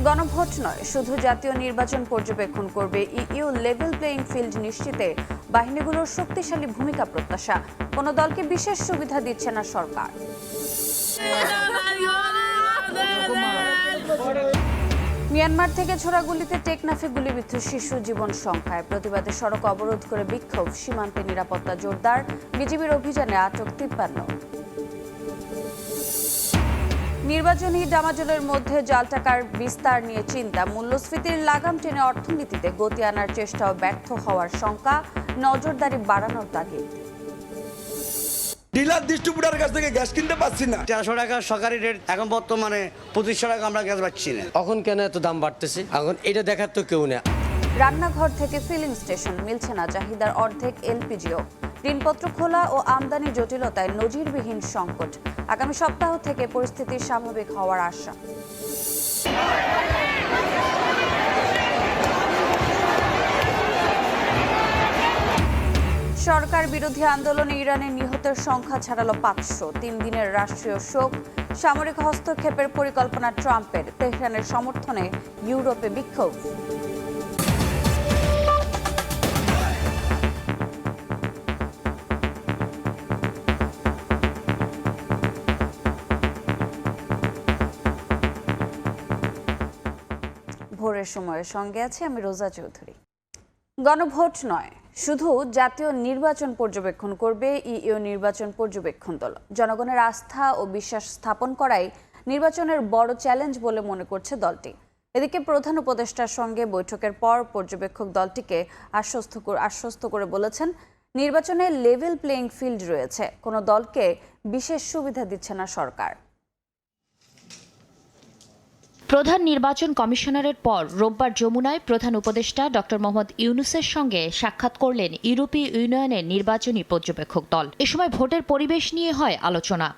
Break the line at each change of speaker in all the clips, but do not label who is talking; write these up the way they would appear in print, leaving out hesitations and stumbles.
গণভোট নয়, শুধু জাতীয় নির্বাচন পর্যবেক্ষণ করবে ইইউ লেভেল প্লেইং ফিল্ড নিশ্চিতে বাহিনীগুলোর শক্তিশালী ভূমিকা প্রত্যাশা। কোনো দলকে বিশেষ সুবিধা দিচ্ছে না সরকার। মিয়ানমার থেকে ছোড়া গুলিতে টেকনাফে গুলিবিদ্ধ শিশু জীবন সংখ্যায় প্রতিবাদে সড়ক অবরোধ করে বিক্ষোভ, সীমান্তে নিরাপত্তা জোরদার, বিজিবির অভিযানে আটক 53। নির্বাচনী ডামাডোলের মধ্যে জাল টাকার বিস্তার নিয়ে চিন্তা, মূল্যস্ফীতির লাগাম টেনে অর্থনীতিতে গতি আনার চেষ্টাও ব্যর্থ হওয়ার শঙ্কা, নজরদারি বাড়ানোর তাগিদ।
ডিলার ডিস্ট্রিবিউটারের কাছ থেকে গ্যাস কিনতে পাচ্ছি না।
1300 টাকা সরকারি রেট, এখন বর্তমানে 2500 টাকা আমরা গ্যাস পাচ্ছি না।
এখন কেন এত দাম বাড়তেছে, এখন এটা দেখার তো কেউ না।
রান্নাঘর থেকে ফিলিং স্টেশন, মিলছে না চাহিদার অর্ধেক এলপিজিও। ঋণপত্র খোলা ও আমদানি জটিলতায় নজিরবিহীন সংকট। আগামী সপ্তাহ থেকে পরিস্থিতি স্বাভাবিক হওয়ার আশা। সরকার বিরোধী আন্দোলনে ইরানে নিহতের সংখ্যা ছাড়ালো 500। 3 দিনের রাষ্ট্রীয় শোক, সামরিক হস্তক্ষেপের পরিকল্পনা ট্রাম্পের, তেহরানের সমর্থনে ইউরোপে বিক্ষোভ। ভোরের সময়ের সঙ্গে আছে আমি রোজা চৌধুরী। গণভোট নয়, শুধু জাতীয় নির্বাচন পর্যবেক্ষণ করবে ইইউ নির্বাচন পর্যবেক্ষণ দল। জনগণের আস্থা ও বিশ্বাস স্থাপন করাই নির্বাচনের বড় চ্যালেঞ্জ বলে মনে করছে দলটি। এদিকে প্রধান উপদেষ্টার সঙ্গে বৈঠকের পর পর্যবেক্ষক দলটিকে আশ্বস্ত করে বলেছেন, নির্বাচনে লেভেল প্লেইং ফিল্ড রয়েছে, কোনো দলকে বিশেষ সুবিধা দিচ্ছে না সরকার।
প্রধান নির্বাচন কমিশনারের পর রোববার যমুনায় প্রধান উপদেষ্টা ডক্টর মোহাম্মদ ইউনূসের সঙ্গে সাক্ষাৎ করলেন ইউরোপীয় ইউনিয়নের নির্বাচনী পর্যবেক্ষক দল। এ সময় ভোটের পরিবেশ নিয়ে হয় আলোচনা।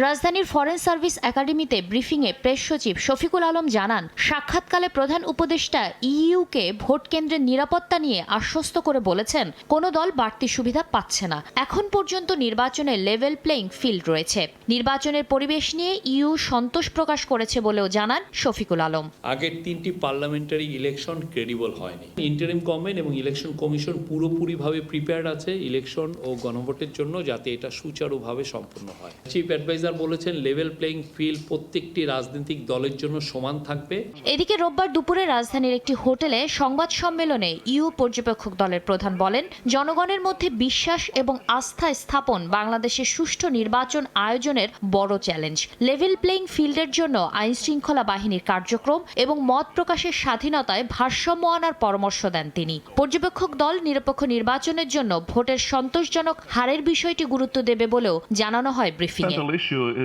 রাজধানীর ফরেন সার্ভিস একাডেমিতে ব্রিফিংয়ে প্রেস সচিব শফিকুল আলম জানান, সাক্ষাৎকালে প্রধান উপদেষ্টা ইইউকে ভোট কেন্দ্রের নিরাপত্তা নিয়ে আশ্বস্ত করে বলেছেন, কোনো দল বাড়তি সুবিধা পাচ্ছে না। এখন পর্যন্ত নির্বাচনে লেভেল প্লেইং ফিল্ড রয়েছে। নির্বাচনের পরিবেশ নিয়ে ইইউ সন্তোষ প্রকাশ করেছে বলেও জানান শফিকুল আলম।
আগের 3টি পার্লামেন্টারি ইলেকশন ক্রেডিবল হয়নি। ইন্টারিম গভর্নমেন্ট এবং ইলেকশন কমিশন পুরোপুরিভাবে প্রিপেয়ার্ড আছে ইলেকশন ও গণভোটের জন্য, যাতে এটা সুচারুভাবে সম্পন্ন হয়। চিফ অ্যাডভাইজার বলেছেন, লেভেল প্লেইং ফিল্ড প্রত্যেকটি রাজনৈতিক দলের জন্য সমান থাকবে।
এদিকে রোববার দুপুরে রাজধানীর একটি হোটেলে সংবাদ সম্মেলনে ইইউ পর্যবেক্ষক দলের প্রধান বলেন, জনগণের মধ্যে বিশ্বাস এবং আস্থা স্থাপন বাংলাদেশের সুষ্ঠু নির্বাচন আয়োজনের বড় চ্যালেঞ্জ। লেভেল প্লেইং ফিল্ডের জন্য আইন শৃঙ্খলা বাহিনীর কার্যক্রম এবং মত প্রকাশের স্বাধীনতায় ভারসাম্য আনার পরামর্শ দেন তিনি। পর্যবেক্ষক দল নিরপেক্ষ নির্বাচনের জন্য ভোটের সন্তোষজনক হারের বিষয়টি গুরুত্ব দেবে বলেও জানানো হয় ব্রিফিংয়ে।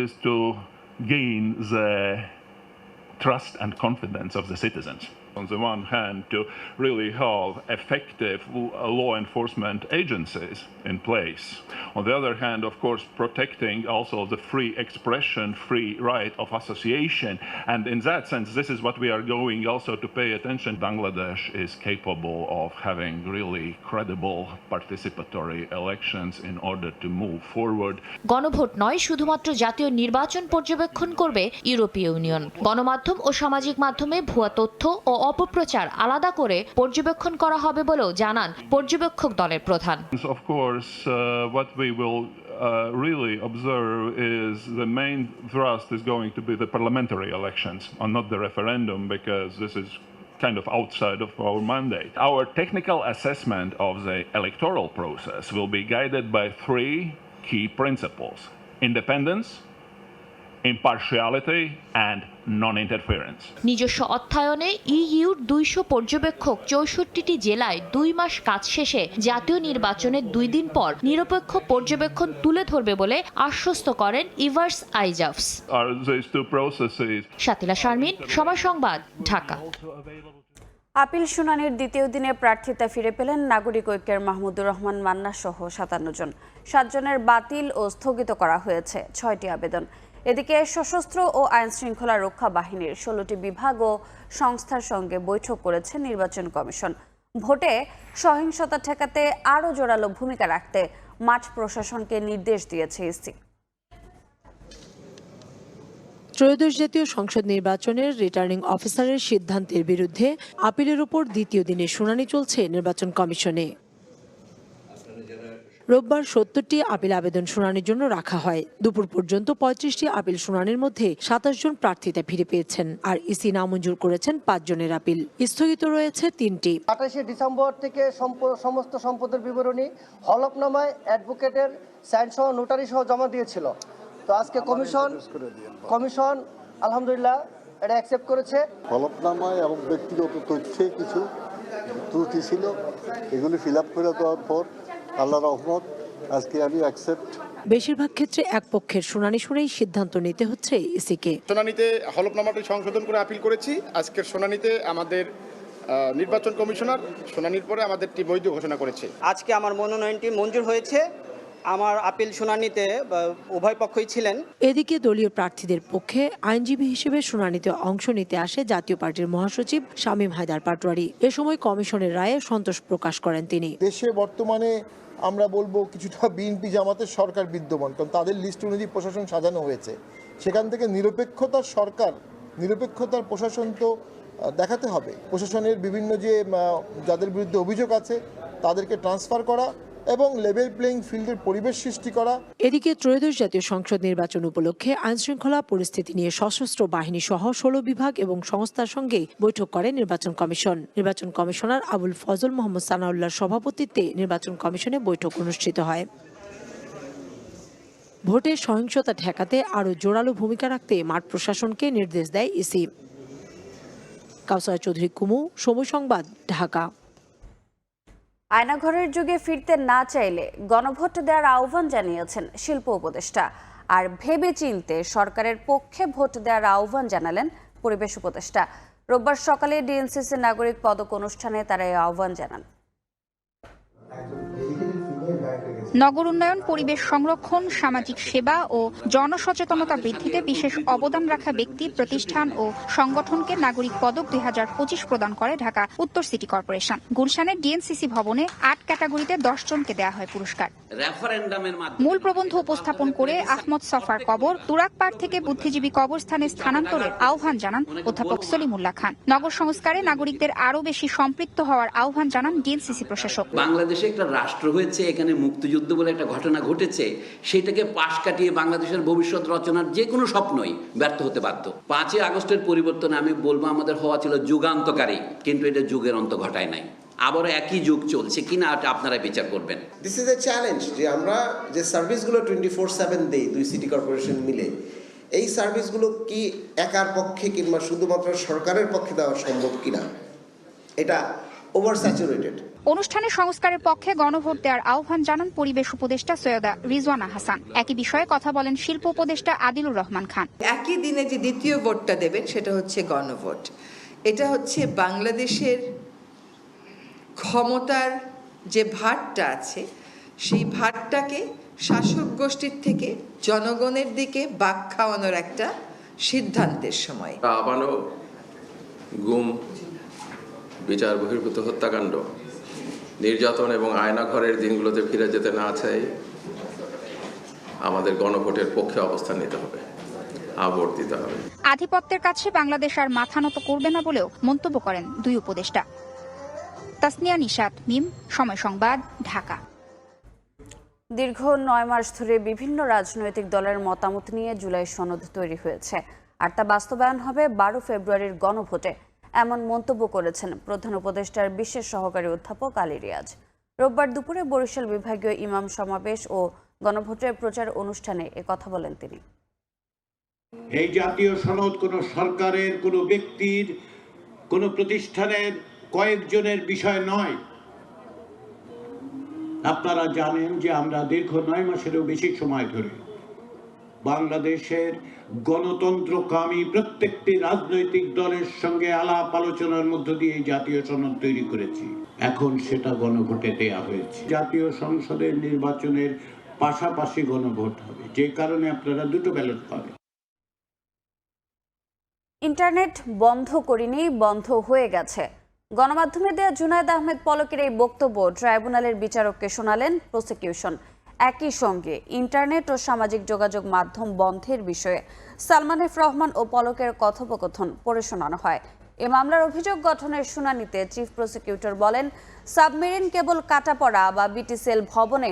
Is to gain the trust and confidence of the citizens. On the one hand, to really have effective law enforcement agencies in place. On the other hand, of course, protecting also the free expression, free right of association. And in that sense, this is what we are going also to pay attention. Bangladesh is capable of having really credible participatory elections in order to move forward.
গণভোট নয়, শুধুমাত্র জাতীয় নির্বাচন পর্যবেক্ষণ করবে ইউরোপীয় union. গণমাধ্যম ও সামাজিক মাধ্যমে ভুয়া তথ্য ও অপপ্রচার আলাদা করে পর্যবেক্ষণ করা হবে বলেও জানান পর্যবেক্ষক দলের প্রধান।
Of course, what we will really observe is the main thrust is going to be the parliamentary elections and not the referendum, because this is kind of outside of our mandate. Our technical assessment of the electoral process will be guided by 3 key principles: independence, impartiality and non-interference.
নিজস্ব অর্থায়নে ইইউর 200 পর্যবেক্ষক 64টি জেলায় 2 মাস কাজ শেষে জাতীয় নির্বাচনের 2 দিন পর নিরপেক্ষ পর্যবেক্ষণ তুলে ধরবে বলে আশ্বস্ত করেন ইভার্স আইজাফস। শাতিলা শারমিন, সময় সংবাদ, ঢাকা।
আপিল শুনানির দ্বিতীয় দিনে প্রার্থিতা ফিরে পেলেন নাগরিক ঐক্যের মাহমুদুর রহমান মান্না সহ 57 জন। 7 জনের বাতিল ও স্থগিত করা হয়েছে 6টি আবেদন। এদিকে সশস্ত্র ও আইন শৃঙ্খলা রক্ষা বাহিনীর 16টি বিভাগ ও সংস্থার সঙ্গে বৈঠক করেছে নির্বাচন কমিশন। ভোটে সহিংসতা ঠেকাতে আরও জোরালো ভূমিকা রাখতে মাঠ প্রশাসনকে নির্দেশ দিয়েছে ইসি।
ত্রয়োদশ জাতীয় সংসদ নির্বাচনের রিটার্নিং অফিসারের সিদ্ধান্তের বিরুদ্ধে আপিলের উপর দ্বিতীয় দিনের শুনানি চলছে নির্বাচন কমিশনে। রোববার ৭০টি আপিল আবেদন শুনানির জন্য রাখা হয়। দুপুর পর্যন্ত ৩৫টি আপিল শুনানির মধ্যে ২৭ জন প্রার্থিতা ফিরে পেয়েছেন, আর ইসি নামঞ্জুর করেছেন ৫ জনের আপিল। স্থগিত রয়েছে ৩টি।
২৮শে ডিসেম্বর থেকে সমস্ত সম্পদের বিবরণী হলফনামায় অ্যাডভোকেটের সাইন সহ নোটারি সহ জমা দিয়েছিল। তো আজকে কমিশন আলহামদুলিল্লাহ এটা অ্যাকসেপ্ট করেছে।
হলফনামায় এবং ব্যক্তিগত তথ্যে কিছু ত্রুটি ছিল, এগুলি ফিল আপ করে দেওয়ার পর আল্লাহ রহমত আজকে আমি অ্যাকসেপ্ট।
বেশিরভাগ ক্ষেত্রে এক পক্ষের শুনানি শুনেই সিদ্ধান্ত নিতে হচ্ছে ইসিকে।
শুনানিতে হলফনামাটি সংশোধন করে আপিল করেছি। আজকের শুনানিতে আমাদের নির্বাচন কমিশনার শুনানির পরে আমাদেরটি বৈধ ঘোষণা করেছে।
আজকে আমার মনোনয়নটি মঞ্জুর হয়েছে। আমার আপিল শুনানিতে উভয় পক্ষই ছিলেন।
এদিকে দলীয় প্রার্থীদের পক্ষে আইনজীবী হিসেবে শুনানিতে অংশ নিতে আসে জাতীয় পার্টির মহাসচিব শামীম হায়দার পাটোয়ারি। এ সময় কমিশনের রায়ে সন্তোষ প্রকাশ করেন তিনি।
দেশে বর্তমানে আমরা বলবো কিছুটা বিএনপি জামাতের সরকার বিদ্যমান, কারণ তাদের লিস্ট অনুযায়ী প্রশাসন সাজানো হয়েছে। সেখান থেকে নিরপেক্ষতার প্রশাসন তো দেখাতে হবে। প্রশাসনের বিভিন্ন যাদের বিরুদ্ধে অভিযোগ আছে তাদেরকে ট্রান্সফার করা এবং লেভেল প্লেইং ফিল্ডের পরিবেশ সৃষ্টি করা।
এদিকে ত্রয়োদশ জাতীয় সংসদ নির্বাচন উপলক্ষে আইনশৃঙ্খলা পরিস্থিতি নিয়ে সশস্ত্র বাহিনী সহ ১৬ বিভাগ এবং সংস্থার সঙ্গে বৈঠক করে নির্বাচন কমিশন। নির্বাচন কমিশনার আবুল ফজল মোহাম্মদ সানাউল্লাহর সভাপতিত্বে নির্বাচন কমিশনে বৈঠক অনুষ্ঠিত হয়। ভোটে সহিংসতা ঠেকাতে আরও জোরালো ভূমিকা রাখতে মাঠ প্রশাসনকে নির্দেশ দেয় ইসি। কাউসার চৌধুরী কুমু, সময় সংবাদ, ঢাকা।
আয়নাঘরের যুগে ফিরতে না চাইলে গণভোট দেওয়ার আহ্বান জানিয়েছেন শিল্প উপদেষ্টা। আর ভেবেচিন্তে সরকারের পক্ষে ভোট দেওয়ার আহ্বান জানালেন পরিবেশ উপদেষ্টা। রোববার সকালে ডিএনসিসি নাগরিক পদক অনুষ্ঠানে তারা এই আহ্বান জানান।
নগর উন্নয়ন, পরিবেশ সংরক্ষণ, সামাজিক সেবা ও জনসচেতনতা বৃদ্ধিতে বিশেষ অবদান রাখা ব্যক্তি, প্রতিষ্ঠান ও সংগঠনকে নাগরিক পদক ২০২৫ প্রদান করে ঢাকা উত্তর সিটি কর্পোরেশন। গুলশানের ডিএনসিসি ভবনে ৮ ক্যাটাগরিতে ১০ জনকে দেওয়া হয় পুরস্কার। মূল প্রবন্ধ উপস্থাপন করে আহমদ সফার কবর, তুরাকপাড় থেকে বুদ্ধিজীবী কবরস্থানে স্থানান্তরের আহ্বান জানান অধ্যাপক সলিমুল্লাহ খান। নগর সংস্কারে নাগরিকদের আরও বেশি সম্পৃক্ত হওয়ার আহ্বান জানান ডিএনসিসি প্রশাসক।
বাংলাদেশে একটা রাষ্ট্র হয়েছে, এখানে মুক্তিযুদ্ধ বলে একটা ঘটনা ঘটেছে, সেটাকে পাশ কাটিয়ে বাংলাদেশের ভবিষ্যৎ রচনার যে কোনো স্বপ্নই ব্যর্থ হতে বাধ্য। ৫ই আগস্টের পরিবর্তনে আমি বলবো আমাদের হওয়া ছিল যুগান্তকারী, কিন্তু এটা যুগের অন্ত ঘটায় নাই। আবারও একই যুগ চলছে কিনা আপনারা বিচার করবেন।
দিস ইজ এ চ্যালেঞ্জ যে আমরা যে সার্ভিসগুলো 24/7 দেই দুই সিটি কর্পোরেশন মিলে, এই সার্ভিসগুলো কি একার পক্ষে কিংবা শুধুমাত্র সরকারের পক্ষে দেওয়া সম্ভব কিনা, এটা ওভার স্যাচুরেটেড।
অনুষ্ঠানে সংস্কারের পক্ষে গণভোট দেওয়ার আহ্বান জানান পরিবেশ উপদেষ্টা সৈয়দা রিজওয়ানা হাসান। একই বিষয়ে কথা বলেন শিল্প উপদেষ্টা আদিলুর রহমান খান।
একই দিনে যে দ্বিতীয় ভোটটা দেবেন সেটা হচ্ছে গণভোট। এটা হচ্ছে বাংলাদেশের ক্ষমতার যে ভারটা আছে সেই ভারটাকে শাসক গোষ্ঠীর থেকে জনগণের দিকে বাক খাওয়ানোর একটা সিদ্ধান্তের সময়।
আবারও গুম, বিচার বহির্ভূত হত্যাকাণ্ড, নির্যাতন এবং আয়নাঘরের দিনগুলোতে ফিরে যেতে না চাই আমাদের গণভোটের পক্ষে অবস্থান নিতে হবে, ভোট দিতে হবে।
আধিপত্যের কাছে বাংলাদেশ আর মাথা নত করবে না বলেও মন্তব্য করেন দুই উপদেষ্টা। তাসনিয়া নিশাত, মিম, সময় সংবাদ, ঢাকা।
দীর্ঘ ৯ মাস ধরে বিভিন্ন রাজনৈতিক দলের মতামত নিয়ে জুলাই সনদ তৈরি হয়েছে, আর তা বাস্তবায়ন হবে ১২ ফেব্রুয়ারির গণভোটে। এমন মন্তব্য করেছেন প্রধান উপদেষ্টার বিশেষ সহকারী অধ্যাপক আলী রিয়াজ। রোববার দুপুরে বরিশাল বিভাগীয় ইমাম সমাবেশ ও গণভোটের প্রচার অনুষ্ঠানে একথা বলেন তিনি।
এই জাতীয় সনদ কোনো সরকারের, কোনো ব্যক্তির, কোনো প্রতিষ্ঠানের কয়েকজনের বিষয় নয়। আপনারা জানেন যে আমরা দীর্ঘ ৯ মাসেরও বেশি সময় ধরে বাংলাদেশের গণতন্ত্রকামী প্রত্যেকটি রাজনৈতিক দলের সঙ্গে আলাপ আলোচনার মধ্য দিয়ে জাতীয় সনদ তৈরি করেছি। এখন সেটা গণভোটে দেয়া হয়েছে। জাতীয় সংসদের নির্বাচনের পাশাপাশি গণভোট হবে, যে কারণে আপনারা দুটো ব্যালট পাবেন।
ইন্টারনেট বন্ধ করিনি, বন্ধ হয়ে গেছে। গণমাধ্যমে দেয়া জুনায়েদ আহমেদ পলকের এই বক্তব্য ট্রাইব্যুনালের বিচারককে শোনালেন প্রসিকিউশন। একই সঙ্গে ইন্টারনেট ও সামাজিক যোগাযোগ মাধ্যম বন্ধের বিষয়ে সালমান এফ রহমান ও পলকের কথোপকথন পড়ে শোনানো হয়। এ মামলার অভিযোগ গঠনের শুনানিতে চিফ প্রসিকিউটর বলেন, সাবমেরিন কেবল কাটা পড়া বা বিটিসিএল ভবনে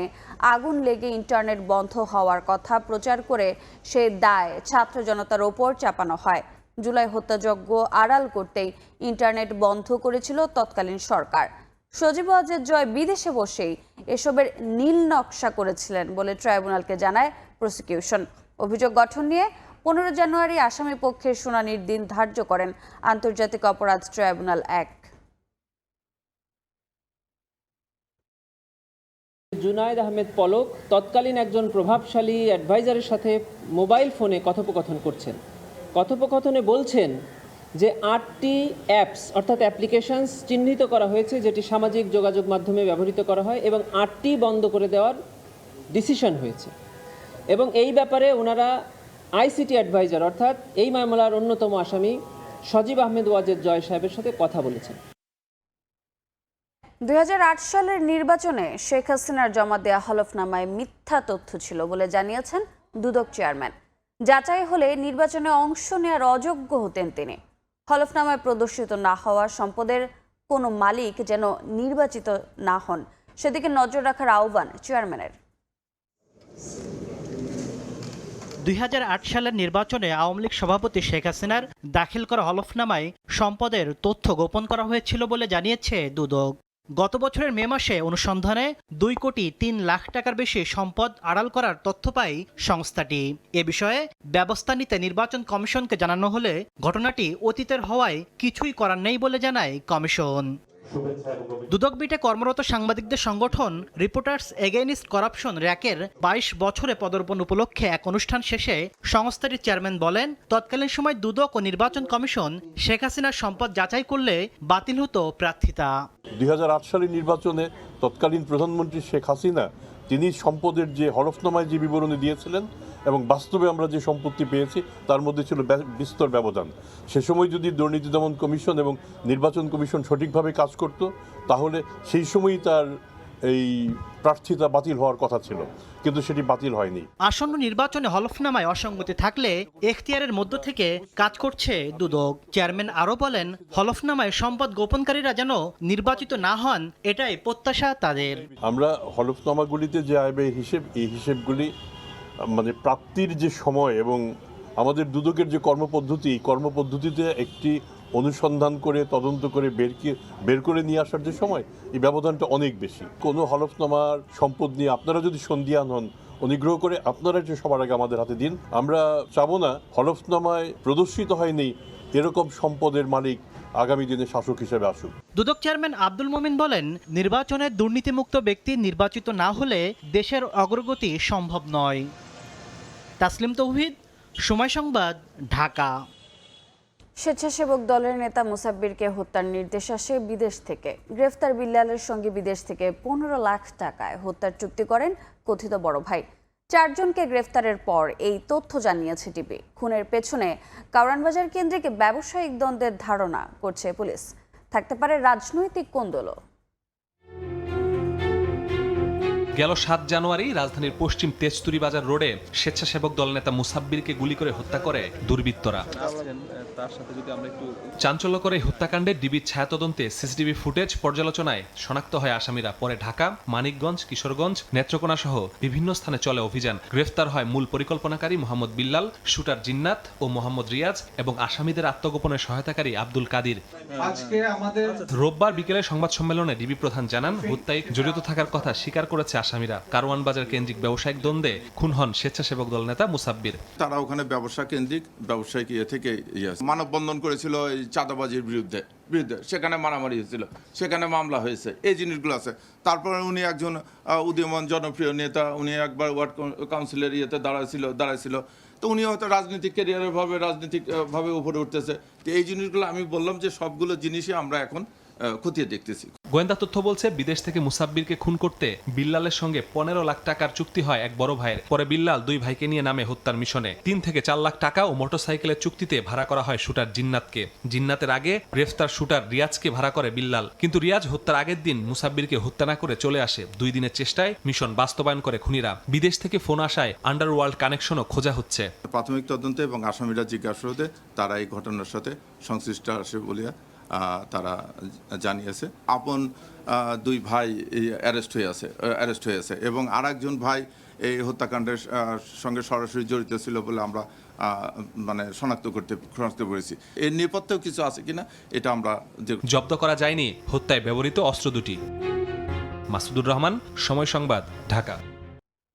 আগুন লেগে ইন্টারনেট বন্ধ হওয়ার কথা প্রচার করে সে দায় ছাত্র জনতার ওপর চাপানো হয়। জুলাই হত্যাযজ্ঞ আড়াল করতেই ইন্টারনেট বন্ধ করেছিল তৎকালীন সরকার। সজীব ওয়াজেদ জয় বিদেশে বসেই এসবের নীল নকশা করেছিলেন বলে ট্রাইব্যুনালকে জানায় প্রসিকিউশন। অভিযোগ গঠন নিয়ে 15 জানুয়ারি আসামি পক্ষের শুনানির দিন ধার্য করেন আন্তর্জাতিক অপরাধ ট্রাইব্যুনাল 1।
জুনায়েদ আহমেদ পলক তৎকালীন একজন প্রভাবশালী অ্যাডভাইজারের সাথে মোবাইল ফোনে কথোপকথন করছেন। কথোপকথনে বলছেন যে 8টি অ্যাপস অর্থাৎ অ্যাপ্লিকেশনস চিহ্নিত করা হয়েছে যেটি সামাজিক যোগাযোগ মাধ্যমে ব্যবহৃত করা হয় এবং 8টি বন্ধ করে দেওয়ার ডিসিশন হয়েছে। এবং এই ব্যাপারে ওনারা আইসিটি অ্যাডভাইজার অর্থাৎ এই মামলার অন্যতম আসামি সজীব আহমেদ ওয়াজেদ জয় সাহেবের সাথে কথা বলেছেন।
2008 সালের নির্বাচনে শেখ হাসিনার জমা দেওয়া হলফনামায় মিথ্যা তথ্য ছিল বলে জানিয়েছেন দুদক চেয়ারম্যান। যাচাই হলে নির্বাচনে অংশ নেওয়ার অযোগ্য হতেন তিনি। হলফনামায় প্রদর্শিত না হওয়া সম্পদের কোনো মালিক যেন নির্বাচিত না হন সেদিকে নজর রাখার আহ্বান চেয়ারম্যানের।
2008 সালের নির্বাচনে আওয়ামী লীগ সভাপতি শেখ হাসিনার দাখিল করা হলফনামায় সম্পদের তথ্য গোপন করা হয়েছিল বলে জানিয়েছে দুদক। গত বছরের মে মাসে অনুসন্ধানে 2 কোটি 3 লাখ টাকার বেশি সম্পদ আড়াল করার তথ্য পায় সংস্থাটি। এ বিষয়ে ব্যবস্থা নিতে নির্বাচন কমিশনকে জানানো হলে ঘটনাটি অতীতের হওয়ায় কিছুই করার নেই বলে জানায় কমিশন। দুদক বিটে কর্মরত সাংবাদিকদের সংগঠন রিপোর্টার্স এগেইনস্ট করাপশন র্যাকের 22 বছরে পদার্পণ উপলক্ষে এক অনুষ্ঠান শেষে সংস্থাটির চেয়ারম্যান বলেন, তৎকালীন সময় দুদক ও নির্বাচন কমিশন শেখ হাসিনার সম্পদ যাচাই করলে বাতিল হতো প্রার্থিতা।
2008 সালের নির্বাচনে তৎকালীন প্রধানমন্ত্রী শেখ হাসিনা তিনি সম্পদের যে হলফনামায় যে বিবরণী দিয়েছিলেন এবং বাস্তবে আমরা যে সম্পত্তি পেয়েছি তার মধ্যে ছিল বিস্তর ব্যবধান। সে সময় যদি দুর্নীতি দমন কমিশন এবং নির্বাচন কমিশন সঠিকভাবে কাজ করত তাহলে সেই সময়ই তার এই প্রার্থিতা বাতিল হওয়ার কথা ছিল, কিন্তু সেটি বাতিল হয়নি।
আসন্ন নির্বাচনে হলফনামায় অসঙ্গতি থাকলে এখতিয়ারের মধ্য থেকে কাজ করছে দুদক। চেয়ারম্যান আরও বলেন, হলফনামায় সম্পদ গোপনকারীরা যেন নির্বাচিত না হন এটাই প্রত্যাশা তাদের।
আমরা হলফনামাগুলিতে যে আয় ব্যয় হিসেব, এই হিসেবগুলি মানে প্রাপ্তির যে সময় এবং আমাদের দুদকের যে কর্মপদ্ধতিতে একটি অনুসন্ধান করে তদন্ত করে বের করে নিয়ে আসার যে সময়, এই ব্যবধানটা অনেক বেশি। কোনো হলফনামার সম্পদ নিয়ে আপনারা যদি সন্দিহান হন, অনুগ্রহ করে আপনারা যে সবার আগে আমাদের হাতে দিন। আমরা চাবো না হলফনামায় প্রদর্শিত হয়নি এরকম সম্পদের মালিক আগামী দিনে শাসক হিসেবে আসুক।
দুদক চেয়ারম্যান আব্দুল মোমিন বলেন, নির্বাচনে দুর্নীতিমুক্ত ব্যক্তি নির্বাচিত না হলে দেশের অগ্রগতি সম্ভব নয়। তাসলিম তৌহিদ, সময় সংবাদ, ঢাকা।
স্বেচ্ছাসেবক দলের নেতা মুসাব্বিরকে হত্যার নির্দেশ আসে বিদেশ থেকে। গ্রেফতার বিল্লালের সঙ্গে বিদেশ থেকে 15 লাখ টাকায় হত্যার চুক্তি করেন কথিত বড় ভাই। 4 জনকে গ্রেফতারের পর এই তথ্য জানিয়েছে টিভি। খুনের পেছনে কারওয়ানবাজার কেন্দ্রিক ব্যবসায়িক দ্বন্দ্বের ধারণা করছে পুলিশ। থাকতে পারে রাজনৈতিক কোন্দলও।
গেল 7 জানুয়ারি রাজধানীর পশ্চিম তেজতুরি বাজার রোডে স্বেচ্ছাসেবক দল নেতা মুসাব্বিরকে গুলি করে হত্যা করে দুর্বৃত্তরা। চাঞ্চল্যকর এই হত্যাকাণ্ডে ডিবির ছায়া তদন্তে সিসিটিভি ফুটেজ পর্যালোচনায় শনাক্ত হয় আসামিরা। পরে ঢাকা, মানিকগঞ্জ, কিশোরগঞ্জ, নেত্রকোনা সহ বিভিন্ন স্থানে চলে অভিযান। গ্রেফতার হয় মূল পরিকল্পনাকারী মোহাম্মদ বিল্লাল, শুটার জিন্নাত ও মোহাম্মদ রিয়াজ এবং আসামিদের আত্মগোপনে সহায়তাকারী আব্দুল কাদির। রোববার বিকেলে সংবাদ সম্মেলনে ডিবি প্রধান জানান, হত্যায় জড়িত থাকার কথা স্বীকার করেছে আসামিরা। কারওয়ান বাজার কেন্দ্রিক ব্যবসায়িক দ্বন্দ্বে খুন হন স্বেচ্ছাসেবক দল নেতা মুসাব্বির।
তারা ওখানে ব্যবসা কেন্দ্রিক ব্যবসায়িক থেকে মানববন্ধন করেছিল এই চাঁদাবাজির বিরুদ্ধে, সেখানে মারামারি হয়েছিল, সেখানে মামলা হয়েছে, এই জিনিসগুলো আছে। তারপরে উনি একজন উদীয়মান জনপ্রিয় নেতা, উনি একবার ওয়ার্ড কাউন্সিলের ইয়েতে দাঁড়াইছিল, তো উনি হয়তো রাজনৈতিক রাজনৈতিকভাবে উপরে উঠতেছে। তো এই জিনিসগুলো আমি বললাম যে সবগুলো জিনিসই আমরা এখন খতিয়ে দেখতেছি।
গোয়েন্দা তথ্য বলছে বিদেশ থেকে মুসাব্বিরকে খুন করতে বিল্লালের সঙ্গে 15 লাখ টাকার চুক্তি হয় এক বড় ভাইয়ের। পরে বিল্লাল 2 ভাইকে নিয়ে নামে হত্যার মিশনে। 3 থেকে 4 লাখ টাকা ও মোটরসাইকেলের চুক্তিতে ভাড়া করা হয় শুটার জিন্নাতকে। জিন্নাতের আগে গ্রেফতার শুটার রিয়াজকে ভাড়া করে বিল্লাল, কিন্তু রিয়াজ হত্যার আগের দিন মুসাব্বিরকে হত্যা না করে চলে আসে। 2 দিনের চেষ্টায় মিশন বাস্তবায়ন করে খুনিরা। বিদেশ থেকে ফোন আসায় আন্ডারওয়ার্ল্ড কানেকশনও খোঁজা হচ্ছে।
প্রাথমিক তদন্তে এবং আসামিরা জিজ্ঞাসাবাদে তারা এই ঘটনার সাথে সংশ্লিষ্ট আছে বলিয়া তারা জানিয়েছে। আপন 2 ভাই অ্যারেস্ট হয়ে আছে এবং আরেকজন ভাই এই হত্যাকাণ্ডের সঙ্গে সরাসরি জড়িত ছিল বলে আমরা শনাক্ত করতে পেরেছি। এর নেপথ্যেও কিছু আছে কিনা এটা আমরা
জব্দ করা যায়নি হত্যায় ব্যবহৃত অস্ত্র দুটি। মাসুদুর রহমান, সময় সংবাদ, ঢাকা।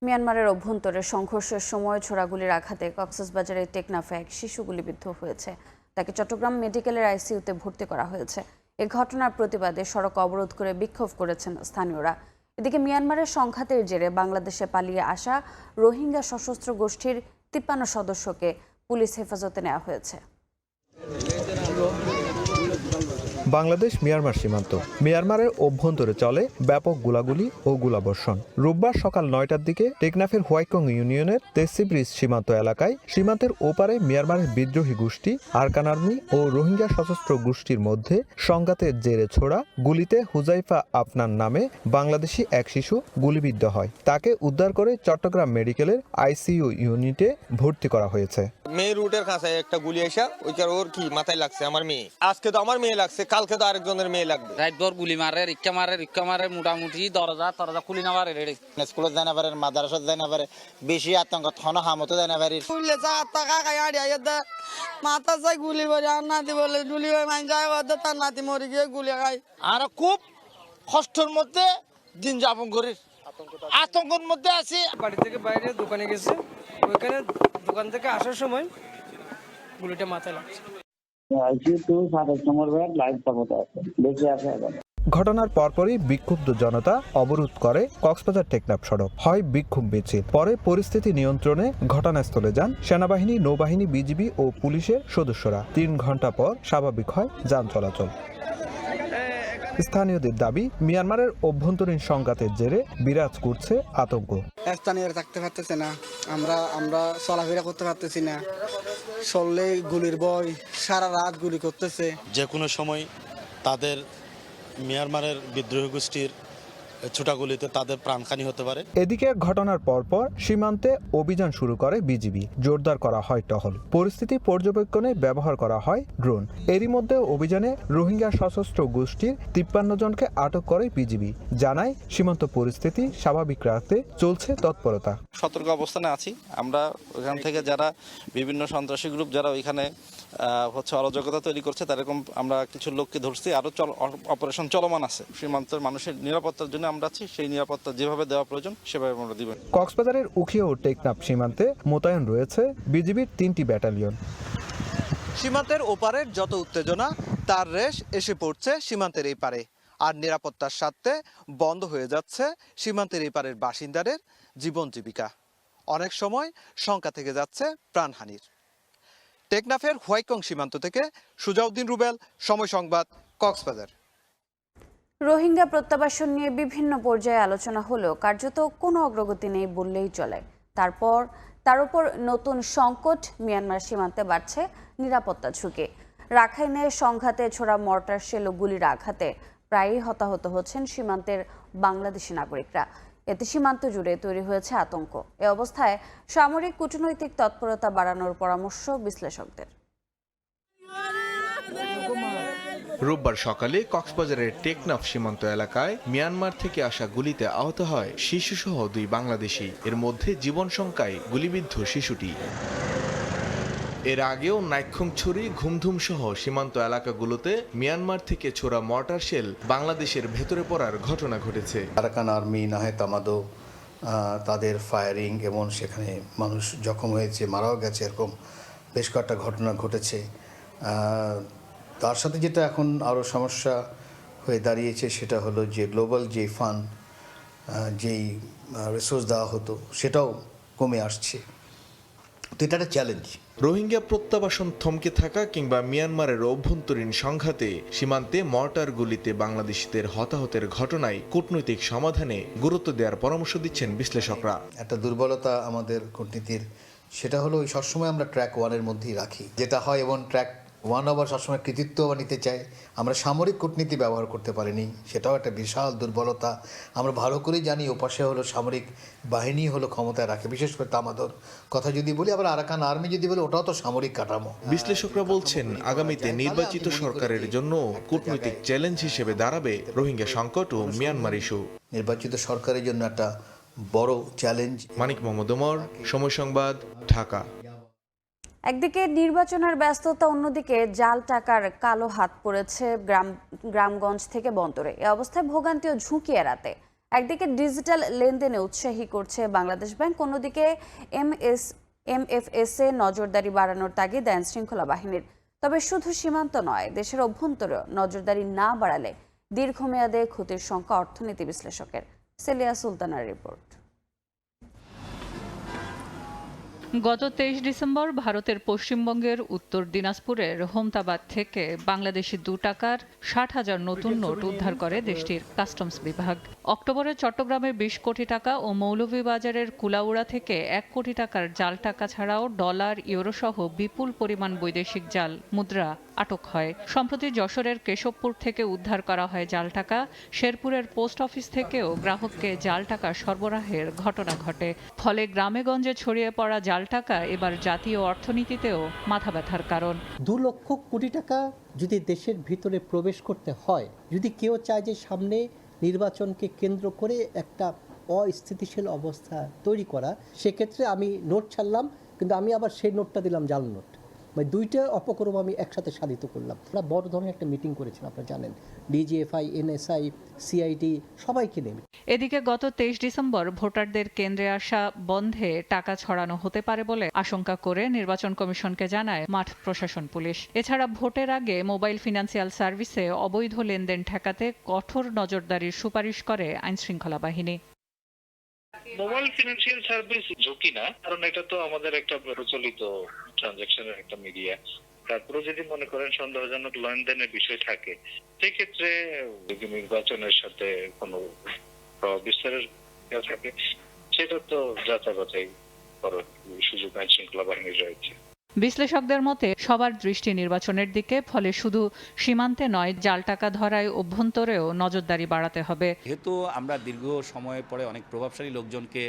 মিয়ানমারের অভ্যন্তরে সংঘর্ষের সময় ছোড়াগুলির আঘাতে কক্সবাজারের টেকনাফে এক শিশু গুলিবিদ্ধ হয়েছে। তাকে চট্টগ্রাম মেডিকেলের আইসিইউতে ভর্তি করা হয়েছে। এ ঘটনার প্রতিবাদে সড়ক অবরোধ করে বিক্ষোভ করেছেন স্থানীয়রা। এদিকে মিয়ানমারের সংঘাতের জেরে বাংলাদেশে পালিয়ে আসা রোহিঙ্গা সশস্ত্র গোষ্ঠীর 53 সদস্যকে পুলিশ হেফাজতে নেওয়া হয়েছে।
বাংলাদেশ মিয়ানমার সীমান্ত। মিয়ানমারের অভ্যন্তরে চলে ব্যাপক গোলাগুলি ও গোলাবর্ষণ। রোববার সকাল 9টার দিকে টেকনাফের হোয়াইকং ইউনিয়নের তেসি ব্রিজ সীমান্ত এলাকায় সীমান্তের ওপারে মিয়ানমারের বিদ্রোহী গোষ্ঠী আরকান আর্মি ও রোহিঙ্গা সশস্ত্র গোষ্ঠীর মধ্যে সংঘাতের জেরে ছোড়া গুলিতে হুজাইফা আফনান নামে বাংলাদেশি এক শিশু গুলিবিদ্ধ হয়। তাকে উদ্ধার করে চট্টগ্রাম মেডিকেলের আইসিইউ ইউনিটে ভর্তি করা হয়েছে।
মেয়ে রুটের কাছে একটা গুলি এসে ওর কি মাথায় লাগছে আমার মেয়ে। আজকে তো আমার মেয়ে লাগছে, কালকে তো আরেকজনের মেয়ে লাগবে।
রাতভর গুলি মারে, রিক্কা মারে মোটামুটি দরজা খুলি না পারে।
স্কুলত যাই না পারে, মাদ্রাসাত যাই না পারে, বেশি আতঙ্ক থনো হামতো যাই না পারে।
খুললে যা টাকা খাই আড়িয়া দে মাথা যাই গুলি করে আর নাতি বলে গুলি হয়ে মান যায় ওদের তার নাতি মরে গিয়ে গুলি খাই।
আর খুব কষ্টের মধ্যে দিন যাপন করি, আতঙ্কের মধ্যে আছি।
বাড়ি থেকে বাইরে দোকানে গেছে, ওইখানে দোকান থেকে আসার সময় গুলিটা মাথায় লাগছে।
ঘটনার পরপরই বিক্ষুব্ধ জনতা অবরোধ করে কক্সবাজার টেকনাফ সড়ক। হয় বিক্ষোভ মিছিল। পরে পরিস্থিতি নিয়ন্ত্রণে ঘটনাস্থলে যান সেনাবাহিনী, নৌবাহিনী, বিজিবি ও পুলিশের সদস্যরা। 3 ঘন্টা পর স্বাভাবিক হয় যান চলাচল। স্থানীয়দের দাবি, মিয়ানমারের অভ্যন্তরীণ সংঘাতের জেরে বিরাজ করছে আতঙ্ক।
স্থানীয়রা থাকতে পারতেছে না, আমরা চলাফেরা করতে পারতেছি না। চললে গুলির ভয়, সারা রাত গুলি করতেছে।
যে কোনো সময় তাদের মিয়ানমারের বিদ্রোহী গোষ্ঠীর ছোটাগুলিতে তাদের প্রাণহানি হতে পারে।
এদিকে ঘটনার পরপর সীমান্তে অভিযান শুরু করে বিজিবি। জোরদার করা হয় টহল। পরিস্থিতি পর্যবেক্ষণে ব্যবহার করা হয় ড্রোন। এরই মধ্যে অভিযানে রোহিঙ্গা সশস্ত্র গোষ্ঠীর 53 জনকে আটক করে বিজিবি। জানায়, সীমান্ত পরিস্থিতি স্বাভাবিক রাখতে চলছে তৎপরতা।
সতর্ক অবস্থানে আছি আমরা। ওখান থেকে যারা বিভিন্ন সন্ত্রাসী গ্রুপ যারা ওইখানে অরাজকতা তৈরি করছে, তারকম আমরা কিছু লোককে ধরছি। আরো অপারেশন চলমান আছে। সীমান্তের মানুষের নিরাপত্তার জন্য আমরা আছি। সেই নিরাপত্তা যেভাবে দেওয়া প্রয়োজন সেভাবে আমরা দিব।
কক্সবাজারের উখিয়া ও টেকনাফ সীমান্তে মোতায়েন রয়েছে বিজিবির 3টি ব্যাটালিয়ন।
সীমান্তের ওপারের যত উত্তেজনা, তার রেশ এসে পড়ছে সীমান্তের এই পারে। আর নিরাপত্তার স্বার্থে বন্ধ হয়ে যাচ্ছে সীমান্তের এই পারের বাসিন্দাদের জীবন জীবিকা। অনেক সময় শঙ্কা থেকে যাচ্ছে প্রাণহানির। টেকনাফের হোয়াইকং সীমান্ত থেকে সুজাউদ্দিন রুবেল, সময় সংবাদ, কক্সবাজার।
রোহিঙ্গা প্রত্যাবাসন নিয়ে বিভিন্ন পর্যায়ে আলোচনা হলেও কার্যত কোনো অগ্রগতি নেই বললেই চলে। তার উপর নতুন সংকট, মিয়ানমার সীমান্তে বাড়ছে নিরাপত্তা ঝুঁকি। রাখাইনে সংঘাতে ছোড়া মর্টার শেল ও গুলির আঘাতে প্রায়ই হতাহত হচ্ছেন সীমান্তের বাংলাদেশি নাগরিকরা। এতে সীমান্ত জুড়ে তৈরি হয়েছে আতঙ্ক। এ অবস্থায় সামরিক কূটনৈতিক তৎপরতা বাড়ানোর পরামর্শ বিশ্লেষকদের।
রোববার সকালে কক্সবাজারের টেকনাফ সীমান্ত এলাকায় মিয়ানমার থেকে আসা গুলিতে আহত হয় শিশুসহ 2 বাংলাদেশি। এর মধ্যে জীবন শঙ্কায় গুলিবিদ্ধ শিশুটি। এর আগেও নাইক্ষংছড়ি, ঘুমধুম সহ সীমান্ত এলাকাগুলোতে মিয়ানমার থেকে ছোড়া মর্টার শেল বাংলাদেশের ভেতরে পড়ার ঘটনা ঘটেছে।
আরাকান আর্মি, নাহে তামাদো, তাদের ফায়ারিং এবং সেখানে মানুষ জখম হয়েছে, মারাও গেছে, এরকম বেশ কয়েকটা ঘটনা ঘটেছে। তার সাথে যেটা এখন আরও সমস্যা হয়ে দাঁড়িয়েছে সেটা হলো যে গ্লোবাল যে ফান্ড, যেই রিসোর্স দেওয়া হতো সেটাও কমে আসছে। তো এটা একটা চ্যালেঞ্জ।
রোহিঙ্গা প্রত্যাবাসন থমকে থাকা কিংবা মিয়ানমারের অভ্যন্তরীণ সংঘাতে সীমান্তে মর্টার গুলিতে বাংলাদেশিদের হতাহতের ঘটনায় কূটনৈতিক সমাধানে গুরুত্ব দেওয়ার পরামর্শ দিচ্ছেন বিশ্লেষকরা।
একটা দুর্বলতা আমাদের কূটনীতির, সেটা হলো সবসময় আমরা ট্র্যাক 1-এর মধ্যেই রাখি, যেটা হয়, এবং ট্র্যাক 1 আবার সবসময় কৃতিত্ব নিতে চায়। আমরা সামরিক কূটনীতি ব্যবহার করতে পারিনি, সেটাও একটা বিশাল দুর্বলতা। আমরা ভালো করেই জানি ওপাশে হলো সামরিক বাহিনী হলো ক্ষমতায় রাখে, বিশেষ করে তামাদর কথা যদি বলি, আবার আরাকান আর্মি যদি বলি, ওটাও তো সামরিক কাঠামো।
বিশ্লেষকরা বলছেন আগামীতে নির্বাচিত সরকারের জন্য কূটনৈতিক চ্যালেঞ্জ হিসেবে দাঁড়াবে রোহিঙ্গা সংকট ও মিয়ানমার ইস্যু।
নির্বাচিত সরকারের জন্য একটা বড় চ্যালেঞ্জ।
মানিক মোহাম্মদ ওমর, সময় সংবাদ, ঢাকা।
একদিকে নির্বাচনের ব্যস্ততা, অন্যদিকে জাল টাকার কালো হাত পড়েছে গ্রামগঞ্জ থেকে বন্দরে। এ অবস্থায় ভোগান্তি ও ঝুঁকি এড়াতে একদিকে ডিজিটাল লেনদেনে উৎসাহী করছে বাংলাদেশ ব্যাংক, অন্যদিকে এমএফএস এ নজরদারি বাড়ানোর তাগিদ আইন শৃঙ্খলা বাহিনীর। তবে শুধু সীমান্ত নয়, দেশের অভ্যন্তরেও নজরদারি না বাড়ালে দীর্ঘমেয়াদে ক্ষতির শঙ্কা অর্থনীতি বিশ্লেষকের। সেলিয়া সুলতানার রিপোর্ট।
গত 23 ডিসেম্বর ভারতের পশ্চিমবঙ্গের উত্তর দিনাজপুরের হোমতাবাদ থেকে বাংলাদেশি 2 টাকার 60,000 নতুন নোট উদ্ধার করে দেশটির কাস্টমস বিভাগ। অক্টোবরে চট্টগ্রামে 20 কোটি টাকা ও মৌলভীবাজারের কুলাউড়া থেকে 1 কোটি টাকার জাল টাকা ছাড়াও ডলার, ইউরো সহ বিপুল পরিমাণ বৈদেশিক জাল মুদ্রা আটক হয়। সম্প্রতি যশোরের কেশবপুর থেকে উদ্ধার করা হয় জাল টাকা। শেরপুরের পোস্ট অফিস থেকেও গ্রাহককে জাল টাকা সরবরাহের ঘটনা ঘটে। ফলে গ্রামে গঞ্জে ছড়িয়ে পড়া জাল টাকা এবার জাতীয় অর্থনীতিতেও মাথা ব্যথার কারণ।
2 লক্ষ কোটি টাকা যদি দেশের ভিতরে প্রবেশ করতে হয়, যদি কেউ চায় যে সামনে নির্বাচনকে কেন্দ্র করে একটা অস্থিতিশীল অবস্থা তৈরি করা, সেক্ষেত্রে আমি নোট ছাড়লাম, কিন্তু আমি আবার সেই নোটটা দিলাম জাল নোট। মানে 2টা অপকর্ম আমি একসাথে সাধিত করলাম। আমরা বড় ধরনের একটা মিটিং করেছিলাম, আপনারা জানেন, ডিজিএফআই, এনএসআই, সিআইডি সবাইকে নিয়ে।
এদিকে গত 23 ডিসেম্বর ভোটারদের কেন্দ্রে আসা বন্ধে টাকা ছড়ানো হতে পারে বলে আশঙ্কা করে নির্বাচন কমিশনকে জানায় মাঠ প্রশাসন পুলিশ। এছাড়া ভোটের আগে মোবাইল ফিনান্সিয়াল সার্ভিসে অবৈধ লেনদেন ঠেকাতে কঠোর নজরদারির সুপারিশ করে আইনশৃঙ্খলা বাহিনী।
মোবাইল ফিনান্সিয়াল সার্ভিস ঝুঁকি না, কারণ এটা তো আমাদের একটা প্রচলিত ট্রানজাকশনের একটা মিডিয়া। তারপরে যদি মনে করেন সন্দেহজনক লেনদেনের বিষয় থাকে, সেক্ষেত্রে নির্বাচনের সাথে কোনো বিস্তারের থাকে, সেটা তো যাচাই করার সুযোগ আইন শৃঙ্খলা বাহিনীর রয়েছে।
বিশ্লেষকদের মতে সবার দৃষ্টি নির্বাচনের দিকে, ফলে শুধু সীমান্তে নয়, জাল টাকা ধরায় অভ্যন্তরেও নজরদারি বাড়াতে হবে।
যেহেতু আমরা দীর্ঘ সময় পরে অনেক প্রভাবশালী লোকজনকে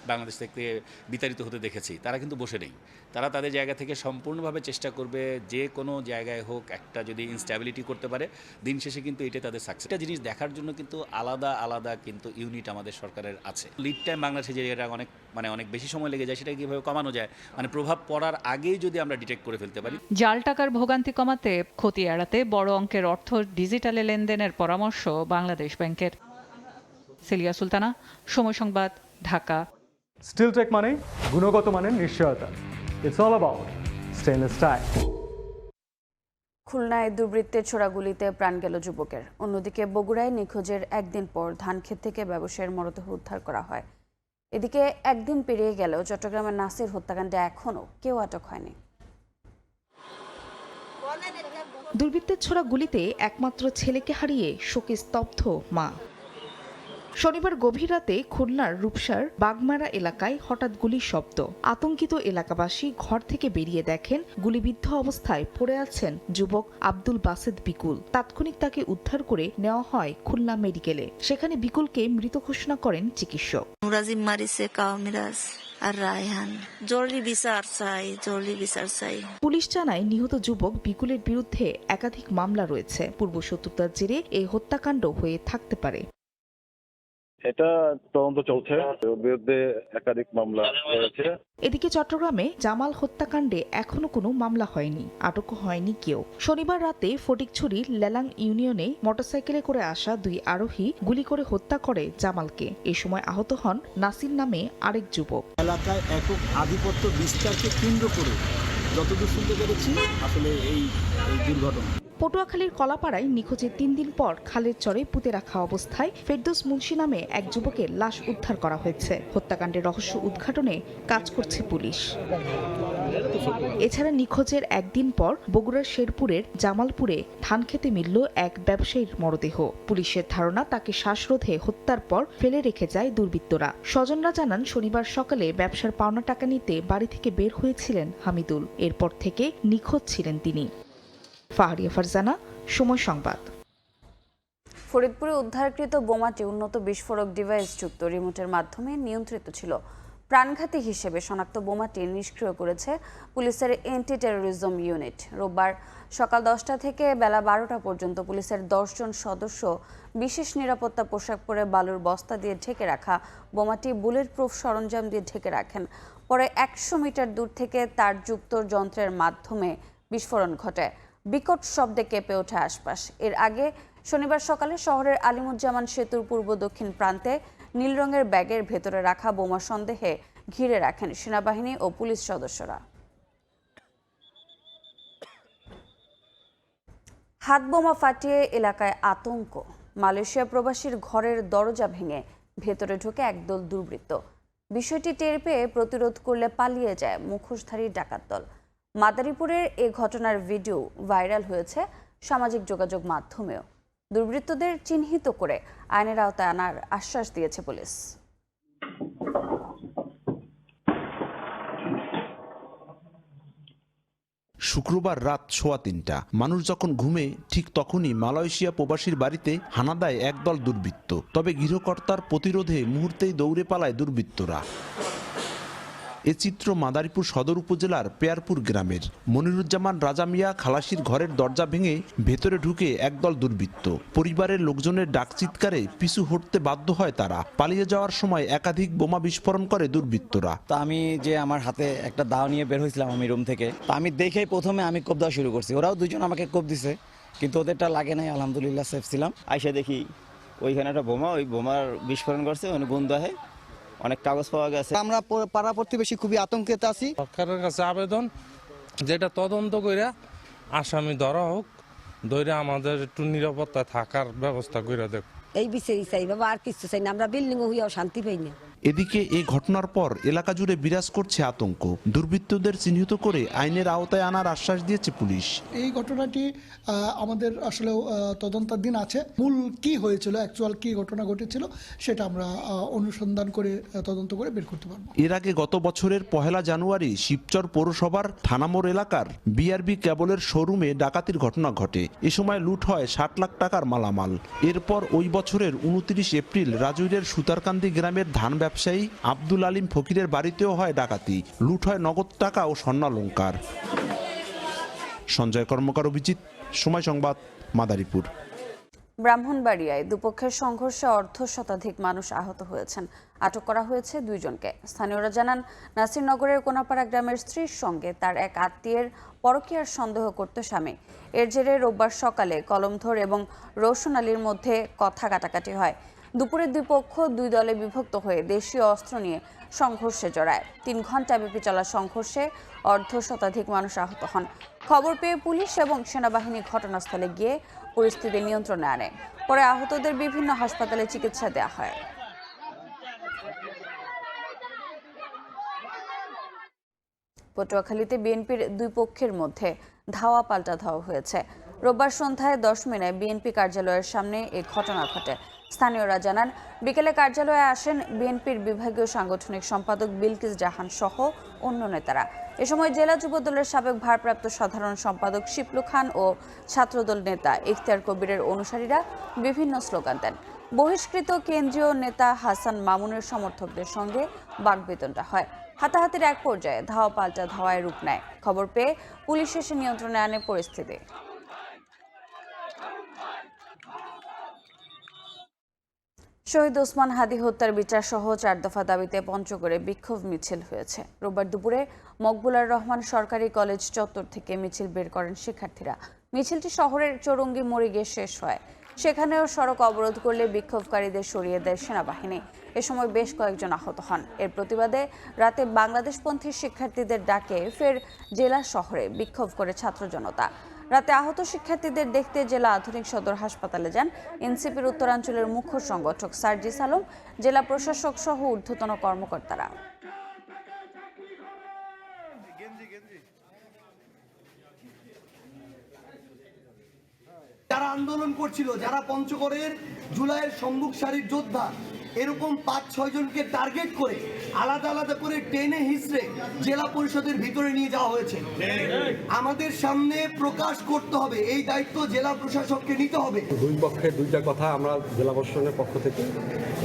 বাংলাদেশ থেকে বিতাড়িত হতে দেখেছি, তারা কিন্তু বসে নেই। তারা তাদের জায়গা থেকে সম্পূর্ণভাবে চেষ্টা করবে, যে কোনো জায়গায় হোক একটা যদি ইনস্ট্যাবিলিটি করতে পারে, দিন শেষে কিন্তু এটা তাদের সাকসেস। একটা জিনিস দেখার জন্য কিন্তু আলাদা আলাদা কিন্তু ইউনিট আমাদের সরকারের আছে। লিড টাইম বাংলাদেশে যে এটা অনেক বেশি সময় লেগে যায়, সেটা কীভাবে কমানো যায়, মানে প্রভাব পড়ার আগেই যদি আমরা ডিটেক্ট করে ফেলতে পারি।
জাল টাকার ভোগান্তি কমাতে, ক্ষতি এড়াতে বড় অঙ্কের অর্থ ডিজিটালে লেনদেনের পরামর্শ বাংলাদেশ ব্যাংকের। সেলিয়া সুলতানা, সময় সংবাদ, ঢাকা।
স্টিলটেক মানে গুণগত মানের নিশ্চয়তা। It's all about stainless style.
খুলনায় দুর্বৃত্তের ছোড়া গুলিতে প্রাণ গেল যুবকের। অন্যদিকে বগুড়ায় নিখোঁজের একদিন পর ধানক্ষেত থেকে ব্যবসায়ীর মরদেহ উদ্ধার করা হয়। এদিকে একদিন পেরিয়ে গেলেও চট্টগ্রামের নাসির হত্যাকাণ্ডে এখনও কেউ আটক হয়নি।
দুর্বৃত্তের ছোড়া গুলিতে একমাত্র ছেলেকে হারিয়ে শোকে স্তব্ধ মা। শনিবার গভীর রাতে খুলনার রূপসার বাগমারা এলাকায় হঠাৎ গুলির শব্দ। আতঙ্কিত এলাকাবাসী ঘর থেকে বেরিয়ে দেখেন গুলিবিদ্ধ অবস্থায় পড়ে আছেন যুবক আব্দুল বাসেদ বিকুল। তাৎক্ষণিক তাকে উদ্ধার করে নেওয়া হয় খুলনা মেডিকেলে। সেখানে বিকুলকে মৃত ঘোষণা করেন চিকিৎসক।
মুরাজিম মারিছে কামিরাজ আর রায়হান, জরুরি বিচার চাই।
পুলিশ জানায় নিহত যুবক বিকুলের বিরুদ্ধে একাধিক মামলা রয়েছে। পূর্বশত্রুতার জেরে এই হত্যাকাণ্ড হয়ে থাকতে পারে।
এটা তদন্ত চলছে, বিরুদ্ধে একাধিক মামলা হয়েছে।
এদিকে চট্টগ্রামে জামাল হত্যাকাণ্ডে এখনো কোনো মামলা হয়নি, আটক হয়নি কেউ। শনিবার রাতে ফটিকছড়ির লেলাং ইউনিয়নে মোটরসাইকেলে করে আসা 2 আরোহী গুলি করে হত্যা করে জামালকে। এ সময় আহত হন নাসির নামে আরেক যুবক।
এলাকায় একক আধিপত্য বিস্তারকে কেন্দ্র করে যতদূর শুনতে পেরেছি আসলে এই দুর্ঘটনা।
পটুয়াখালীর কলাপাড়ায় নিখোঁজের 3 দিন পর খালের চরে পুঁতে রাখা অবস্থায় ফেরদৌস মুন্সি নামে এক যুবকের লাশ উদ্ধার করা হয়েছে। হত্যাকাণ্ডের রহস্য উদ্ঘাটনে কাজ করছে পুলিশ। এছাড়া নিখোঁজের একদিন পর বগুড়ার শেরপুরের জামালপুরে ধান খেতে মিলল এক ব্যবসায়ীর মরদেহ। পুলিশের ধারণা তাকে শ্বাসরোধে হত্যার পর ফেলে রেখে যায় দুর্বৃত্তরা। স্বজনরা জানান শনিবার সকালে ব্যবসার পাওনা টাকা নিতে বাড়ি থেকে বের হয়েছিলেন হামিদুল। এরপর থেকে নিখোঁজ ছিলেন তিনি। ফাহারিয়া ফারজানা, সময় সংবাদ।
ফরিদপুরে উদ্ধারকৃত বোমাটি উন্নত বিস্ফোরক ডিভাইস যুক্ত রিমোটের মাধ্যমে নিয়ন্ত্রিত ছিল। প্রাণঘাতী হিসেবে শনাক্ত বোমাটি নিষ্ক্রিয় করেছে পুলিশের অ্যান্টি টেরোরিজম ইউনিট। রোববার সকাল 10টা থেকে বেলা 12টা পর্যন্ত পুলিশের 10 জন সদস্য বিশেষ নিরাপত্তা পোশাক পরে বালুর বস্তা দিয়ে ঢেকে রাখা বোমাটি বুলেট প্রুফ সরঞ্জাম দিয়ে ঢেকে রাখেন। পরে 100 মিটার দূর থেকে তারযুক্ত যন্ত্রের মাধ্যমে বিস্ফোরণ ঘটে। বিকট শব্দে কেঁপে ওঠে আশপাশ। এর আগে শনিবার সকালে শহরের আলিমুজ্জামান সেতুর পূর্ব দক্ষিণ প্রান্তে নীল রঙের ব্যাগের ভেতরে রাখা বোমা সন্দেহে ঘিরে রাখেন সেনাবাহিনী ও পুলিশ সদস্যরা। হাত বোমা ফাটিয়ে এলাকায় আতঙ্ক। মালয়েশিয়া প্রবাসীর ঘরের দরজা ভেঙে ভেতরে ঢুকে একদল দুর্বৃত্ত। বিষয়টি টের পেয়ে প্রতিরোধ করলে পালিয়ে যায় মুখোশধারী ডাকাত দল। মাদারীপুরের এ ঘটনার ভিডিও ভাইরাল হয়েছে সামাজিক যোগাযোগ মাধ্যমেও। দুর্বৃত্তদের চিহ্নিত করে আইনের আওতায় আনার আশ্বাস দিয়েছে পুলিশ।
শুক্রবার রাত 3:15 মানুষ যখন ঘুমে ঠিক তখনই মালয়েশিয়া প্রবাসীর বাড়িতে হানা দেয় একদল দুর্বৃত্ত। তবে গৃহকর্তার প্রতিরোধে মুহূর্তেই দৌড়ে পালায় দুর্বৃত্তরা। এ চিত্র মাদারীপুর সদর উপজেলার পেয়ারপুর গ্রামের। মনিরুজ্জামান রাজা মিয়া খালাসির ঘরের দরজা ভেঙে ভেতরে ঢুকে একদল দুর্বৃত্ত। পরিবারের লোকজনের ডাক চিৎকারে পিছু হটতে বাধ্য হয় তারা। পালিয়ে যাওয়ার সময় একাধিক বোমা বিস্ফোরণ করে দুর্বৃত্তরা।
তো আমি যে আমার হাতে একটা দাও নিয়ে বের হয়েছিলাম আমি রুম থেকে, তো আমি দেখেই প্রথমে আমি কোপ দেওয়া শুরু করছি। ওরাও দুজন আমাকে কোপ দিছে, কিন্তু ওদেরটা লাগে নাই, আলহামদুলিল্লাহ সেফ ছিলাম।
আইসা দেখি ওইখানে একটা বোমা, ওই বোমার বিস্ফোরণ করছে, ওখানে বন্ধ হয়, অনেক কাগজ পাওয়া গেছে।
আমরা পাড়া প্রতিবেশী খুবই আতঙ্কিত আছি।
সরকারের কাছে আবেদন, যেটা তদন্ত করে আসামি ধরা হোক, ধরে আমাদের একটু নিরাপত্তা থাকার ব্যবস্থা করে দেখ।
এই বিষয়ই চাই বাবা, আর কিছু চাই না। আমরা বিল্ডিং হইয়াও শান্তি পাই না।
এদিকে এই ঘটনার পর এলাকা জুড়ে বিরাজ করছে আতঙ্ক। দুর্বৃত্তদের চিহ্নিত করে আইনের আওতায় আনার আশ্বাস দিয়েছে পুলিশ।
এই ঘটনাটি আমাদের আসলে তদন্তাধীন আছে। মূল কি হয়েছিল, অ্যাকচুয়াল কি ঘটনা ঘটেছিল সেটা আমরা অনুসন্ধান করে তদন্ত করে বের করতে পারবো।
এর আগে গত বছরের 1 জানুয়ারি শিবচর পৌরসভার থানামোড় এলাকার বিআরবি কেবলের শোরুমে ডাকাতির ঘটনা ঘটে। এ সময় লুট হয় 60 লাখ টাকার মালামাল। এরপর ওই বছরের 29 এপ্রিল রাজৈরের সুতারকান্দি গ্রামের ধান ব্যবসায়ী আব্দুল আলিম ফকিরের বাড়িতেও হয় ডাকাতি। লুট হয় নগদ টাকা ও স্বর্ণালংকার। সঞ্জয় কর্মকার, অভিজিৎ, সময় সংবাদ, মাদারীপুর।
ব্রাহ্মণবাড়িয়ায় দুপক্ষের সংঘর্ষে অর্ধশতাধিক মানুষ আহত হয়েছেন। আটক করা হয়েছে 2 জনকে। স্থানীয়রা জানান, নাসিরনগরের কোনাপাড়া গ্রামের স্ত্রীর সঙ্গে তার এক আত্মীয়ের পরকীয়ার সন্দেহ করত স্বামী। এর জেরে রোববার সকালে কলমধর এবং রৌশন আলীর মধ্যে কথা কাটাকাটি হয়। দুপুরে 2 পক্ষ 2 দলে বিভক্ত হয়ে দেশীয় অস্ত্র নিয়ে সংঘর্ষে জড়ায়। 3 ঘণ্টাব্যাপী চলা সংঘর্ষে অর্ধশতাধিক মানুষ আহত হন। খবর পেয়ে পুলিশ এবং সেনাবাহিনী ঘটনাস্থলে গিয়ে পরিস্থিতি নিয়ন্ত্রণে আনে। পরে আহতদের বিভিন্ন হাসপাতালে চিকিৎসা দেওয়া হয়। পটুয়াখালীতে বিএনপির 2 পক্ষের মধ্যে ধাওয়া পাল্টা ধাওয়া হয়েছে। রোববার সন্ধ্যায় 10 মিনিটে বিএনপি কার্যালয়ের সামনে এই ঘটনা ঘটে। স্থানীয়রা জানান, বিকেলে কার্যালয়ে আসেন বিএনপির বিভাগীয় সাংগঠনিক সম্পাদক বিলকিস জাহান সহ অন্য নেতারা। এ সময় জেলা যুবদলের সাবেক ভারপ্রাপ্ত সাধারণ সম্পাদক শিপলু খান ও ছাত্রদল নেতা ইখতিয়ার কবিরের অনুসারীরা বিভিন্ন স্লোগান দেন। বহিষ্কৃত কেন্দ্রীয় নেতা হাসান মামুনের সমর্থকদের সঙ্গে বাকবিতণ্ডা হয়। হাতাহাতির এক পর্যায়ে ধাওয়া পাল্টা ধাওয়ায় রূপ নেয়। খবর পেয়ে পুলিশ এসে নিয়ন্ত্রণে আনে পরিস্থিতি। শহীদ ওসমান হাদি হত্যার বিচার সহ 4 দফা দাবিতে পঞ্চগড়ে বিক্ষোভ মিছিল হয়েছে। রোববার দুপুরে মকবুলার রহমান সরকারি কলেজ চত্বর থেকে মিছিল বের করেন শিক্ষার্থীরা। মিছিলটি শহরের চৌরঙ্গি মোড়ে গিয়ে শেষ হয়। সেখানেও সড়ক অবরোধ করলে বিক্ষোভকারীদের সরিয়ে দেয় সেনাবাহিনী। এ সময় বেশ কয়েকজন আহত হন। এর প্রতিবাদে রাতে বাংলাদেশপন্থী শিক্ষার্থীদের ডাকে ফের জেলা শহরে বিক্ষোভ করে ছাত্র জনতা। রাতে আহত শিক্ষার্থীদের দেখতে জেলা আধুনিক সদর হাসপাতালে যান এনসিপির উত্তরাঞ্চলের মুখ্য সংগঠক সার্জিস আলম, জেলা প্রশাসক সহ ঊর্ধ্বতন কর্মকর্তারা।
যারা আন্দোলন করছিল, যারা পঞ্চগড়ের জুলাইয়ের সম্মুখ সারির যোদ্ধা, এরকম 5-6 জনকে টার্গেট করে আলাদা আলাদা করে টেনে হিসড়ে জেলা পরিষদের ভিতরে নিয়ে যাওয়া হয়েছে। আমাদের সামনে প্রকাশ করতে হবে, এই দায়িত্ব জেলা প্রশাসককে নিতে হবে।
দুই পক্ষের দুইটা কথা আমরা জেলা প্রশাসনের পক্ষ থেকে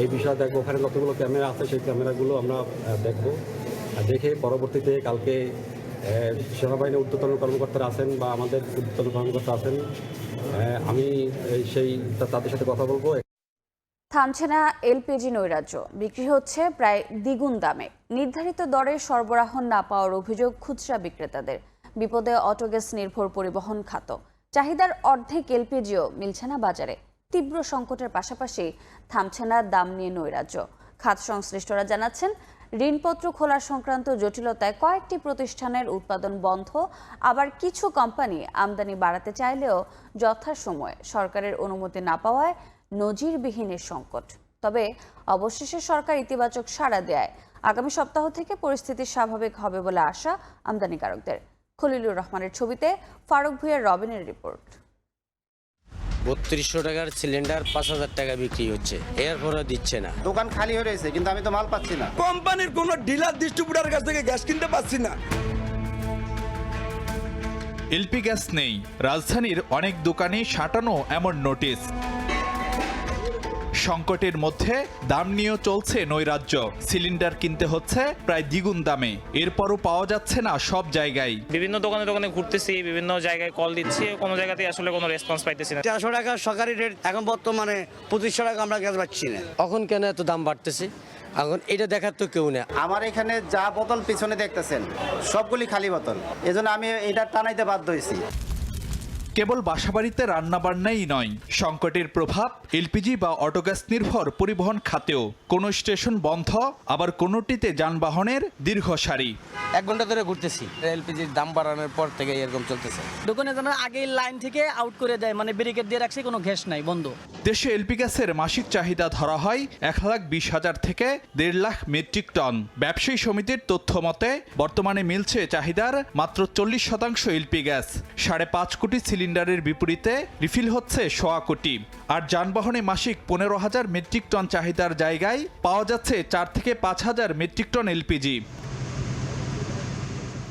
এই বিষয়ে দেখবো। ওখানে যতগুলো ক্যামেরা আছে সেই ক্যামেরাগুলো আমরা দেখবো, দেখে পরবর্তীতে কালকে সেনাবাহিনীর ঊর্ধ্বতন কর্মকর্তারা আছেন বা আমাদের ঊর্ধ্বতন কর্মকর্তা আছেন, আমি তাদের সাথে কথা বলবো।
থামছে না এলপিজি নৈরাজ্য, বিক্রি হচ্ছে প্রায় দ্বিগুণ দামে। নির্ধারিত দরে সরবরাহ না পাওয়ার অভিযোগ খুচরা বিক্রেতাদের। বিপদে অটোগ্যাস নির্ভর পরিবহন খাত। চাহিদার অর্ধেক এলপিজিও মিলছে না বাজারে। তীব্র সংকটের পাশাপাশি থামছে না দাম নিয়ে নৈরাজ্য। খাত সংশ্লিষ্টরা জানাচ্ছেন, ঋণপত্র খোলা সংক্রান্ত জটিলতায় কয়েকটি প্রতিষ্ঠানের উৎপাদন বন্ধ, আবার কিছু কোম্পানি আমদানি বাড়াতে চাইলেও যথাসময়ে সরকারের অনুমতি না পাওয়ায় নজিরবিহীনের সংকট। তবে অবশেষে সরকার ইতিবাচক সাড়া দেয়। আগামী সপ্তাহ থেকে পরিস্থিতি স্বাভাবিক হবে বলে আশা আমদানিকারকদের। খলিলুর রহমানের ছবিতে ফারুক ভুঁইয়ার রবিনের রিপোর্ট।
৩২০০ টাকার সিলিন্ডার ৫,০০০ টাকা বিক্রি হচ্ছে, এরপরও দিচ্ছে না।
দোকান খালি হয়ে রয়েছে, কিন্তু আমি তো মাল পাচ্ছি না।
কোম্পানির কোনো ডিলার ডিস্ট্রিবিউটারের কাছ থেকে গ্যাস কিনতে পাচ্ছি না।
এলপি গ্যাস নেই, রাজধানীর অনেক দোকানে সাঁটানো এমন নোটিশ। সংকটের মধ্যে দাম নিয়েও চলছে নৈরাজ্য। সিলিন্ডার কিনতে হচ্ছে প্রায় দ্বিগুণ দামে, এরপরও পাওয়া যাচ্ছে না সব জায়গায়।
বিভিন্ন দোকানে দোকানে ঘুরতেছি, বিভিন্ন জায়গায় কল দিচ্ছি, কোনো জায়গাতে আসলে কোনো রেসপন্স পাইতেছি না।
৪০০ টাকা সরকারি রেট, এখন বর্তমানে ২৫০০ টাকা আমরা গ্যাস পাচ্ছি না।
এখন কেন এত দাম বাড়তেছে? এখন এটা দেখার তো কেউ নেই।
আমার এখানে যা বোতল পিছনে দেখতেছেন সবগুলি খালি বোতল, এজন্য আমি এটা টানাইতে বাধ্য হয়েছি।
কেবল বাসাবাড়িতে রান্নাবান্নাই নয়, সংকটের প্রভাব এলপিজি বা অটোগ্যাস নির্ভর পরিবহন খাতেও। কোনো স্টেশন বন্ধ, আবার কোনোটিতে যানবাহনের দীর্ঘ সারি।
১ ঘন্টা ধরে ঘুরতেছি, এলপিজির দাম বাড়ানোর পর থেকে এরকম চলতেছে।
দোকানে যেন আগে লাইন থেকে আউট করে দেয়, মানে ব্যারিকেড দিয়ে রাখছে, কোনো গ্যাস নাই, বন্ধ।
দেশে এলপি গ্যাসের মাসিক চাহিদা ধরা হয় ১,২০,০০০ থেকে ১.৫ লাখ মেট্রিক টন। ব্যবসায়ী সমিতির তথ্য মতে বর্তমানে মিলছে চাহিদার মাত্র ৪০% এলপি গ্যাস। ৫.৫ কোটি সিলিন্ডারের বিপরীতে রিফিল হচ্ছে ১.৫ কোটি। আর যানবাহনে মাসিক ১৫,০০০ মেট্রিক টন চাহিদার জায়গায় পাওয়া যাচ্ছে ৪ থেকে ৫,০০০ মেট্রিক টন এলপিজি।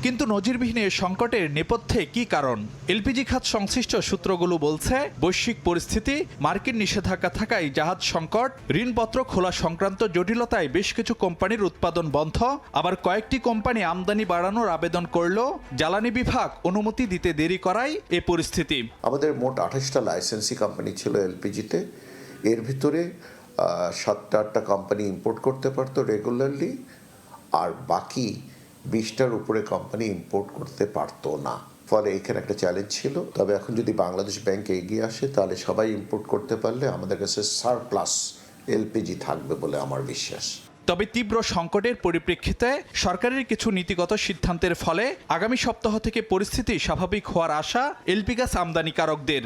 কিন্তু নজিরবিহীন এই সংকটের নেপথ্যে কি কারণ? এলপিজি খাত সংশ্লিষ্ট সূত্রগুলো বলছে, বৈশ্বিক পরিস্থিতি, মার্কিন নিষেধাজ্ঞা থাকায় জাহাজ সংকট, ঋণপত্র খোলা সংক্রান্ত জটিলতায় বেশ কিছু কোম্পানির উৎপাদন বন্ধ, আবার কয়েকটি কোম্পানি আমদানি বাড়ানোর আবেদন করলেও জ্বালানি বিভাগ অনুমতি দিতে দেরি করায় এ পরিস্থিতি।
আমাদের মোট 28টা লাইসেন্সি কোম্পানি ছিল এলপিজিতে। এর ভিতরে 7-8টা কোম্পানি ইম্পোর্ট করতে পারতো রেগুলারলি, আর বাকি 20টার উপরে কোম্পানি ইম্পোর্ট করতে পারতো না। ফলে এখানে একটা চ্যালেঞ্জ ছিল। তবে এখন যদি বাংলাদেশ ব্যাংক এগিয়ে আসে, তাহলে সবাই ইম্পোর্ট করতে পারলে আমাদের কাছে সারপ্লাস এলপিজি থাকবে বলে আমার বিশ্বাস।
তবে তীব্র সংকটের পরিপ্রেক্ষিতে সরকারের কিছু নীতিগত সিদ্ধান্তের ফলে আগামী সপ্তাহ থেকে পরিস্থিতি স্বাভাবিক হওয়ার আশা এলপি গ্যাস আমদানিকারকদের।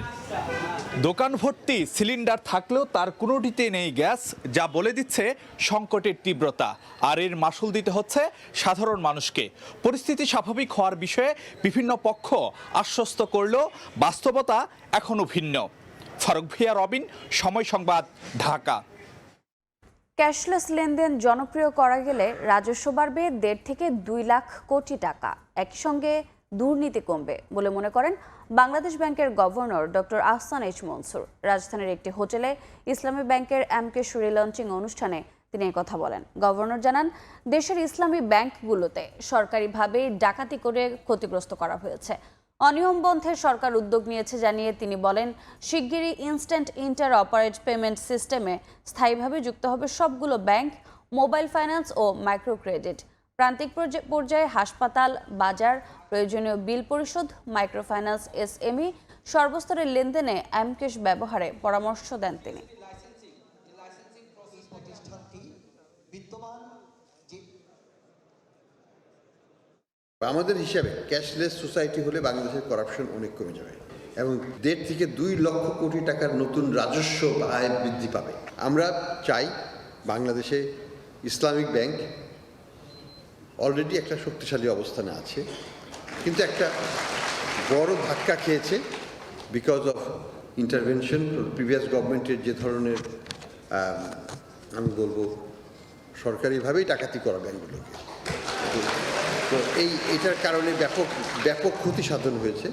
দোকান ভর্তি সিলিন্ডার থাকলেও তার কোনোটিতে নেই গ্যাস, যা বলে দিচ্ছে সংকটের তীব্রতা। আর এর মাসুল দিতে হচ্ছে সাধারণ মানুষকে। পরিস্থিতি স্বাভাবিক হওয়ার বিষয়ে বিভিন্ন পক্ষ আশ্বস্ত করলেও বাস্তবতা এখনও ভিন্ন। ফারুক ভুঁইয়া, রবিন, সময় সংবাদ, ঢাকা।
ক্যাশলেস লেনদেন জনপ্রিয় করা গেলে রাজস্ব বাড়বে 1.5 থেকে 2 লাখ কোটি টাকা। একই সঙ্গে দুর্নীতি কমবে বলে মনে করেন বাংলাদেশ ব্যাংকের governor doctor Ahsan H Mansur. রাজধানীর একটি হোটেলে ইসলামী ব্যাংকের এমকেশ রিলঞ্চিং অনুষ্ঠানে তিনি কথা বলেন। গভর্নর জানান, দেশের ইসলামী ব্যাংকগুলোতে সরকারিভাবে ডাকাতি করে ক্ষতিগ্রস্ত করা হয়েছে। অনিয়ম বন্ধে সরকার উদ্যোগ নিয়েছে জানিয়ে তিনি বলেন, শিগগিরই ইনস্ট্যান্ট ইন্টার অপারেট পেমেন্ট সিস্টেমে স্থায়ীভাবে যুক্ত হবে সবগুলো ব্যাংক, মোবাইল ফাইন্যান্স ও মাইক্রো ক্রেডিট। প্রান্তিক পর্যায়ে হাসপাতাল, বাজার, প্রয়োজনীয় বিল পরিশোধ, মাইক্রো ফাইন্যান্স, এসএমই সর্বস্তরের লেনদেনে এমকেশ ব্যবহারে পরামর্শ দেন তিনি।
আমাদের হিসাবে ক্যাশলেস সোসাইটি হলে বাংলাদেশের করাপশন অনেক কমে যাবে।
এবং 1.5 থেকে 2 লক্ষ কোটি টাকার নতুন রাজস্ব বা আয় বৃদ্ধি পাবে। আমরা চাই বাংলাদেশে ইসলামিক ব্যাংক অলরেডি একটা শক্তিশালী অবস্থানে আছে, কিন্তু একটা বড় ধাক্কা খেয়েছে বিকজ অফ ইন্টারভেনশন প্রিভিয়াস গভর্নমেন্টের যে ধরনের আমি বলবো সরকারিভাবেই ডাকাতি করা ব্যাংকগুলোকে। তো এটার কারণে ব্যাপক ক্ষতি সাধন হয়েছে।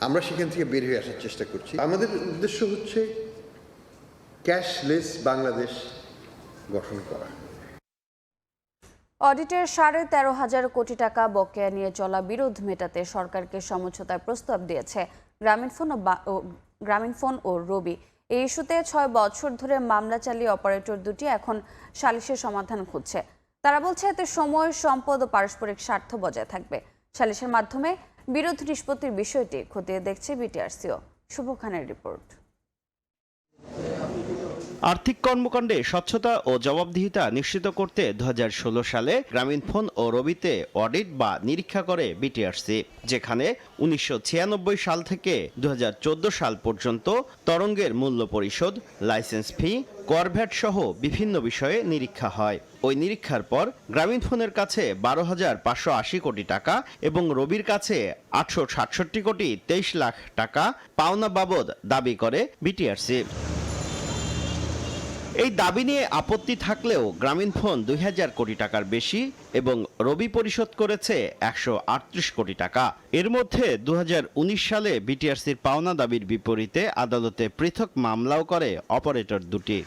আমরা সেখান থেকে বের হয়ে আসার চেষ্টা করছি। আমাদের উদ্দেশ্য হচ্ছে ক্যাশলেস বাংলাদেশ গঠন করা।
অডিটের 13,500 কোটি টাকা বকেয়া নিয়ে চলা বিরোধ মেটাতে সরকারকে সমঝোতার প্রস্তাব দিয়েছে গ্রামীণফোন ও রবি। এই ইস্যুতে 6 বছর ধরে মামলা চালিয়ে অপারেটর দুটি এখন সালিশের সমাধান খুঁজছে। তারা বলছে এতে সময়, সম্পদ ও পারস্পরিক স্বার্থ বজায় থাকবে। সালিশের মাধ্যমে বিরোধ নিষ্পত্তির বিষয়টি খতিয়ে দেখছে বিটিআরসিও। শুভ খানের রিপোর্ট।
আর্থিক কর্মকাণ্ডে স্বচ্ছতা ও জবাবদিহিতা নিশ্চিত করতে 2016 সালে গ্রামীণফোন ও রবিতে অডিট বা নিরীক্ষা করে বিটিআরসি, যেখানে 1996 সাল থেকে 2014 সাল পর্যন্ত তরঙ্গের মূল্য পরিশোধ, লাইসেন্স ফি, করভ্যাট সহ বিভিন্ন বিষয়ে নিরীক্ষা হয়। ওই নিরীক্ষার পর গ্রামীণফোনের কাছে 12,580 কোটি টাকা এবং রবির কাছে 867 কোটি 23 লাখ টাকা পাওনা বাবদ দাবি করে বিটিআরসি। এই দাবি নিয়ে আপত্তি থাকলেও গ্রামীণফোন 2000 কোটি টাকার বেশি এবং রবি পরিশোধ করেছে 138 কোটি টাকা। এর মধ্যে 2019 সালে বিটিআরসির পাওনা দাবির বিপরীতে আদালতে পৃথক মামলাও করে অপারেটর দুটি।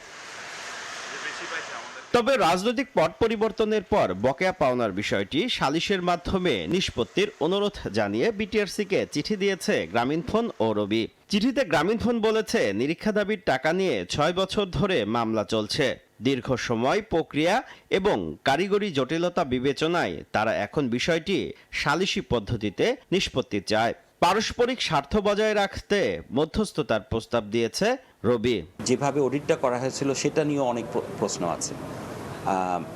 তবে রাজনৈতিক পট পরিবর্তনের পর বকেয়া পাওনার বিষয়টি সালিশের মাধ্যমে নিষ্পত্তির অনুরোধ জানিয়ে বিটিআরসিকে চিঠি দিয়েছে গ্রামীণফোন ও রবি। চিঠিতে গ্রামীণফোন বলেছে নিরীক্ষা দাবির টাকা নিয়ে 6 বছর ধরে মামলা চলছে। দীর্ঘ সময়, প্রক্রিয়া এবং কারিগরি জটিলতা বিবেচনায় তারা এখন বিষয়টি সালিশি পদ্ধতিতে নিষ্পত্তি চায়। পারস্পরিক স্বার্থ বজায় রাখতে মধ্যস্থতার প্রস্তাব দিয়েছে রবি।
যেভাবে অডিটটা করা হয়েছিল সেটা নিয়েও অনেক প্রশ্ন আছে,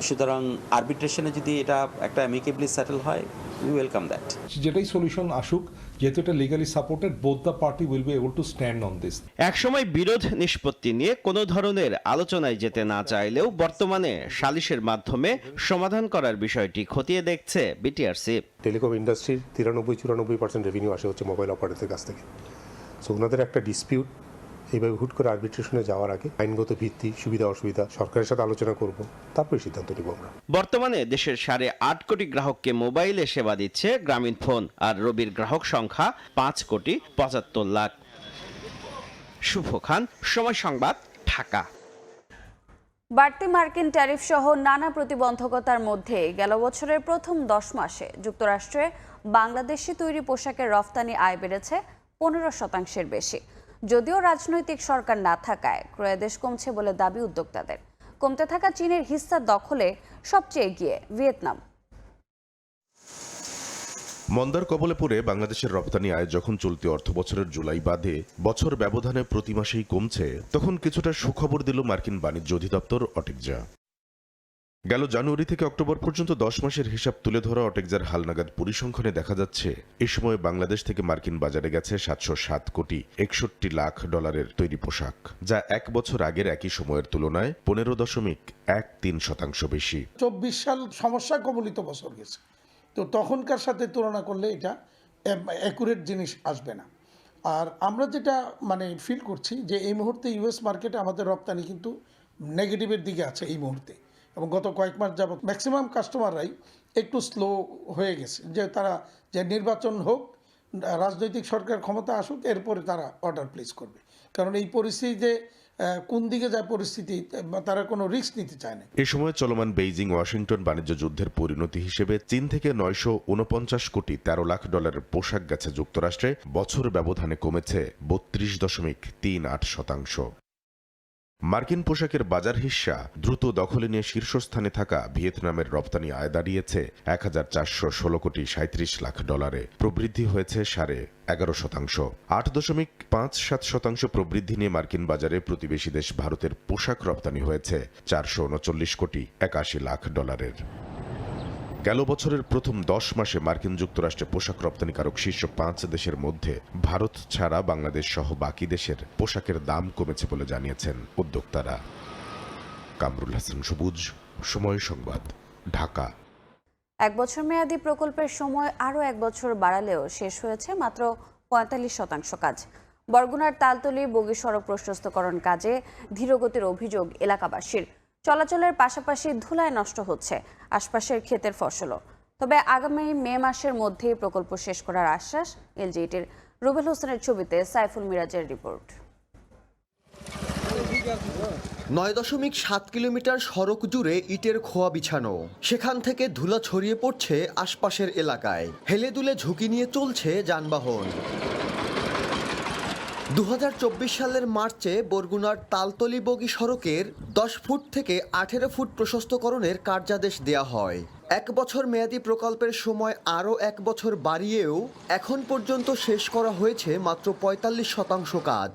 সুতরাং আরবিট্রেশনে যদি এটা একটা অ্যামিকেবলি সেটেল হয়, উই ওয়েলকাম দ্যাট।
যেটাই সলিউশন আসুক, যেহেতু এটা legally supported, both the party will be able to stand on this.
একসময় বিরোধ নিষ্পত্তি নিয়ে কোনো ধরনের আলোচনায় যেতে না চাইলেও বর্তমানে সালিশের মাধ্যমে সমাধান করার বিষয়টি খতিয়ে দেখছে বিটিআরসি।
টেলিকম ইন্ডাস্ট্রির 93-94% রেভিনিউ আসে হচ্ছে মোবাইল অপারেটরের কাছ থেকে। সো ওনাদের একটা ডিসপিউট এইভাবে হুট করে আরবিট্রেশনে যাওয়ার আগে আইনগত ভিত্তি, সুবিধা অসুবিধা সরকারের সাথে আলোচনা করব, তারপরে সিদ্ধান্ত নিব আমরা।
বর্তমানে দেশের 8.5 কোটি গ্রাহককে মোবাইলে সেবা দিচ্ছে গ্রামীণফোন, আর রবির গ্রাহক সংখ্যা 5,75 লাখ। শুভ খান, সময় সংবাদ, ঢাকা।
বাড়তি মার্কিন ট্যারিফ সহ নানা প্রতিবন্ধকতার মধ্যে গেল বছরের প্রথম 10 মাসে যুক্তরাষ্ট্রে বাংলাদেশি তৈরি পোশাকের রফতানি আয় বেড়েছে 15% বেশি। যদিও রাজনৈতিক সরকার না থাকায় ক্রয়াদেশ কমছে বলে দাবি উদ্যোক্তাদের। কমতে থাকা চীনের হিস্সা দখলে সবচেয়ে এগিয়ে ভিয়েতনাম।
মন্দার কবলে পড়ে বাংলাদেশের রপ্তানি আয় যখন চলতি অর্থবছরের জুলাই বাদে বছর ব্যবধানে প্রতি মাসেই কমছে, তখন কিছুটা সুখবর দিল মার্কিন বাণিজ্য অধিদপ্তর অটেকজা। গেল জানুয়ারি থেকে অক্টোবর পর্যন্ত 10 মাসের হিসাব তুলে ধরা অটেকজার হালনাগাদ পরিসংখ্যানে দেখা যাচ্ছে এ সময় বাংলাদেশ থেকে মার্কিন বাজারে গেছে 707 কোটি 61 লাখ ডলারের তৈরি পোশাক, যা 1 বছর আগের একই সময়ের তুলনায় 15.13% বেশি।
24 সাল সমস্যা কবলিত বছর গেছে, তো তখনকার সাথে তুলনা করলে এটা অ্যাকুরেট জিনিস আসবে না। আর আমরা যেটা ফিল করছি যে এই মুহূর্তে ইউএস মার্কেটে আমাদের রপ্তানি কিন্তু নেগেটিভের দিকে আছে এই মুহূর্তে, এবং গত কয়েক মাস যাবত ম্যাক্সিমাম কাস্টমাররাই একটু স্লো হয়ে গেছে, যে তারা যে নির্বাচন হোক, রাজনৈতিক সরকার ক্ষমতা আসুক, এরপরে তারা অর্ডার প্লেস করবে। কারণ এই পরিস্থিতিতে কোন দিকে যায় পরিস্থিতি, তারা কোনো রিস্ক নিতে চায় না।
এ সময় চলমান বেইজিং ওয়াশিংটন বাণিজ্য যুদ্ধের পরিণতি হিসেবে চীন থেকে 949 কোটি 13 লাখ ডলারের পোশাক গেছে যুক্তরাষ্ট্রে, বছর ব্যবধানে কমেছে 32.38%। মার্কিন পোশাকের বাজার হিস্সা দ্রুত দখলে নিয়ে শীর্ষস্থানে থাকা ভিয়েতনামের রপ্তানি আয় দাঁড়িয়েছে 1416 কোটি 37 লাখ ডলারে, প্রবৃদ্ধি হয়েছে 11.5%। 8.57% প্রবৃদ্ধি নিয়ে মার্কিন বাজারে প্রতিবেশী দেশ ভারতের পোশাক রপ্তানি হয়েছে 439 কোটি 81 লাখ ডলারের। গেল বছরের প্রথম 10 মাসে মার্কিন যুক্তরাষ্ট্রে পোশাক রপ্তানিকারক শীর্ষ 5 দেশের মধ্যে ভারত ছাড়া বাংলাদেশ সহ বাকি দেশের পোশাকের দাম কমেছে বলে জানিয়েছেন উদ্যোক্তারা। কামরুল হাসান সবুজ, সময় সংবাদ, ঢাকা।
1 বছর মেয়াদী প্রকল্পের সময় আরও 1 বছর বাড়ালেও শেষ হয়েছে মাত্র 45% কাজ। বরগুনার তালতলী বগি সড়ক প্রশস্তকরণ কাজে ধীরগতির অভিযোগ এলাকাবাসীর। চলাচলের পাশাপাশি ধুলায় নষ্ট হচ্ছে আশপাশের ক্ষেতের ফসলও। তবে আগামী মে মাসের মধ্যেই প্রকল্প শেষ করার আশ্বাস এলজিইটির। রুবেল হোসেনের ছবিতে সাইফুল মিরাজের রিপোর্ট।
9.7 কিলোমিটার সড়ক জুড়ে ইটের খোয়া বিছানো, সেখান থেকে ধুলা ছড়িয়ে পড়ছে আশপাশের এলাকায়। হেলে দুলে ঝুঁকি নিয়ে চলছে যানবাহন। 2024 সালের মার্চে বরগুনার তালতলী বগি সড়কের 10 ফুট থেকে 18 ফুট প্রশস্তকরণের কার্যাদেশ দেয়া হয়। 1 বছর মেয়াদী প্রকল্পের সময় আরও 1 বছর বাড়িয়েও এখন পর্যন্ত শেষ করা হয়েছে মাত্র 45% কাজ।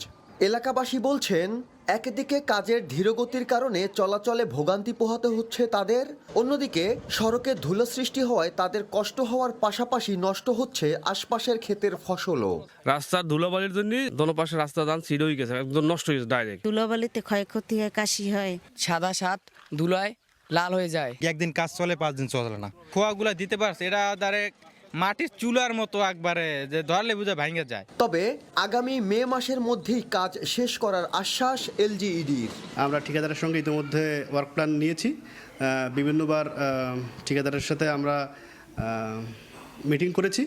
এলাকাবাসী বলছেন, একদিকে কাজের ধীরগতির কারণে চলাচলে ভোগান্তি পোহাতে হচ্ছে তাদের, অন্যদিকে সড়কে ধুলো সৃষ্টি হওয়ায় তাদের কষ্ট হওয়ার পাশাপাশি নষ্ট হচ্ছে আশপাশের ক্ষেতের ফসলও।
রাস্তার ধুলোবালির জন্য দোনোপাশে রাস্তা দান ছিঁড়ে হয়ে গেছে, একদম নষ্ট হয়ে গেছে ডাইরেক্ট।
ধুলোবালিতে ক্ষয়ক্ষতি হয়, কাশি হয়,
সাদা সাত ধুলায় লাল হয়ে যায়।
একদিন কাজ চলে 5 দিন চলে না। খোয়াগুলা দিতে পারছে, এটা ডাইরেক্ট মাটির চুলার মতো একবারে যে ধরলে বুঝে ভেঙে যায়।
তবে আগামী মে মাসের মধ্যেই কাজ শেষ করার আশ্বাস এলজিইডির।
আমরা ঠিকাদারের সঙ্গে ইতিমধ্যে ওয়ার্ক প্ল্যান নিয়েছি। বিভিন্নবার ঠিকাদারের সাথে আমরা মিটিং করেছি।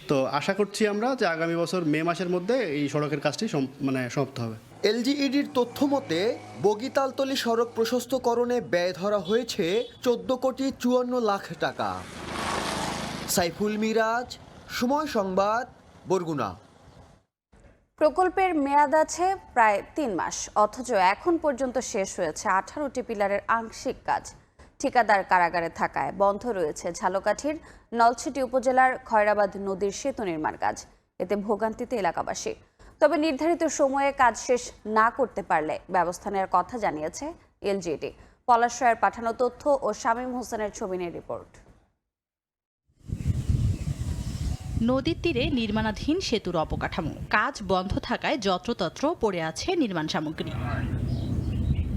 তো আশা করছি আমরা যে আগামী বছর মে মাসের মধ্যে এই সড়কের কাজটি সমাপ্ত হবে।
এলজিইডির তথ্য মতে বগিতালতলী সড়ক প্রশস্তকরণে ব্যয় ধরা হয়েছে 14,54,00,000 টাকা। সাইফুল মিরাজ, সময় সংবাদ, বরগুনা।
প্রকল্পের মেয়াদ আছে প্রায় 3 মাস, অথচ এখন পর্যন্ত শেষ হয়েছে 18টি পিলারের আংশিক কাজ। ঠিকাদার কারাগারে থাকায় বন্ধ রয়েছে ঝালকাঠির নলছিটি উপজেলার খয়রাবাদ নদীর সেতু নির্মাণ কাজ। এতে ভোগান্তিতে এলাকাবাসী। তবে নির্ধারিত সময়ে কাজ শেষ না করতে পারলে ব্যবস্থা নেওয়ার কথা জানিয়েছে এলজিইডি। পলাশ রায়ের পাঠানো তথ্য ও শামীম হোসেনের ছবি নিয়ে রিপোর্ট।
নদীর তীরে নির্মাণাধীন সেতুর অবকাঠামো, কাজ বন্ধ থাকায় যত্রতত্র পড়ে আছে নির্মাণ সামগ্রী।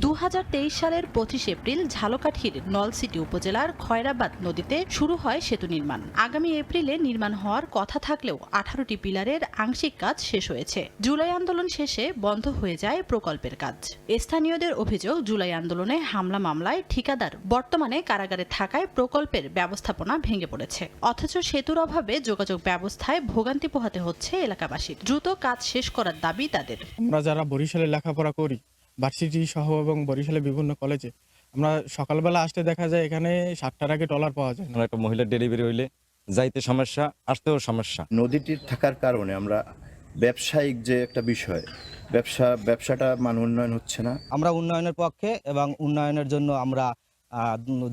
2023 সালের 25 এপ্রিল ঝালকাঠির নলছিটি উপজেলার খয়রাবাদ নদীতে শুরু হয় সেতু নির্মাণ। আগামী এপ্রিলে নির্মাণ হওয়ার কথা থাকলেও 18টি পিলারের আংশিক কাজ শেষ হয়েছে। জুলাই আন্দোলন শেষে বন্ধ হয়ে যায় প্রকল্পের কাজ। স্থানীয়দের অভিযোগ, জুলাই আন্দোলনে হামলা মামলায় ঠিকাদার বর্তমানে কারাগারে থাকায় প্রকল্পের ব্যবস্থাপনা ভেঙে পড়েছে। অথচ সেতুর অভাবে যোগাযোগ ব্যবস্থায় ভোগান্তি পোহাতে হচ্ছে এলাকাবাসীর। দ্রুত কাজ শেষ করার দাবি তাদের।
আমরা যারা বরিশালে লেখাপড়া করি, ভার্সিটি সহ এবং বরিশালে বিভিন্ন কলেজে, আমরা সকালবেলা আসতে দেখা যায় এখানে 7টার আগে ট্রলার পাওয়া যায় না।
একটা মহিলার ডেলিভারি হইলে যাইতে সমস্যা, আসতেও সমস্যা।
নদীটির থাকার কারণে আমরা ব্যবসায়িক যে একটা বিষয়, ব্যবসাটা মান উন্নয়ন হচ্ছে না।
আমরা উন্নয়নের পক্ষে এবং উন্নয়নের জন্য আমরা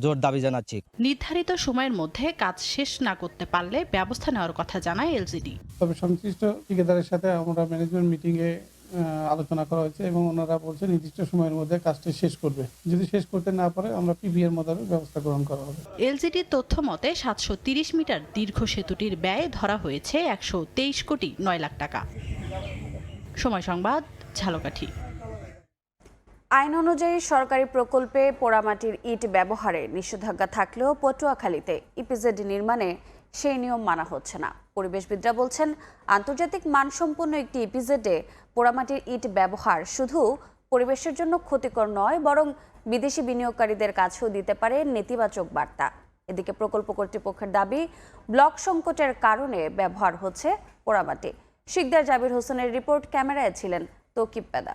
জোর দাবি জানাচ্ছি।
নির্ধারিত সময়ের মধ্যে কাজ শেষ না করতে পারলে ব্যবস্থা নেওয়ার কথা জানায় এলজিইডি।
তবে সংশ্লিষ্ট ঠিকাদারের সাথে আমরা ম্যানেজমেন্ট মিটিংয়ে আলোচনা করা হয়েছে এবং ওনারা বলছে নির্দিষ্ট সময়ের মধ্যে কাজটি শেষ করবে। যদি শেষ করতে না পারে আমরা পিবিএর মোতাবেক ব্যবস্থা গ্রহণ করা হবে।
এলজিইডির তথ্য মতে 730 মিটার দীর্ঘ সেতুটির ব্যয় ধরা হয়েছে 123,09,00,000 টাকা। সময় সংবাদ, ঝালকাঠি।
আইন অনুযায়ী সরকারি প্রকল্পে পোড়ামাটির ইট ব্যবহারে নিষেধাজ্ঞা থাকলেও পটুয়াখালীতে ইপিজেড নির্মাণে সেই নিয়ম মানা হচ্ছে না। পরিবেশবিদরা বলছেন, আন্তর্জাতিক মানসম্পন্ন একটি ইপিজেডে পোড়ামাটির ইট ব্যবহার শুধু পরিবেশের জন্য ক্ষতিকর নয়, বরং বিদেশি বিনিয়োগকারীদের কাছেও দিতে পারে নেতিবাচক বার্তা। এদিকে প্রকল্প কর্তৃপক্ষের দাবি, ব্লক সংকটের কারণে ব্যবহার হচ্ছে পোড়ামাটি। শিকদার জাবির হোসেনের রিপোর্ট, ক্যামেরায় ছিলেন তৌকিব পেদা।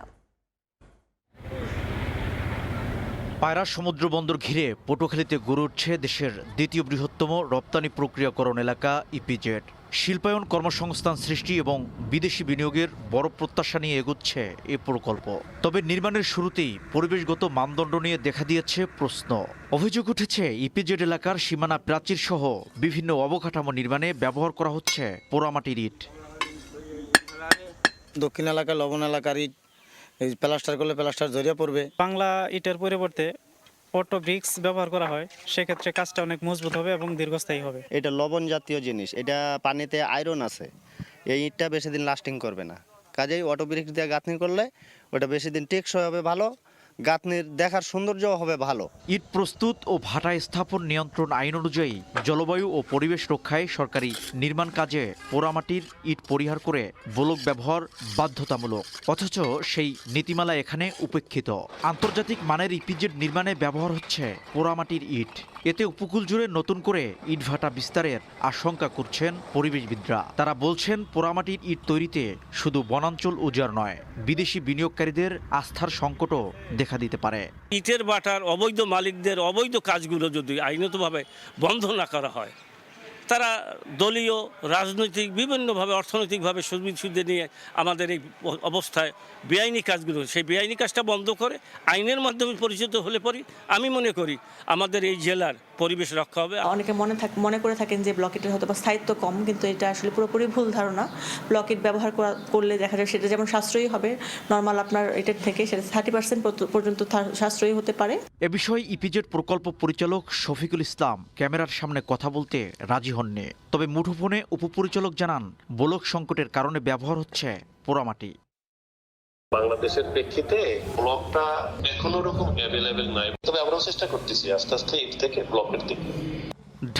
পায়রা সমুদ্র বন্দর ঘিরে পটুয়াখালীতে গড়ে উঠছে দেশের দ্বিতীয় বৃহত্তম রপ্তানি প্রক্রিয়াকরণ এলাকা ইপিজেড। শিল্পায়ন, কর্মসংস্থান সৃষ্টি এবং বিদেশি বিনিয়োগের বড় প্রত্যাশা নিয়ে এগোচ্ছে এ প্রকল্প। তবে নির্মাণের শুরুতেই পরিবেশগত মানদণ্ড নিয়ে দেখা দিয়েছে প্রশ্ন। অভিযোগ উঠেছে, ইপিজেড এলাকার সীমানা প্রাচীর সহ বিভিন্ন অবকাঠামো নির্মাণে ব্যবহার করা হচ্ছে পোড়ামাটির ইট।
দক্ষিণ এলাকা, লবণ এলাকার ইট প্লাস্টার করলে প্লাস্টার জড়িয়ে পড়বে।
বাংলা ইটের পরিবর্তে
অটো ব্রিক্স ব্যবহার করা হয়, সেক্ষেত্রে কাজটা অনেক মজবুত হবে এবং দীর্ঘস্থায়ী হবে।
এটা লবণ জাতীয় জিনিস, এটা পানিতে আয়রন আছে, এই ইটটা বেশি দিন লাস্টিং করবে না। কাজেই অটো ব্রিক্স দিয়ে গাঁথনি করলে ওটা বেশি দিন টেকসই হবে, ভালো গাঁথনির দেখার সৌন্দর্য হবে ভালো।
ইট প্রস্তুত ও ভাটা স্থাপন নিয়ন্ত্রণ আইন অনুযায়ী জলবায়ু ও পরিবেশ রক্ষায় সরকারি নির্মাণ কাজে পোড়ামাটির ইট পরিহার করে ব্লক ব্যবহার বাধ্যতামূলক, অথচ সেই নীতিমালা এখানে উপেক্ষিত। আন্তর্জাতিক মানের ইপিজেড নির্মাণে ব্যবহার হচ্ছে পোড়ামাটির ইট। এতে উপকূল জুড়ে নতুন করে ইটভাটা বিস্তারের আশঙ্কা করছেন পরিবেশবিদরা। তারা বলছেন পোড়ামাটির ইট তৈরিতে শুধু বনাঞ্চল উজাড় নয়, বিদেশি বিনিয়োগকারীদের আস্থার সংকটও দেখা দিতে পারে।
ইটের ভাটার অবৈধ মালিকদের অবৈধ কাজগুলো যদি আইনতভাবে বন্ধ না করা হয়, তারা দলীয় রাজনৈতিক বিভিন্নভাবে অর্থনৈতিকভাবে সুবিধা নিয়ে আমাদের এই অবস্থায় বেআইনি কাজগুলো, সেই বেআইনি কাজটা বন্ধ করে আইনের মাধ্যমে পরিচিত হলে পরে আমি মনে করি আমাদের এই জেলার পরিবেশ রক্ষা হবে।
অনেকে মনে করে থাকেন যে ব্লকেটের হয়তো বা স্থায়িত্ব কম, কিন্তু এটা আসলে পুরোপুরি ভুল ধারণা। ব্লকেট ব্যবহার করলে দেখা যায় সেটা যেমন সাশ্রয়ী হবে, নর্মাল আপনার এটার থেকে সেটা 30% পর্যন্ত সাশ্রয়ী হতে পারে।
এ বিষয়ে ইপিজেড প্রকল্প পরিচালক শফিকুল ইসলাম ক্যামেরার সামনে কথা বলতে রাজি হননি। তবে মুঠোফোনে উপপরিচালক জানান, ব্লক সংকটের কারণে ব্যবহার হচ্ছে পোড়ামাটি।
বাংলাদেশের প্রেক্ষিতে ব্লকটা এখনো রকম অ্যাভেলেবেল নাই, তবে আমরাও চেষ্টা করতেছি আস্তে আস্তে ইট থেকে ব্লকের দিকে।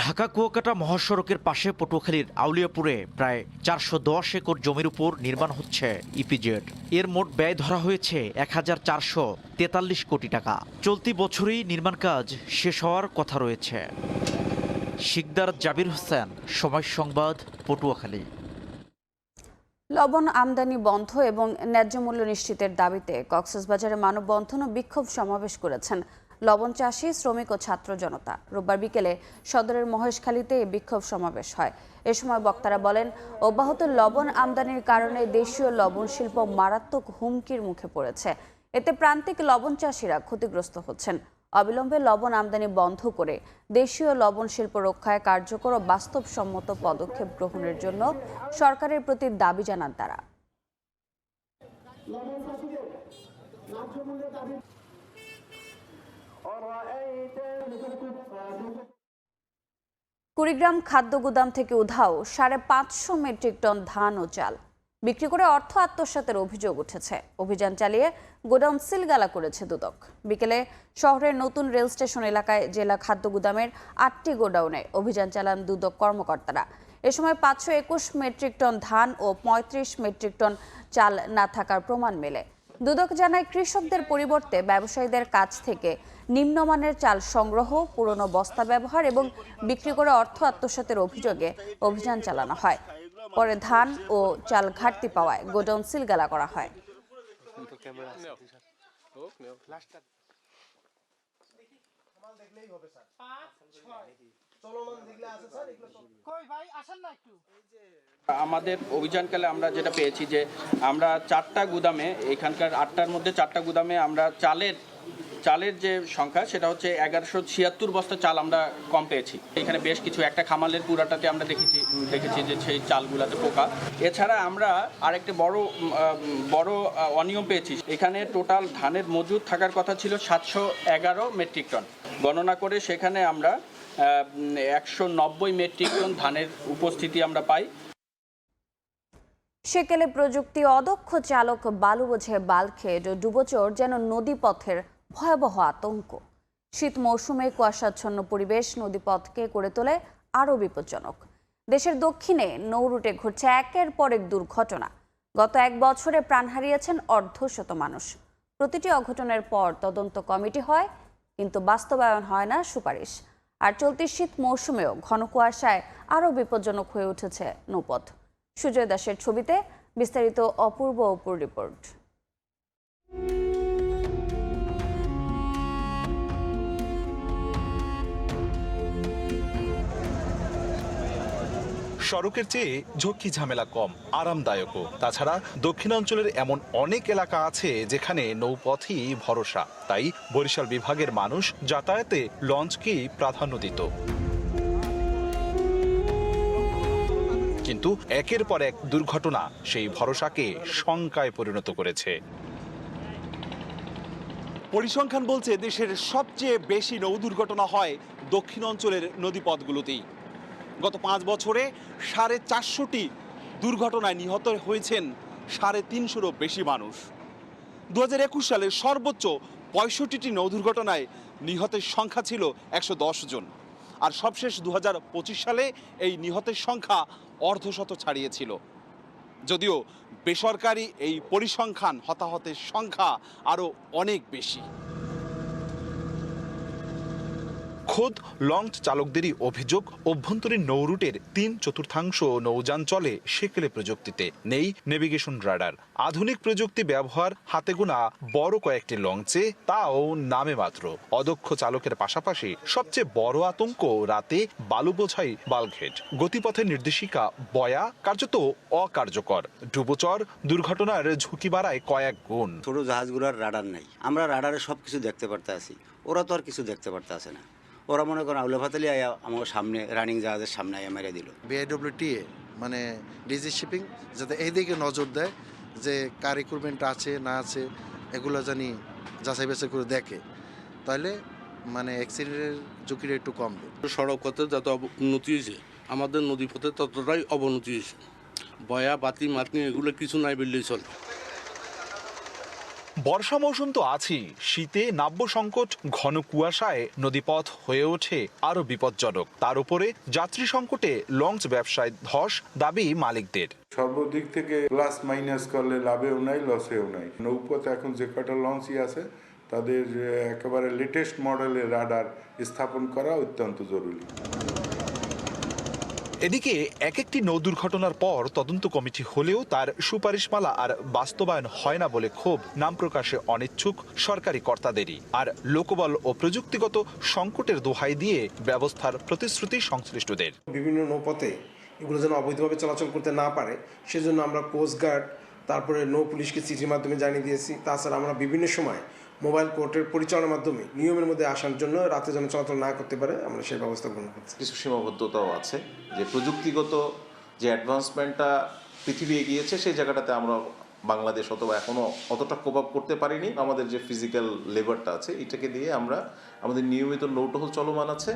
ঢাকা কুয়াকাটা মহাসড়কের পাশে পটুয়াখালীর আউলিয়াপুরে প্রায় 410 একর জমির উপর নির্মাণ হচ্ছে ইপিজেড। এর মোট ব্যয় ধরা হয়েছে 1443 কোটি টাকা। চলতি বছরই নির্মাণ কাজ শেষ হওয়ার কথা রয়েছে। শিকদার জাবির হোসেন, সময় সংবাদ, পটুয়াখালী।
লবণ আমদানি বন্ধ এবং ন্যায্য মূল্য নিশ্চিতের দাবিতে কক্সবাজারে মানববন্ধন ও বিক্ষোভ সমাবেশ করেছেন লবণ চাষি, শ্রমিক ও ছাত্র জনতা। রোববার বিকেলে সদরের মহেশখালীতে এই বিক্ষোভ সমাবেশ হয়। এ সময় বক্তারা বলেন, অব্যাহত লবণ আমদানির কারণে দেশীয় লবণ শিল্প মারাত্মক হুমকির মুখে পড়েছে। এতে প্রান্তিক লবণ চাষিরা ক্ষতিগ্রস্ত হচ্ছেন। অবিলম্বে লবণ আমদানি বন্ধ করে দেশীয় লবণ শিল্প রক্ষায় কার্যকর ও বাস্তবসম্মত পদক্ষেপ গ্রহণের জন্য সরকারের প্রতি দাবি জানান তারা। কুড়িগ্রাম খাদ্য গুদাম থেকে উধাও 550 মেট্রিক টন ধান ও চাল বিক্রি করে অর্থ আত্মসাতের অভিযোগ উঠেছে। অভিযান চালিয়ে গোডাউন সিলগালা করেছে দুদক। বিকেলে শহরের নতুন রেল স্টেশন এলাকায় জেলা খাদ্য গুদামের 8টি গোডাউনে অভিযান চালান দুদক কর্মকর্তারা। এ সময় 521 মেট্রিক টন ধান ও 35 মেট্রিক টন চাল না থাকার প্রমাণ মেলে। দুদক জানায়, কৃষকদের পরিবর্তে ব্যবসায়ীদের কাছ থেকে নিম্নমানের চাল সংগ্রহ, পুরনো বস্তা ব্যবহার এবং বিক্রি করে অর্থ আত্মসাতের অভিযোগে অভিযান চালানো হয়। পরে ধান ও চাল ঘাটতি পাওয়ায় গোডাউন সিলগালা করা হয়।
আমাদের অভিযানকালে আমরা যেটা পেয়েছি যে আমরা 4টা গুদামে, এখানকার 8টার মধ্যে 4টা গুদামে আমরা চালের যে সংখ্যা সেটা হচ্ছে 1176 বস্তা চাল আমরা কম পেয়েছি। এখানে বেশ কিছু, একটা খামালের পুরাটাতে আমরা দেখেছি যে সেই চালগুলোতে পোকা। এছাড়া আমরা আরেকটা বড় অনিয়ম পেয়েছি। এখানে টোটাল ধানের মজুদ থাকার কথা ছিল 711 মেট্রিক টন, গণনা করে সেখানে আমরা 190 মেট্রিক টন ধানের উপস্থিতি আমরা পাই।
সেকেলে প্রযুক্তি অদক্ষ চালক বালু বোঝে বালখেড ও ডুবোচর যেন নদীপথের ভয়াবহ আতঙ্ক। শীত মৌসুমে কুয়াশাচ্ছন্ন পরিবেশ নদীপথকে করে তোলে আরও বিপজ্জনক। দেশের দক্ষিণে নৌরুটে ঘটছে একের পর এক দুর্ঘটনা। গত 1 বছরে প্রাণ হারিয়েছেন 150 মানুষ। প্রতিটি অঘটনের পর তদন্ত কমিটি হয়, কিন্তু বাস্তবায়ন হয় না সুপারিশ। আর চলতি শীত মৌসুমেও ঘন কুয়াশায় আরও বিপজ্জনক হয়ে উঠেছে নৌপথ। সুজয় দাসের ছবিতে বিস্তারিত অপূর্ব রিপোর্ট।
সড়কের চেয়ে ঝক্কি ঝামেলা কম, আরামদায়কও। তাছাড়া দক্ষিণাঞ্চলের এমন অনেক এলাকা আছে যেখানে নৌপথই ভরসা। তাই বরিশাল বিভাগের মানুষ যাতায়াতে লঞ্চকেই প্রাধান্য দিত। কিন্তু একের পর এক দুর্ঘটনা সেই ভরসাকে শঙ্কায় পরিণত করেছে। পরিসংখ্যান বলছে দেশের সবচেয়ে বেশি নৌ দুর্ঘটনা হয় দক্ষিণ অঞ্চলের নদীপথগুলোতেই। গত 5 বছরে 450টি দুর্ঘটনায় নিহত হয়েছেন 350-রও বেশি মানুষ। 2021 সালে সর্বোচ্চ 65টি নৌ দুর্ঘটনায় নিহতের সংখ্যা ছিল 110 জন, আর সবশেষ 2025 সালে এই নিহতের সংখ্যা অর্ধশত ছাড়িয়েছিল। যদিও বেসরকারি এই পরিসংখ্যান হতাহতের সংখ্যা আরও অনেক বেশি। খোদ লঞ্চ চালকদেরই অভিযোগ, অভ্যন্তরীণ নৌ রুটের 3/4 নৌযান চলে সেকেলে প্রযুক্তিতে, নেই নেভিগেশন রাডার। আধুনিক প্রযুক্তি ব্যবহার হাতে গোনা বড় কয়েকটি লঞ্চে, তাও নামে মাত্র। অদক্ষ চালকের পাশাপাশি সবচেয়ে বড় আতঙ্ক রাতে বালু বোঝাই বাল্কহেড। গতিপথের নির্দেশিকা বয়া কার্যত অকার্যকর। ডুবোচর দুর্ঘটনার ঝুঁকি বাড়ায় কয়েক গুণ।
ছোট জাহাজগুলোর রাডার নাই, আমরা রাডারে সব কিছু দেখতে পারতে আছি, ওরা তো আর কিছু দেখতে পারতে আসে না। ওরা মনে করেন আউলা ফাতালি আয়া আমার সামনে রানিং জাহাজের সামনে আয়া মেরে দিল।
বিআইডব্লিউটিএ মানে ডিজি শিপিং যাতে এই দিকে নজর দেয় যে কার রিক্রুটমেন্ট আছে না আছে এগুলো জানি যাচাই বাছাই করে দেখে, তাহলে মানে অ্যাক্সিডেন্টের ঝুঁকিটা একটু কমবে।
সড়ক পথে যত উন্নতি হয়েছে, আমাদের নদী পথে ততটাই অবনতি হয়েছে। বয়া বাতি মাতনি এগুলো কিছু নাই বললেই চলে।
বর্ষা মৌসুম তো আছেই, শীতে নাব্য সংকট, ঘন কুয়াশায় নদীপথ হয়ে ওঠে আরো বিপজ্জনক। তার উপরে যাত্রী সংকটে লঞ্চ ব্যবসায় ধস, দাবি মালিকদের।
সর্বদিক থেকে প্লাস মাইনাস করলে লাভেও নাই লসেও নাই। নৌপথে এখন যে কটা লঞ্চই আছে তাদের একেবারে লেটেস্ট মডেলের রাডার স্থাপন করা অত্যন্ত জরুরি।
এদিকে এক একটি নৌ দুর্ঘটনার পর তদন্ত কমিটি হলেও তার সুপারিশমালা আর বাস্তবায়ন হয় না বলে ক্ষোভ নাম প্রকাশে অনিচ্ছুক সরকারি কর্তাদেরই। আর লোকবল ও প্রযুক্তিগত সংকটের দোহাই দিয়ে ব্যবস্থার প্রতিশ্রুতি সংশ্লিষ্টদের।
বিভিন্ন নৌপথে এগুলো যেন অবৈধভাবে চলাচল করতে না পারে সেজন্য আমরা কোস্টগার্ড, তারপরে নৌ পুলিশকে চিঠির মাধ্যমে জানিয়ে দিয়েছি। তাছাড়া আমরা বিভিন্ন সময় মোবাইল কোর্টের পরিচালনার মাধ্যমে নিয়মের মধ্যে আসার জন্য রাতে যেন চলাচল না করতে পারে আমরা সেই ব্যবস্থা গ্রহণ করছি।
কিছু সীমাবদ্ধতাও আছে, যে প্রযুক্তিগত যে অ্যাডভান্সমেন্টটা পৃথিবী এগিয়েছে সেই জায়গাটাতে আমরা বাংলাদেশ অথবা এখনো অতটা কোপ আপ করতে পারিনি। আমাদের যে ফিজিক্যাল লেবারটা আছে এটাকে দিয়ে আমরা আমাদের নিয়মিত নৌটহল চলমান আছে।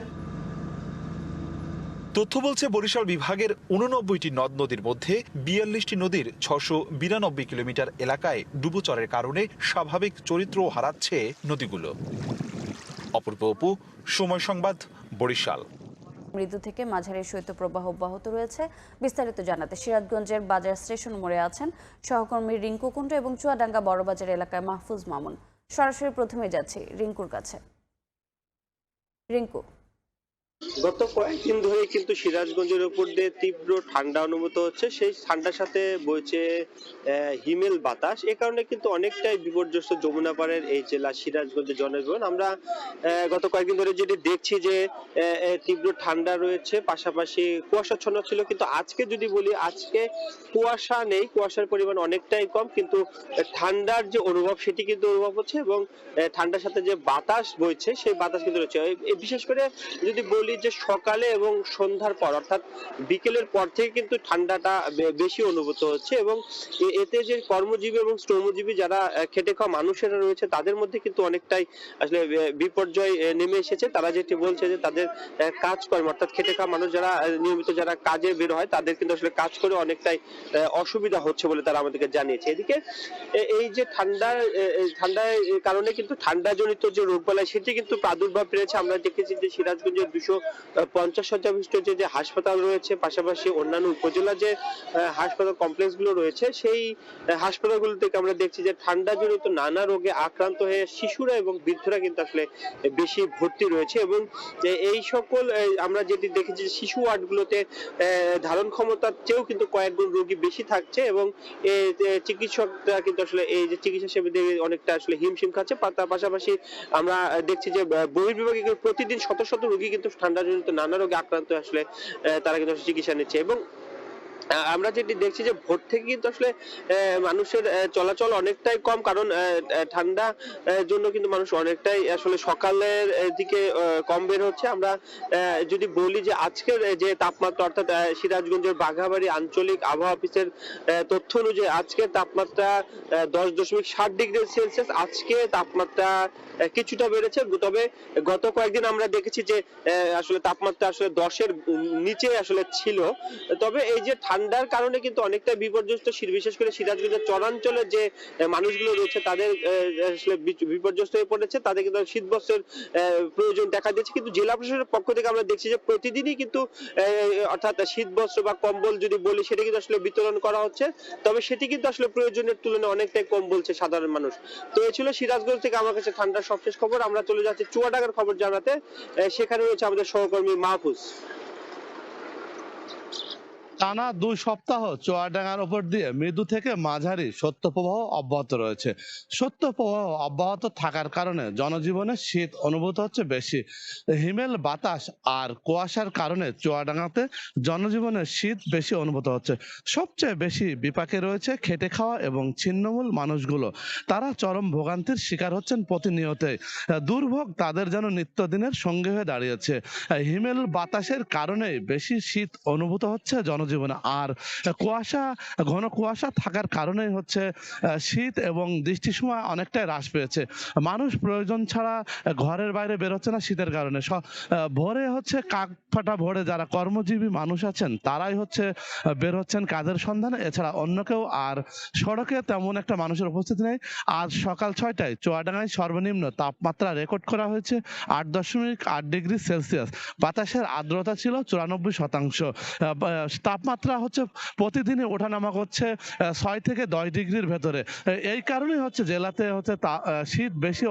তথ্য বলছে বরিশাল বিভাগের 89টি নদ নদীর মধ্যে 42টি নদীর 692 কিলোমিটার এলাকায় ডুবোচরের কারণে স্বাভাবিক চরিত্র হারাচ্ছে নদীগুলো। অপূর্ব অপু, সময় সংবাদ, বরিশাল।
মৃদু থেকে মাঝারি শৈত্যপ্রবাহ অব্যাহত রয়েছে। বিস্তারিত জানাতে সিরাজগঞ্জের বাজার স্টেশন মোড়ে আছেন সহকর্মী রিঙ্কু কুণ্ডু এবং চুয়াডাঙ্গা বড়বাজার এলাকায় মাহফুজ মামুন। সরাসরি প্রথমে যাচ্ছি রিঙ্কুর কাছে। রিঙ্কু,
গত কয়েকদিন ধরে কিন্তু সিরাজগঞ্জের উপর দিয়ে তীব্র ঠান্ডা অনুভূত হচ্ছে। সেই ঠান্ডার সাথে বইছে হিমেল বাতাস। এ কারণে কিন্তু অনেকটাই বিপর্যস্ত যমুনা পাড়ের এই জেলা সিরাজগঞ্জের জনজীবন। আমরা গত কয়েকদিন ধরে যেটি দেখছি যে তীব্র ঠান্ডা রয়েছে, পাশাপাশি কুয়াশাচ্ছন্ন ছিল, কিন্তু আজকে যদি বলি আজকে কুয়াশা নেই, কুয়াশার পরিমাণ অনেকটাই কম, কিন্তু ঠান্ডার যে অনুভব সেটি কিন্তু অনুভব হচ্ছে এবং ঠান্ডার সাথে যে বাতাস বইছে সেই বাতাস কিন্তু রয়েছে। বিশেষ করে যদি বলি যে সকালে এবং সন্ধ্যার পর অর্থাৎ বিকেলের পর থেকে কিন্তু ঠান্ডাটা বেশি অনুভূত হচ্ছে এবং এতে যে কর্মজীবী এবং শ্রমজীবী যারা খেটে খাওয়া মানুষেরা রয়েছে তাদের মধ্যে কিন্তু অনেকটাই আসলে বিপর্যয় নেমে এসেছে। তারা যেটি বলছে যে তাদের কাজকর্ম অর্থাৎ খেটে খাওয়া মানুষ যারা নিয়মিত যারা কাজে বের হয় তাদের কিন্তু আসলে কাজ করে অনেকটাই অসুবিধা হচ্ছে বলে তারা আমাদেরকে জানিয়েছে। এদিকে এই যে ঠান্ডার কারণে কিন্তু ঠান্ডাজনিত যে রোগবালাই সেটি কিন্তু প্রাদুর্ভাব পেয়েছে। আমরা দেখেছি যে সিরাজগঞ্জের 250 শয্যা বিশিষ্ট যে হাসপাতাল রয়েছে, পাশাপাশি অন্যান্য উপজেলা যে হাসপাতাল কমপ্লেক্স গুলো রয়েছে সেই হাসপাতালগুলো থেকে আমরা দেখছি যে ঠান্ডাজনিত নানা রোগে আক্রান্ত হয়ে শিশুরা এবং বৃদ্ধরা কিন্তু আসলে বেশি ভর্তি রয়েছে এবং এই সকল আমরা যেটি দেখেছি শিশু ওয়ার্ডগুলোতে ধারণ ক্ষমতার চেয়েও কিন্তু কয়েক গুণ রোগী বেশি থাকছে এবং চিকিৎসকরা কিন্তু আসলে এই যে চিকিৎসা সেবা দিয়ে অনেকটা আসলে হিমশিম খাচ্ছে। তার পাশাপাশি আমরা দেখছি যে বহির্বিভাগে প্রতিদিন শত শত রোগী কিন্তু ঠান্ডাজনিত নানা রোগে আক্রান্ত আসলে তারা কিন্তু চিকিৎসা নিচ্ছে এবং আমরা যেটি দেখছি যে ভোর থেকে কিন্তু আসলে মানুষের চলাচল অনেকটাই কম, কারণ ঠান্ডা জন্য কিন্তু মানুষ অনেকটাই আসলে সকালের দিকে কম বের হচ্ছে। আমরা যদি বলি যে আজকের যে তাপমাত্রা, অর্থাৎ সিরাজগঞ্জের বাঘাবাড়ি আঞ্চলিক আবহাওয়া অফিসের তথ্য অনুযায়ী আজকের তাপমাত্রা 10.7 ডিগ্রি সেলসিয়াস। আজকে তাপমাত্রা কিছুটা বেড়েছে, তবে গত কয়েকদিন আমরা দেখেছি যে আসলে তাপমাত্রা আসলে 10-এর নিচে আসলে ছিল। তবে এই যে ঠান্ডার কারণে কিন্তু অনেকটা বিপর্যস্ত, বিশেষ করে সিরাজগঞ্জের চরাঞ্চলের যে মানুষগুলো রয়েছে তাদের আসলে বিপর্যস্ত হয়ে পড়েছে, তাদের কিন্তু শীত বস্ত্রের প্রয়োজন দেখা দিচ্ছে। কিন্তু জেলা প্রশাসনের পক্ষ থেকে আমরা দেখছি যে প্রতিদিনই কিন্তু অর্থাৎ শীত বস্ত্র বা কম্বল যদি বলি সেটা কিন্তু আসলে বিতরণ করা হচ্ছে, তবে সেটি কিন্তু আসলে প্রয়োজনের তুলনায় অনেকটাই কম বলছে সাধারণ মানুষ। তো এই ছিল সিরাজগঞ্জ থেকে আমার কাছে ঠান্ডার সবশেষ খবর। আমরা চলে যাচ্ছি চুয়াডাঙ্গার খবর জানাতে, সেখানে রয়েছে আমাদের সহকর্মী মাহফুজ।
টানা 2 সপ্তাহ চুয়াডাঙ্গার উপর দিয়ে মৃদু থেকে মাঝারি শৈত্যপ্রবাহ অব্যাহত রয়েছে। শৈত্যপ্রবাহ অব্যাহত থাকার কারণে জনজীবনে শীত অনুভূত হচ্ছে বেশি। হিমেল বাতাস আর কুয়াশার কারণে চুয়াডাঙ্গাতে জনজীবনে শীত বেশি অনুভূত হচ্ছে। সবচেয়ে বেশি বিপাকে রয়েছে খেটে খাওয়া এবং ছিন্নমূল মানুষগুলো। তারা চরম ভোগান্তির শিকার হচ্ছেন প্রতিনিয়তই। দুর্ভোগ তাদের যেন নিত্যদিনের সঙ্গী হয়ে দাঁড়িয়েছে। হিমেল বাতাসের কারণে বেশি শীত অনুভূত হচ্ছে জীবনে, আর ঘন কুয়াশা থাকার কারণেই হচ্ছে শীত এবং দৃষ্টির সময় অনেকটাই হ্রাস পেয়েছে। মানুষ প্রয়োজন ছাড়া ঘরের বাইরে বেরোচ্ছে না শীতের কারণে। ভোরে হচ্ছে কাক ফাটা ভোরে যারা কর্মজীবী মানুষ আছেন তারাই হচ্ছে বের হচ্ছেন কাজের সন্ধানে, এছাড়া অন্য কেউ আর সড়কে তেমন একটা মানুষের উপস্থিতি নেই। আজ সকাল 6টায় চুয়াডাঙ্গায় সর্বনিম্ন তাপমাত্রা রেকর্ড করা হয়েছে 8.8 ডিগ্রি সেলসিয়াস। বাতাসের আর্দ্রতা ছিল 94%। তাপমাত্রা হচ্ছে প্রতিদিনই ওঠানামা করছে 6 থেকে 10 ডিগ্রির ভেতরে। এই কারণেই হচ্ছে জেলাতে হচ্ছে শীত বেশি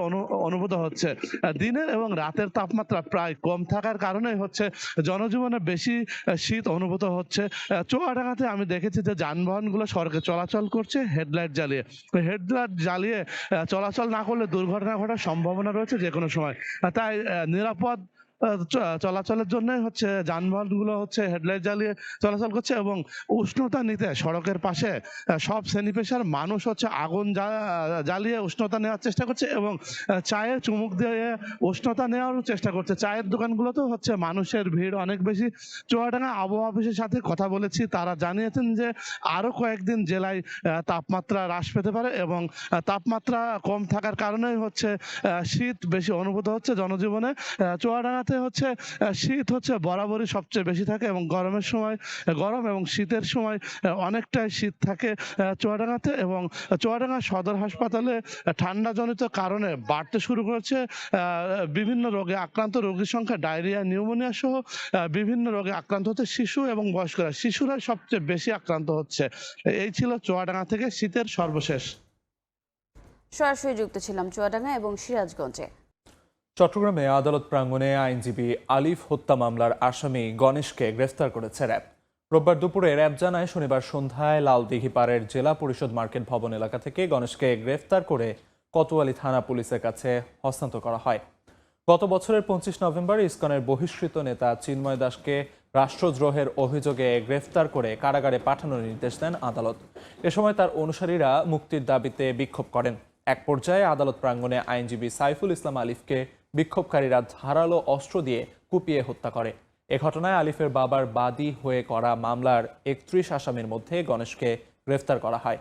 অনুভূত হচ্ছে। দিনের এবং রাতের তাপমাত্রা প্রায় কম থাকার কারণেই হচ্ছে জনজীবনে বেশি শীত অনুভূত হচ্ছে। চুয়াডাঙ্গাতে আমি দেখেছি যে যানবাহনগুলো সড়কে চলাচল করছে হেডলাইট জ্বালিয়ে চলাচল না করলে দুর্ঘটনা ঘটার সম্ভাবনা রয়েছে যে কোনো সময়। তাই নিরাপদ চলাচলের জন্য হচ্ছে যানবাহনগুলো হচ্ছে হেডলাইট জ্বালিয়ে চলাচল করছে এবং উষ্ণতা নিতে সড়কের পাশে সব শ্রেণী পেশার মানুষ হচ্ছে আগুন জ্বালিয়ে উষ্ণতা নেওয়ার চেষ্টা করছে এবং চায়ের চুমুক দিয়ে উষ্ণতা নেওয়ারও চেষ্টা করছে। চায়ের দোকানগুলোতেও হচ্ছে মানুষের ভিড় অনেক বেশি। চুয়াডাঙ্গা আবহাওয়া অফিসের সাথে কথা বলেছি, তারা জানিয়েছেন যে আরো কয়েকদিন জেলায় তাপমাত্রা হ্রাস পেতে পারে এবং তাপমাত্রা কম থাকার কারণেই হচ্ছে শীত বেশি অনুভূত হচ্ছে জনজীবনে। চুয়াডাঙ্গাতে হচ্ছে শীত হচ্ছে বরাবরই সবচেয়ে বেশি থাকে এবং গরমের সময় গরম এবং শীতের সময় অনেকটাই শীত থাকে চুয়াডাঙ্গাতে। এবং চুয়াডাঙ্গা সদর হাসপাতালে ঠান্ডাজনিত কারণে বাড়তে শুরু করেছে বিভিন্ন রোগে আক্রান্ত রোগীর সংখ্যা। ডায়রিয়া, নিউমোনিয়া সহ বিভিন্ন রোগে আক্রান্ত হচ্ছে শিশু এবং বয়স্করা। শিশুরা সবচেয়ে বেশি আক্রান্ত হচ্ছে। এই ছিল চুয়াডাঙ্গা থেকে শীতের সর্বশেষ।
সরাসরি যুক্ত ছিলাম চুয়াডাঙ্গা এবং সিরাজগঞ্জে।
চট্টগ্রামে আদালত প্রাঙ্গণে আইনজীবী আলিফ হত্যা মামলার আসামি গণেশকে গ্রেফতার করেছে র্যাব। রোববার দুপুরে র্যাব জানায় শনিবার সন্ধ্যায় লালদিঘি পাড়ের জেলা পরিষদ মার্কেট ভবন এলাকা থেকে গণেশকে গ্রেফতার করে কোতোয়ালি থানা পুলিশের কাছে হস্তান্তর করা হয়। গত বছরের 25 নভেম্বর ইসকনের বহিষ্কৃত নেতা চিন্ময় দাসকে রাষ্ট্রদ্রোহের অভিযোগে গ্রেফতার করে কারাগারে পাঠানোর নির্দেশ দেন আদালত। এ সময় তার অনুসারীরা মুক্তির দাবিতে বিক্ষোভ করেন। এক পর্যায়ে আদালত প্রাঙ্গণে আইনজীবী সাইফুল ইসলাম আলিফকে বিক্ষোভকারীরা ধারালো অস্ত্র দিয়ে কুপিয়ে হত্যা করে। এ ঘটনায় আলিফের বাবার বাদী হয়ে করা মামলার 31 আসামির মধ্যে গণেশকে গ্রেফতার করা হয়।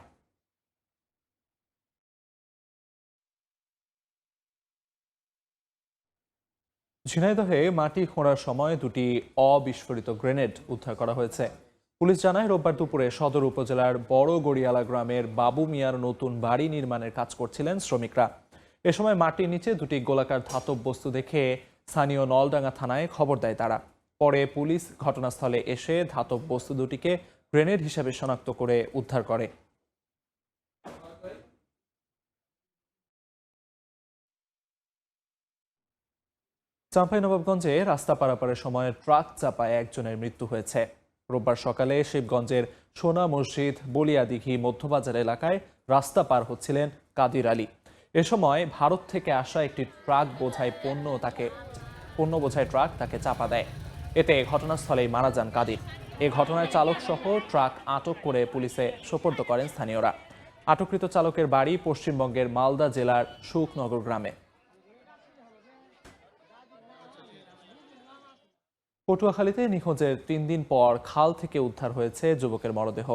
ঝিনাইদহে মাটি খোঁড়ার সময় দুটি অবিস্ফোরিত গ্রেনেড উদ্ধার করা হয়েছে। পুলিশ জানায় রোববার দুপুরে সদর উপজেলার বড় গড়িয়ালা গ্রামের বাবু মিয়ার নতুন বাড়ি নির্মাণের কাজ করছিলেন শ্রমিকরা। এ সময় মাটির নিচে দুটি গোলাকার ধাতব বস্তু দেখে স্থানীয় নলডাঙ্গা থানায় খবর দেয় তারা। পরে পুলিশ ঘটনাস্থলে এসে ধাতব বস্তু দুটিকে গ্রেনেড হিসেবে শনাক্ত করে উদ্ধার করে। চাঁপাইনবাবগঞ্জে রাস্তা পারাপারের সময় ট্রাক চাপায় একজনের মৃত্যু হয়েছে। রোববার সকালে শিবগঞ্জের সোনা মসজিদ বলিয়াদিঘি মধ্যবাজার এলাকায় রাস্তা পার হচ্ছিলেন কাদির আলী। এ সময় ভারত থেকে আসা একটি ট্রাক বোঝাই পণ্য বোঝাই ট্রাক তাকে চাপা দেয়। এতে ঘটনাস্থলেই মারা যান কাদির। এ ঘটনায় চালক সহ ট্রাক আটক করে পুলিশে সোপর্দ করেন স্থানীয়রা। আটককৃত চালকের বাড়ি পশ্চিমবঙ্গের মালদা জেলার সুখনগর গ্রামে। পটুয়াখালীতে নিখোঁজের 3 দিন পর খাল থেকে উদ্ধার হয়েছে যুবকের মরদেহ।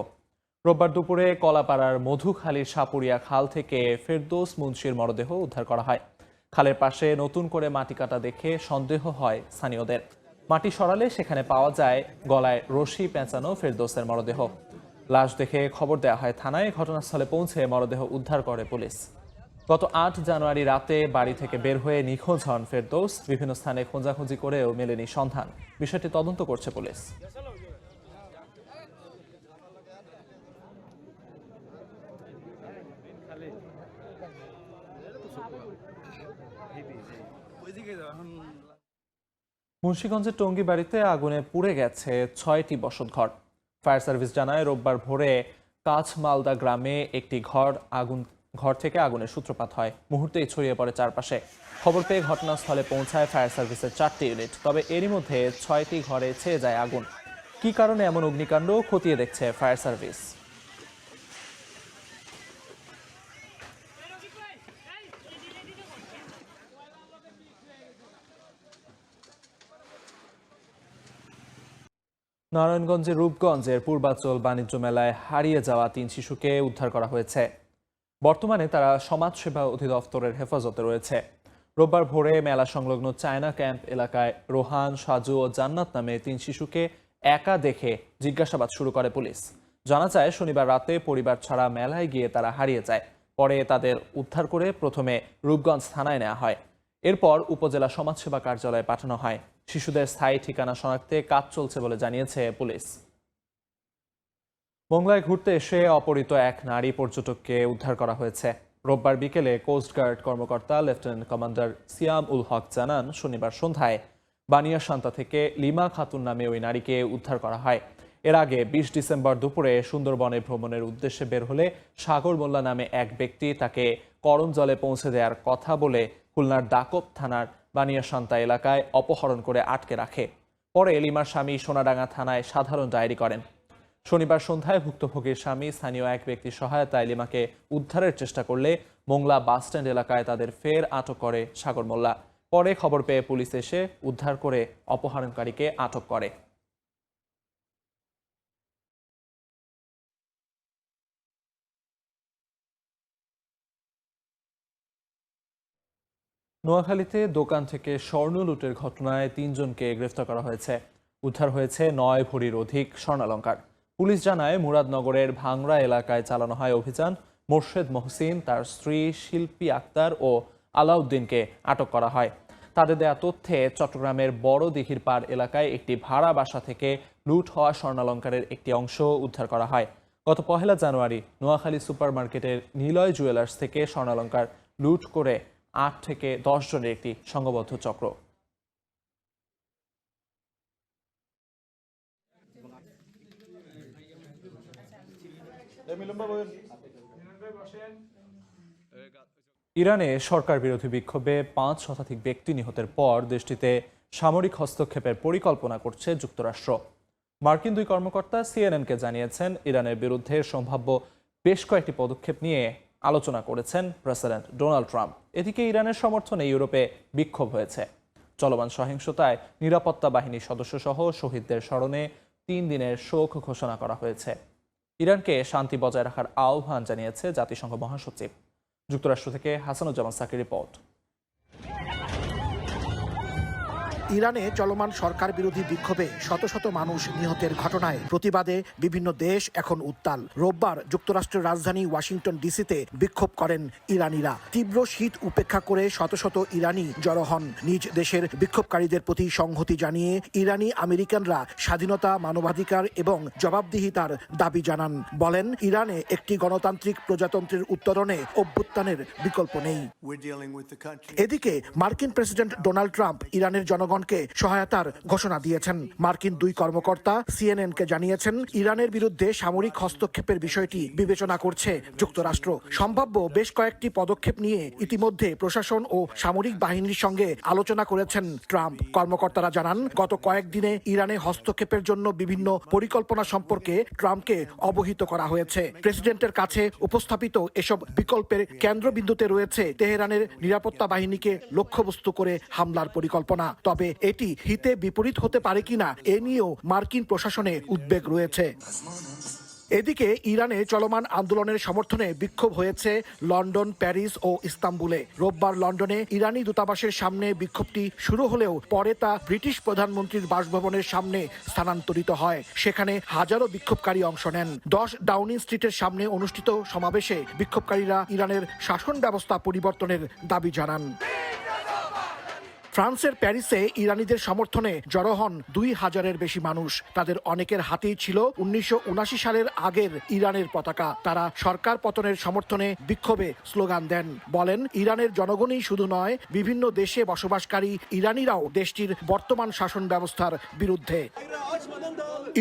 রোববার দুপুরে কলাপাড়ার মধুখালীর সাপুরিয়া খাল থেকে ফেরদৌস মুন্সির মরদেহ উদ্ধার করা হয়। খালের পাশে নতুন করে মাটি কাটা দেখে সন্দেহ হয় স্থানীয়দের। মাটি সরালে সেখানে পাওয়া যায় গলায় রশি পেঁচানো ফেরদৌসের মরদেহ। লাশ দেখে খবর দেওয়া হয় থানায়। ঘটনাস্থলে পৌঁছে মরদেহ উদ্ধার করে পুলিশ। গত 8 জানুয়ারি রাতে বাড়ি থেকে বের হয়ে নিখোঁজ হন ফেরদৌস। বিভিন্ন স্থানে খোঁজাখুঁজি করেও মেলেনি সন্ধান। বিষয়টি তদন্ত করছে পুলিশ। মুন্সিগঞ্জের টঙ্গী বাড়িতে আগুনে পুড়ে গেছে 6টি বসতঘর। ফায়ার সার্ভিস জানায় রোববার ভোরে কাছমালদা গ্রামে একটি ঘর থেকে আগুনের সূত্রপাত হয়। মুহূর্তেই ছড়িয়ে পড়ে চারপাশে। খবর পেয়ে ঘটনাস্থলে পৌঁছায় ফায়ার সার্ভিসের 4টি ইউনিট। তবে এরই মধ্যে 6টি ঘরে ছেয়ে যায় আগুন। কী কারণে এমন অগ্নিকাণ্ড খতিয়ে দেখছে ফায়ার সার্ভিস। নারায়ণগঞ্জের রূপগঞ্জের পূর্বাচল বাণিজ্য মেলায় হারিয়ে যাওয়া 3 শিশুকে উদ্ধার করা হয়েছে। বর্তমানে তারা সমাজসেবা অধিদপ্তরের হেফাজতে রয়েছে। রোববার ভোরে মেলা সংলগ্ন চায়না ক্যাম্প এলাকায় রোহান, সাজু ও জান্নাত নামে 3 শিশুকে একা দেখে জিজ্ঞাসাবাদ শুরু করে পুলিশ। জানা যায় শনিবার রাতে পরিবার ছাড়া মেলায় গিয়ে তারা হারিয়ে যায়। পরে তাদের উদ্ধার করে প্রথমে রূপগঞ্জ থানায় নেওয়া হয়। এরপর উপজেলা সমাজসেবা কার্যালয়ে পাঠানো হয়। শিশুদের স্থায়ী ঠিকানা শনাক্তে কাজ চলছে বলে জানিয়েছে পুলিশ। মোংলায় ঘুরতে এসে অপহৃত এক নারী পর্যটককে উদ্ধার করা হয়েছে। রোববার বিকেলে কোস্টগার্ড কর্মকর্তা লেফটেন্যান্ট কমান্ডার সিয়াম উল হক জানান শনিবার সন্ধ্যায় বানিয়াসান্তা থেকে লিমা খাতুন নামে ওই নারীকে উদ্ধার করা হয়। এর আগে 20 ডিসেম্বর দুপুরে সুন্দরবনে ভ্রমণের উদ্দেশ্যে বের হলে সাগর মোল্লা নামে এক ব্যক্তি তাকে করমজলে পৌঁছে দেওয়ার কথা বলে খুলনার দাকব থানার বানিয়াসান্তা এলাকায় অপহরণ করে আটকে রাখে। পরে লিমার স্বামী সোনাডাঙ্গা থানায় সাধারণ ডায়েরি করেন। শনিবার সন্ধ্যায় ভুক্তভোগীর স্বামী স্থানীয় এক ব্যক্তির সহায়তায় লিমাকে উদ্ধারের চেষ্টা করলে মোংলা বাসস্ট্যান্ড এলাকায় তাদের ফের আটক করে সাগর মোল্লা। পরে খবর পেয়ে পুলিশ এসে উদ্ধার করে অপহরণকারীকে আটক করে। নোয়াখালীতে দোকান থেকে স্বর্ণ লুটের ঘটনায় 3 জনকে গ্রেফতার করা হয়েছে। উদ্ধার হয়েছে 9 ভরির অধিক স্বর্ণালংকার। পুলিশ জানায় মুরাদনগরের ভাংরা এলাকায় চালানো হয় অভিযান। মোর্শেদ মহসিন, তার স্ত্রী শিল্পী আক্তার ও আলাউদ্দিনকে আটক করা হয়। তাদের দেয়া তথ্যে চট্টগ্রামের বড় দিঘির পাড় এলাকায় একটি ভাড়া বাসা থেকে লুট হওয়া স্বর্ণালংকারের একটি অংশ উদ্ধার করা হয়। গত 1 জানুয়ারি নোয়াখালী সুপার মার্কেটের নিলয় জুয়েলার্স থেকে স্বর্ণালংকার লুট করে 8 থেকে 10 জনের একটি সংঘবদ্ধ চক্র। ইরানে সরকার বিরোধী বিক্ষোভে 5 শতাধিক ব্যক্তি নিহতের পর দেশটিতে সামরিক হস্তক্ষেপের পরিকল্পনা করছে যুক্তরাষ্ট্র। মার্কিন 2 কর্মকর্তা সিএনএনকে জানিয়েছেন ইরানের বিরুদ্ধে সম্ভাব্য বেশ কয়েকটি পদক্ষেপ নিয়ে আলোচনা করেছেন প্রেসিডেন্ট ডোনাল্ড ট্রাম্প। এদিকে ইরানের সমর্থনে ইউরোপে বিক্ষোভ হয়েছে। চলমান সহিংসতায় নিরাপত্তা বাহিনীর সদস্যসহ শহীদদের স্মরণে 3 দিনের শোক ঘোষণা করা হয়েছে। ইরানকে শান্তি বজায় রাখার আহ্বান জানিয়েছে জাতিসংঘ মহাসচিব। যুক্তরাষ্ট্র থেকে হাসানুজ্জামান সাকির রিপোর্ট।
ইরানে চলমান সরকার বিরোধী বিক্ষোভে শত শত মানুষ নিহতের ঘটনায় প্রতিবাদে বিভিন্ন দেশ এখন উত্তাল। রোববার যুক্তরাষ্ট্রের রাজধানী ওয়াশিংটন ডিসিতে বিক্ষোভ করেন ইরানিরা। তীব্র শীত উপেক্ষা করে শত শত ইরানি জড়ো হন। নিজ দেশের বিক্ষোভকারীদের প্রতি সংহতি জানিয়ে ইরানি আমেরিকানরা স্বাধীনতা, মানবাধিকার এবং জবাবদিহিতার দাবি জানান। বলেন, ইরানে একটি গণতান্ত্রিক প্রজাতন্ত্রের উত্তরণে অভ্যুত্থানের বিকল্প নেই। এদিকে মার্কিন প্রেসিডেন্ট ডোনাল্ড ট্রাম্প ইরানের জনগণ ইরানকে সহায়তার ঘোষণা দিয়েছেন। মার্কিন দুই কর্মকর্তা সিএনএনকে জানিয়েছেন, ইরানের বিরুদ্ধে সামরিক হস্তক্ষেপের বিষয়টি বিবেচনা করছে যুক্তরাষ্ট্র। সম্ভাব্য বেশ কয়েকটি পদক্ষেপ নিয়ে ইতিমধ্যে প্রশাসন ও সামরিক বাহিনীর সঙ্গে আলোচনা করেছেন ট্রাম্প। কর্মকর্তারা জানান, গত কয়েকদিনে ইরানে হস্তক্ষেপের জন্য বিভিন্ন পরিকল্পনা সম্পর্কে ট্রাম্পকে অবহিত করা হয়েছে। প্রেসিডেন্টের কাছে উপস্থাপিত এসব বিকল্পের কেন্দ্রবিন্দুতে রয়েছে তেহরানের নিরাপত্তা বাহিনীকে লক্ষ্যবস্তু করে হামলার পরিকল্পনা। তবে এটি হিতে বিপরীত হতে পারে কিনা এ নিয়েও মার্কিন প্রশাসনে উদ্বেগ রয়েছে। এদিকে ইরানে চলমান আন্দোলনের সমর্থনে বিক্ষোভ হয়েছে লন্ডন, প্যারিস ও ইস্তাম্বুলে। রোববার লন্ডনে ইরানি দূতাবাসের সামনে বিক্ষোভটি শুরু হলেও পরে তা ব্রিটিশ প্রধানমন্ত্রীর বাসভবনের সামনে স্থানান্তরিত হয়। সেখানে হাজারো বিক্ষোভকারী অংশ নেন। 10 ডাউনিং স্ট্রিটের সামনে অনুষ্ঠিত সমাবেশে বিক্ষোভকারীরা ইরানের শাসন ব্যবস্থা পরিবর্তনের দাবি জানান। ফ্রান্সের প্যারিসে ইরানিদের সমর্থনে জড়ো হন 2000-এর বেশি মানুষ। তাদের অনেকের হাতেই ছিল 1979 সালের আগের ইরানের পতাকা। তারা সরকার পতনের সমর্থনে বিক্ষোভে স্লোগান দেন। বলেন, ইরানের জনগণই শুধু নয়, বিভিন্ন দেশে বসবাসকারী ইরানিরাও দেশটির বর্তমান শাসন ব্যবস্থার বিরুদ্ধে।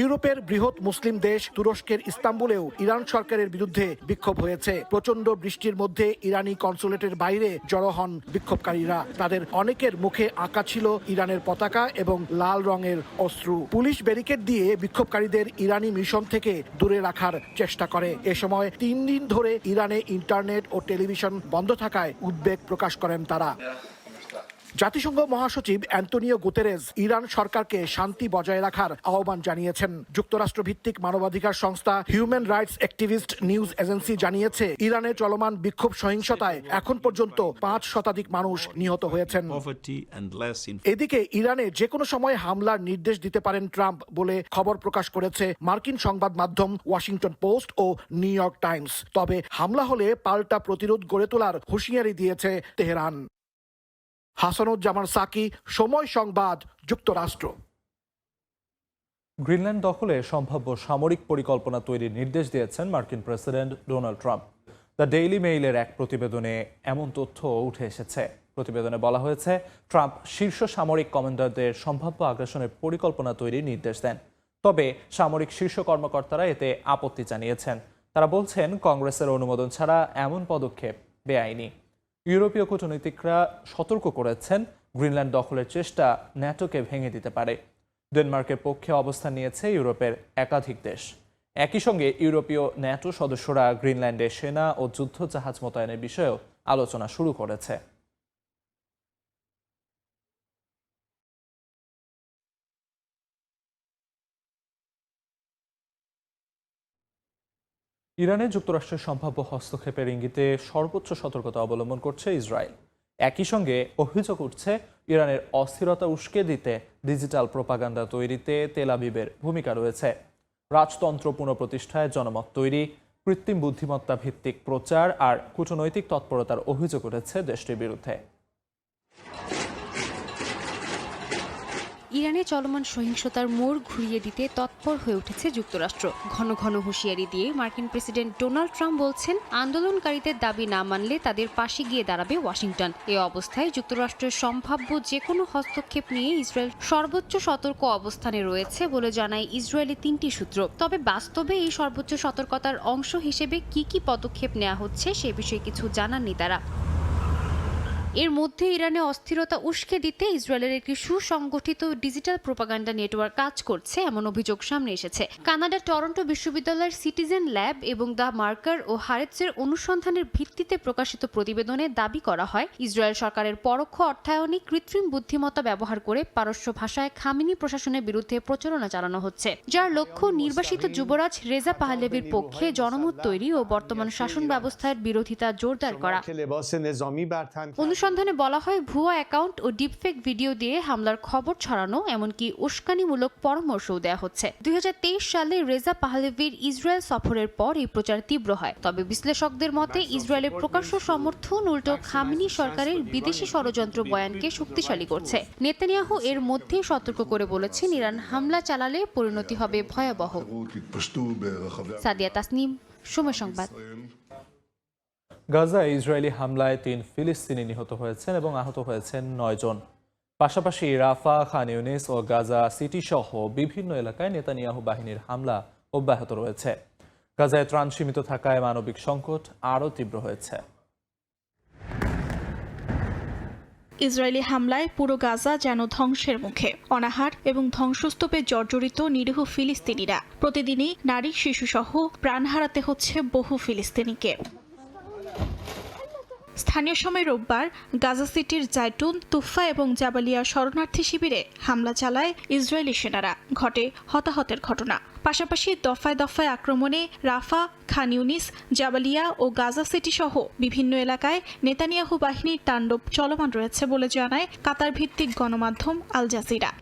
ইউরোপের বৃহৎ মুসলিম দেশ তুরস্কের ইস্তাম্বুলেও ইরান সরকারের বিরুদ্ধে বিক্ষোভ হয়েছে। প্রচন্ড বৃষ্টির মধ্যে ইরানি কনসুলেটের বাইরে জড়ো হন বিক্ষোভকারীরা। তাদের অনেকের মুখে আঁকা ছিল ইরানের পতাকা এবং লাল রঙের অশ্রু। পুলিশ ব্যারিকেড দিয়ে বিক্ষোভকারীদের ইরানি মিশন থেকে দূরে রাখার চেষ্টা করে। এ সময় 3 দিন ধরে ইরানে ইন্টারনেট ও টেলিভিশন বন্ধ থাকায় উদ্বেগ প্রকাশ করেন তারা। জাতিসংঘ মহাসচিব অ্যান্টোনিও গুতেরেস ইরান সরকারকে শান্তি বজায় রাখার আহ্বান জানিয়েছেন। যুক্তরাষ্ট্র ভিত্তিক মানবাধিকার সংস্থা human rights activist news agency জানিয়েছে, ইরানে চলমান বিক্ষোভ সহিংসতায় এখন পর্যন্ত 5 শতাধিক মানুষ নিহত হয়েছেন। এদিকে ইরানে যে কোনো সময় হামলার নির্দেশ দিতে পারেন ট্রাম্প বলে খবর প্রকাশ করেছে মার্কিন সংবাদ মাধ্যম ওয়াশিংটন পোস্ট ও নিউ ইয়র্ক টাইমস। তবে হামলা হলে পাল্টা প্রতিরোধ গড়ে তোলার হুঁশিয়ারি দিয়েছে তেহরান। হাসানুজ্জামান সাকি, সময় সংবাদ, যুক্তরাষ্ট্র।
গ্রিনল্যান্ড দখলে সম্ভাব্য সামরিক পরিকল্পনা তৈরির নির্দেশ দিয়েছেন মার্কিন president Donald Trump. The Daily মেইলের এক প্রতিবেদনে এমন তথ্য উঠে এসেছে। প্রতিবেদনে বলা হয়েছে, ট্রাম্প শীর্ষ সামরিক কমান্ডারদের সম্ভাব্য আগ্রাসনের পরিকল্পনা তৈরির নির্দেশ দেন। তবে সামরিক শীর্ষ কর্মকর্তারা এতে আপত্তি জানিয়েছেন। তারা বলছেন, কংগ্রেসের অনুমোদন ছাড়া এমন পদক্ষেপ বেআইনি। ইউরোপীয় কূটনীতিকরা সতর্ক করেছেন, গ্রিনল্যান্ড দখলের চেষ্টা ন্যাটোকে ভেঙে দিতে পারে। ডেনমার্কের পক্ষে অবস্থান নিয়েছে ইউরোপের একাধিক দেশ। একই সঙ্গে ইউরোপীয় ন্যাটো সদস্যরা গ্রিনল্যান্ডে সেনা ও যুদ্ধ জাহাজ মোতায়েনের বিষয়েও আলোচনা শুরু করেছে। ইরানে যুক্তরাষ্ট্রের সম্ভাব্য হস্তক্ষেপের ইঙ্গিতে সর্বোচ্চ সতর্কতা অবলম্বন করছে ইসরায়েল। একই সঙ্গে অভিযোগ উঠছে, ইরানের অস্থিরতা উস্কে দিতে ডিজিটাল প্রোপাগান্ডা তৈরিতে তেল আবিবের ভূমিকা রয়েছে। রাজতন্ত্র পুনঃপ্রতিষ্ঠায় জনমত তৈরি, কৃত্রিম বুদ্ধিমত্তা ভিত্তিক প্রচার আর কূটনৈতিক তৎপরতার অভিযোগ উঠেছে দেশটির বিরুদ্ধে।
ইরানে চলমান সহিংসতার মোড় ঘুরিয়ে দিতে তৎপর হয়ে উঠেছে যুক্তরাষ্ট্র। ঘন ঘন হুঁশিয়ারি দিয়ে মার্কিন প্রেসিডেন্ট ডোনাল্ড ট্রাম্প বলছেন, আন্দোলনকারীদের দাবি না মানলে তাদের পাশে গিয়ে দাঁড়াবে ওয়াশিংটন। এ অবস্থায় যুক্তরাষ্ট্রের সম্ভাব্য যে কোনো হস্তক্ষেপ নিয়ে ইসরায়েল সর্বোচ্চ সতর্ক অবস্থানে রয়েছে বলে জানায় ইসরায়েলি 3টি সূত্র। তবে বাস্তবে এই সর্বোচ্চ সতর্কতার অংশ হিসেবে কি কি পদক্ষেপ নেওয়া হচ্ছে সে বিষয়ে কিছু জানাননি তারা। এর মধ্যে ইরানে অস্থিরতা উস্কে দিতে ইসরায়েলের একটি সুসংগঠিত ডিজিটাল প্রোপাগান্ডা নেটওয়ার্ক কাজ করছে এমন অভিযোগ সামনে এসেছে। কানাডার টরন্টো বিশ্ববিদ্যালয়ের সিটিজেন ল্যাব এবং দ্য মার্কার ও হারেৎজের অনুসন্ধানের ভিত্তিতে প্রকাশিত প্রতিবেদনে দাবি করা হয়, ইসরায়েল সরকারের পরোক্ষ অর্থায়নে কৃত্রিম বুদ্ধিমত্তা ব্যবহার করে পারস্য ভাষায় খামেনি প্রশাসনের বিরুদ্ধে প্রচারণা চালানো হচ্ছে, যার লক্ষ্য নির্বাসিত যুবরাজ রেজা পাহলেভির পক্ষে জনমত তৈরি ও বর্তমান শাসন ব্যবস্থার বিরোধিতা জোরদার করা। অনুসন্ধানে বলা হয়, ভুয়া অ্যাকাউন্ট ও ডিপফেক ভিডিও দিয়ে হামলার খবর ছড়ানো, এমনকি উস্কানিমূলক পরামর্শও দেওয়া হচ্ছে। 2023 সালে রেজা পাহলেভির ইসরায়েল সফরের পর এই প্রচার তীব্র হয়। তবে বিশ্লেষকদের মতে ইসরায়েলের প্রকাশ্য সমর্থন উল্টো খামেনি সরকারের বিদেশি ষড়যন্ত্র বয়ানকে শক্তিশালী করছে। নেতানিয়াহু এর মধ্যেই সতর্ক করে বলেছেন, ইরান হামলা চালালে পরিণতি হবে ভয়াবহ। সাদিয়া তাসনিম, সময় সংবাদ।
গাজায় ইসরায়েলি হামলায় 3 ফিলিস্তিনি নিহত হয়েছেন এবং আহত হয়েছেন 9 জন। পাশাপাশি রাফা, খান ইউনিস ও গাজা সিটি সহ বিভিন্ন এলাকায় নেতানিয়াহু বাহিনীর হামলা অব্যাহত রয়েছে। গাজায় ত্রাণ সীমিত থাকায় মানবিক সংকট আরও তীব্র হয়েছে।
ইসরায়েলি হামলায় পুরো গাজা যেন ধ্বংসের মুখে। অনাহার এবং ধ্বংসস্তূপে জর্জরিত নিরীহ ফিলিস্তিনিরা। প্রতিদিনই নারী, শিশুসহ প্রাণ হারাতে হচ্ছে বহু ফিলিস্তিনিকে। স্থানীয় সময় রোববার গাজা সিটির জাইতুন, তুফা এবং জাবালিয়া শরণার্থী শিবিরে হামলা চালায় ইসরায়েলি সেনারা। ঘটে হতাহতের ঘটনা। পাশাপাশি দফায় দফায় আক্রমণে রাফা, খান ইউনিস, জাবালিয়া ও গাজা সিটি সহ বিভিন্ন এলাকায় নেতানিয়াহু বাহিনীর তাণ্ডব চলমান রয়েছে বলে জানায় কাতার ভিত্তিক গণমাধ্যম আল জাজিরা।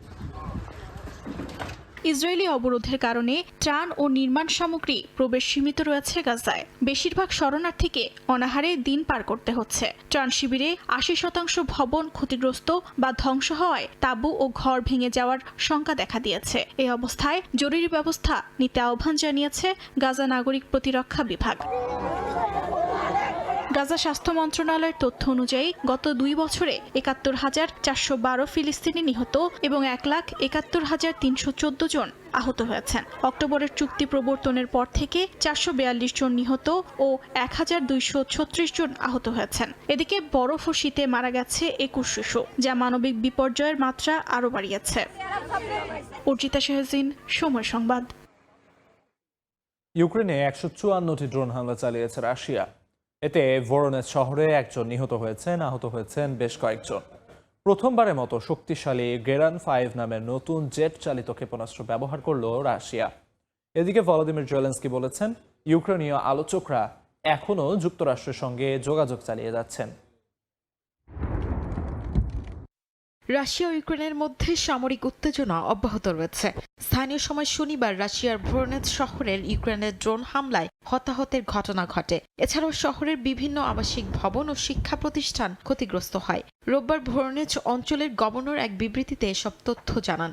ইসরায়েলি অবরোধের কারণে ত্রাণ ও নির্মাণ সামগ্রী প্রবেশ সীমিত রয়েছে গাজায়। বেশিরভাগ শরণার্থীকে অনাহারে দিন পার করতে হচ্ছে। ত্রাণ শিবিরে ৮০% ভবন ক্ষতিগ্রস্ত বা ধ্বংস হওয়ায় তাঁবু ও ঘর ভেঙে যাওয়ার শঙ্কা দেখা দিয়েছে। এই অবস্থায় জরুরি ব্যবস্থা নিতে আহ্বান জানিয়েছে গাজা নাগরিক প্রতিরক্ষা বিভাগ। গাজা স্বাস্থ্য মন্ত্রণালয়ের তথ্য অনুযায়ী গত ২ বছরে ৭১,৪১২ ফিলিস্তিনি নিহত এবং ১,৭১,৩১৪ জন আহত হয়েছেন। অক্টোবরের চুক্তি প্রবর্তনের পর থেকে ৪৪২ জন নিহত ও ১,২৩৬ জন আহত হয়েছেন। এদিকে বরফ ও শীতে মারা গেছে ২১ শিশু, যা মানবিক বিপর্যয়ের মাত্রা আরও বাড়িয়েছে। অর্জিতা শাহজিন, সময় সংবাদ।
ইউক্রেনে ১৫৪টি ড্রোন হামলা চালিয়েছে রাশিয়া। এতে ভোরোনেজ শহরে একজন নিহত হয়েছেন, আহত হয়েছেন বেশ কয়েকজন। প্রথমবারের মতো শক্তিশালী গেরান 5 নামের নতুন জেট চালিত ক্ষেপণাস্ত্র ব্যবহার করল রাশিয়া। এদিকে ভলোদিমির জেলেনস্কি বলেছেন, ইউক্রেনীয় আলোচকরা এখনও যুক্তরাষ্ট্রের সঙ্গে যোগাযোগ চালিয়ে যাচ্ছেন।
রাশিয়া ও ইউক্রেনের মধ্যে সামরিক উত্তেজনা অব্যাহত রয়েছে। স্থানীয় সময় শনিবার রাশিয়ার ভোরোনেজ শহরের ইউক্রেনের ড্রোন হামলায় হতাহতের ঘটনা ঘটে। এছাড়াও শহরের বিভিন্ন আবাসিক ভবন ও শিক্ষা প্রতিষ্ঠান ক্ষতিগ্রস্ত হয়। রোববার ভোরোনেজ অঞ্চলের গভর্নর এক বিবৃতিতে এসব তথ্য জানান।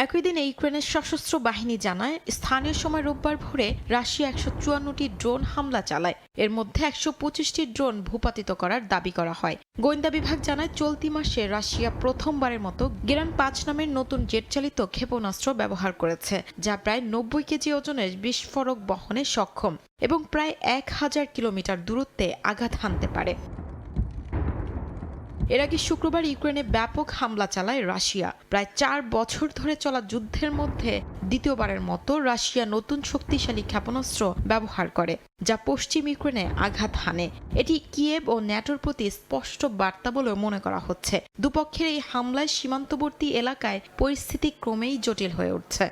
একই দিনে ইউক্রেনের সশস্ত্র বাহিনী জানায়, স্থানীয় সময় রোববার ভোরে রাশিয়া ১৫৪টি ড্রোন হামলা চালায়। এর মধ্যে ১২৫টি ড্রোন ভূপাতিত করার দাবি করা হয়। গোয়েন্দা বিভাগ জানায়, চলতি মাসে রাশিয়া প্রথমবারের মতো গেরান ৫ নামের নতুন জেট চালিত ক্ষেপণাস্ত্র ব্যবহার করেছে, যা প্রায় ৯০ কেজি ওজনের বিস্ফোরক বহনে সক্ষম এবং প্রায় ১,০০০ কিলোমিটার দূরত্বে আঘাত হানতে পারে। এর আগে শুক্রবার ইউক্রেনে ব্যাপক হামলা চালায় রাশিয়া। প্রায় ৪ বছর ধরে চলা যুদ্ধের মধ্যে দ্বিতীয়বারের মতো রাশিয়া নতুন শক্তিশালী ক্ষেপণাস্ত্র ব্যবহার করে, যা পশ্চিম ইউক্রেনে আঘাত হানে। এটি কিয়েভ ও ন্যাটোর প্রতি স্পষ্ট বার্তা বলে মনে করা হচ্ছে। দুপক্ষের এই হামলায় সীমান্তবর্তী এলাকায় পরিস্থিতি ক্রমেই জটিল হয়ে উঠছে।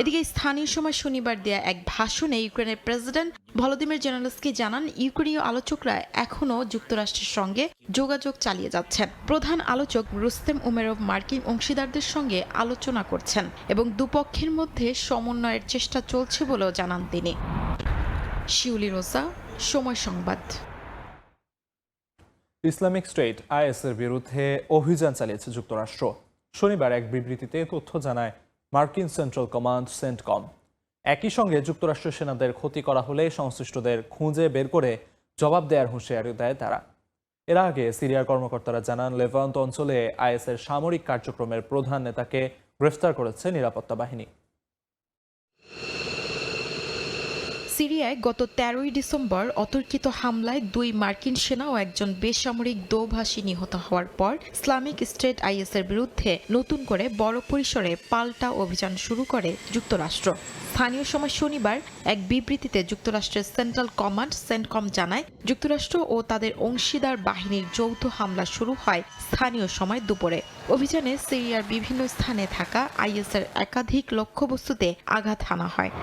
এদিকে স্থানীয় সময় শনিবার দেয়া এক ভাষণে ইউক্রেনের প্রেসিডেন্ট ভলোদিমির জেলেনস্কি জানান, ইউক্রেনীয় আলোচকরা এখনও যুক্তরাষ্ট্রের সঙ্গে যোগাযোগ চালিয়ে যাচ্ছেন। প্রধান আলোচক রুস্তেম উমেরভ মার্কিন অংশীদারদের সঙ্গে আলোচনা করছেন এবং দুপক্ষের মধ্যে সমন্বয়ের চেষ্টা চলছে বলেও জানান তিনি। শিউলি রোজা, সময় সংবাদ।
ইসলামিক স্টেট আইএসের বিরুদ্ধে অভিযান চালিয়েছে যুক্তরাষ্ট্র। শনিবার এক বিবৃতিতে তথ্য জানায় মার্কিন সেন্ট্রাল কমান্ড সেন্টকম। একই সঙ্গে যুক্তরাষ্ট্রের সেনাদের ক্ষতি করা হলে সংশ্লিষ্টদের খুঁজে বের করে জবাব দেওয়ার হুঁশিয়ারি দেয় তারা। এর আগে সিরিয়ার কর্মকর্তারা জানান, লেভান্ট অঞ্চলে আইএসের সামরিক কার্যক্রমের প্রধান নেতাকে গ্রেফতার করেছে নিরাপত্তা বাহিনী।
সিরিয়ায় গত ১৩ই ডিসেম্বর অতর্কিত হামলায় ২ মার্কিন সেনা ও একজন বেসামরিক দোভাষী নিহত হওয়ার পর ইসলামিক স্টেট আইএসের বিরুদ্ধে নতুন করে বড় পরিসরে পাল্টা অভিযান শুরু করে যুক্তরাষ্ট্র। স্থানীয় সময় শনিবার এক বিবৃতিতে যুক্তরাষ্ট্রের সেন্ট্রাল কমান্ড সেন্টকম জানায়, যুক্তরাষ্ট্র ও তাদের অংশীদার বাহিনীর যৌথ হামলা শুরু হয় স্থানীয় সময় দুপুরে। অভিযানে সিরিয়ার বিভিন্ন স্থানে থাকা আইএসের একাধিক লক্ষ্যবস্তুতে আঘাত হানা হয়।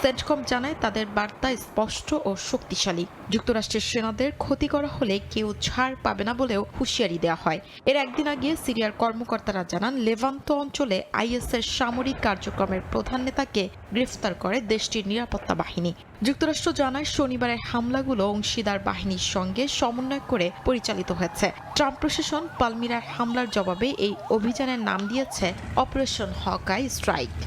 সেন্টকম জানায়, তাদের বার্তা স্পষ্ট ও শক্তিশালী। যুক্তরাষ্ট্রের সেনাদের ক্ষতি করা হলে কেউ ছাড় পাবে না বলেও হুঁশিয়ারি দেওয়া হয়। এর একদিন আগে সিরিয়ার কর্মকর্তারা জানান, লেভান্ত অঞ্চলে আইএসের সামরিক কার্যক্রমের প্রধান নেতাকে গ্রেফতার করে দেশটির নিরাপত্তা বাহিনী। যুক্তরাষ্ট্র জানায়, শনিবারের হামলাগুলো অংশীদার বাহিনীর সঙ্গে সমন্বয় করে পরিচালিত হয়েছে। ট্রাম্প প্রশাসন পালমিরার হামলার জবাবে এই অভিযানের নাম দিয়েছে অপারেশন হকাই স্ট্রাইক।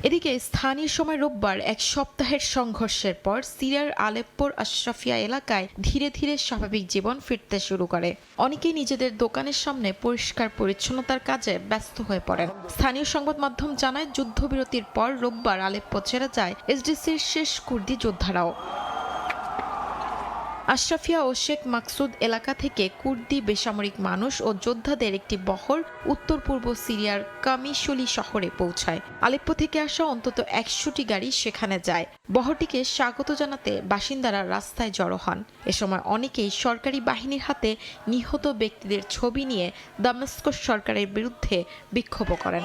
এদিকে স্থানীয় সময় রোববার এক সপ্তাহের সংঘর্ষের পর সিরিয়ার আলেপ্পোর আশরাফিয়া এলাকায় ধীরে ধীরে স্বাভাবিক জীবন ফিরতে শুরু করে। অনেকেই নিজেদের দোকানের সামনে পরিষ্কার পরিচ্ছন্নতার কাজে ব্যস্ত হয়ে পড়েন। স্থানীয় সংবাদ মাধ্যম জানায়, যুদ্ধবিরতির পর রোববার আলেপ্পো ছেড়ে যায় এসডিসির শেষ কুর্দি যোদ্ধারাও। আশরাফিয়া ও শেখ মাকসুদ এলাকা থেকে কুর্দি বেসামরিক মানুষ ও যোদ্ধাদের একটি বহর উত্তর পূর্ব সিরিয়ার কামিশলি শহরে পৌঁছায়। আলেপ্পো থেকে আসা অন্তত 100টি গাড়ি সেখানে যায়। বহরটিকে স্বাগত জানাতে বাসিন্দারা রাস্তায় জড়ো হন। এ সময় অনেকেই সরকারি বাহিনীর হাতে নিহত ব্যক্তিদের ছবি নিয়ে দামেস্কস সরকারের বিরুদ্ধে বিক্ষোভ করেন।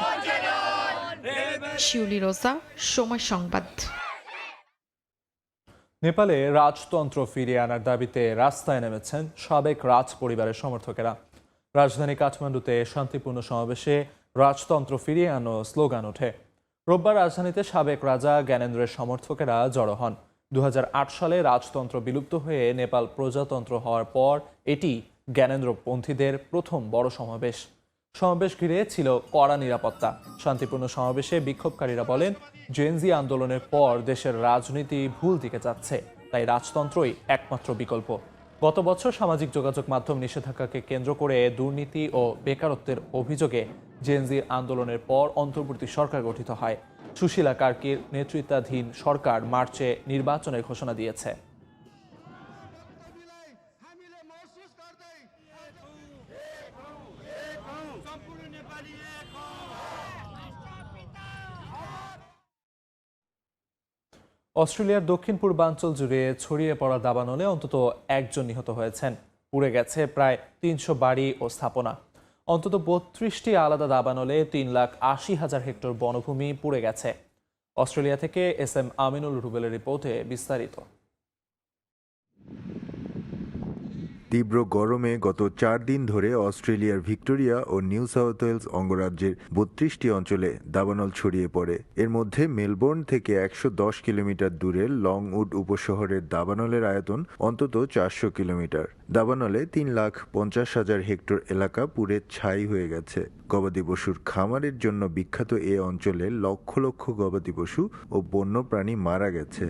শিউলি রোজা, সময় সংবাদ।
নেপালে রাজতন্ত্র ফিরিয়ে আনার দাবিতে রাস্তায় নেমেছেন সাবেক রাজ পরিবারের সমর্থকেরা। রাজধানী কাঠমান্ডুতে শান্তিপূর্ণ সমাবেশে রাজতন্ত্র ফিরিয়ে আনো স্লোগান ওঠে। রোববার রাজধানীতে সাবেক রাজা জ্ঞানেন্দ্রের সমর্থকেরা জড়ো হন। 2008 সালে রাজতন্ত্র বিলুপ্ত হয়ে নেপাল প্রজাতন্ত্র হওয়ার পর এটি জ্ঞানেন্দ্রপন্থীদের প্রথম বড় সমাবেশ। সমাবেশ ঘিরে ছিল কড়া নিরাপত্তা। শান্তিপূর্ণ সমাবেশে বিক্ষোভকারীরা বলেন, জেনজি আন্দোলনের পর দেশের রাজনীতি ভুল দিকে যাচ্ছে, তাই রাজতন্ত্রই একমাত্র বিকল্প। গত বছর সামাজিক যোগাযোগ মাধ্যম নিষেধাজ্ঞাকে কেন্দ্র করে দুর্নীতি ও বেকারত্বের অভিযোগে জেনজি আন্দোলনের পর অন্তর্বর্তী সরকার গঠিত হয়। সুশীলা কার্কির নেতৃত্বাধীন সরকার মার্চে নির্বাচনের ঘোষণা দিয়েছে। অস্ট্রেলিয়ার দক্ষিণ পূর্বাঞ্চল জুড়ে ছড়িয়ে পড়া দাবানলে অন্তত একজন নিহত হয়েছেন। পুড়ে গেছে প্রায় 300 বাড়ি ও স্থাপনা। অন্তত 32টি আলাদা দাবানলে 3,80,000 হেক্টর বনভূমি পুড়ে গেছে। অস্ট্রেলিয়া থেকে SM আমিনুল রুবেলের রিপোর্টে বিস্তারিত।
তীব্র গরমে গত 4 দিন ধরে অস্ট্রেলিয়ার ভিক্টোরিয়া ও নিউ সাউথ ওয়েলস অঙ্গরাজ্যের 32টি অঞ্চলে দাবানল ছড়িয়ে পড়ে। এর মধ্যে মেলবোর্ন থেকে 110 কিলোমিটার দূরের লংউড উপশহরের দাবানলের আয়তন অন্তত 400 কিলোমিটার। দাবানলে 3,50,000 হেক্টর এলাকা পুড়ে ছাই হয়ে গেছে। গবাদি পশুর খামারের জন্য বিখ্যাত এ অঞ্চলে লক্ষ লক্ষ গবাদি পশু ও বন্যপ্রাণী মারা গেছে।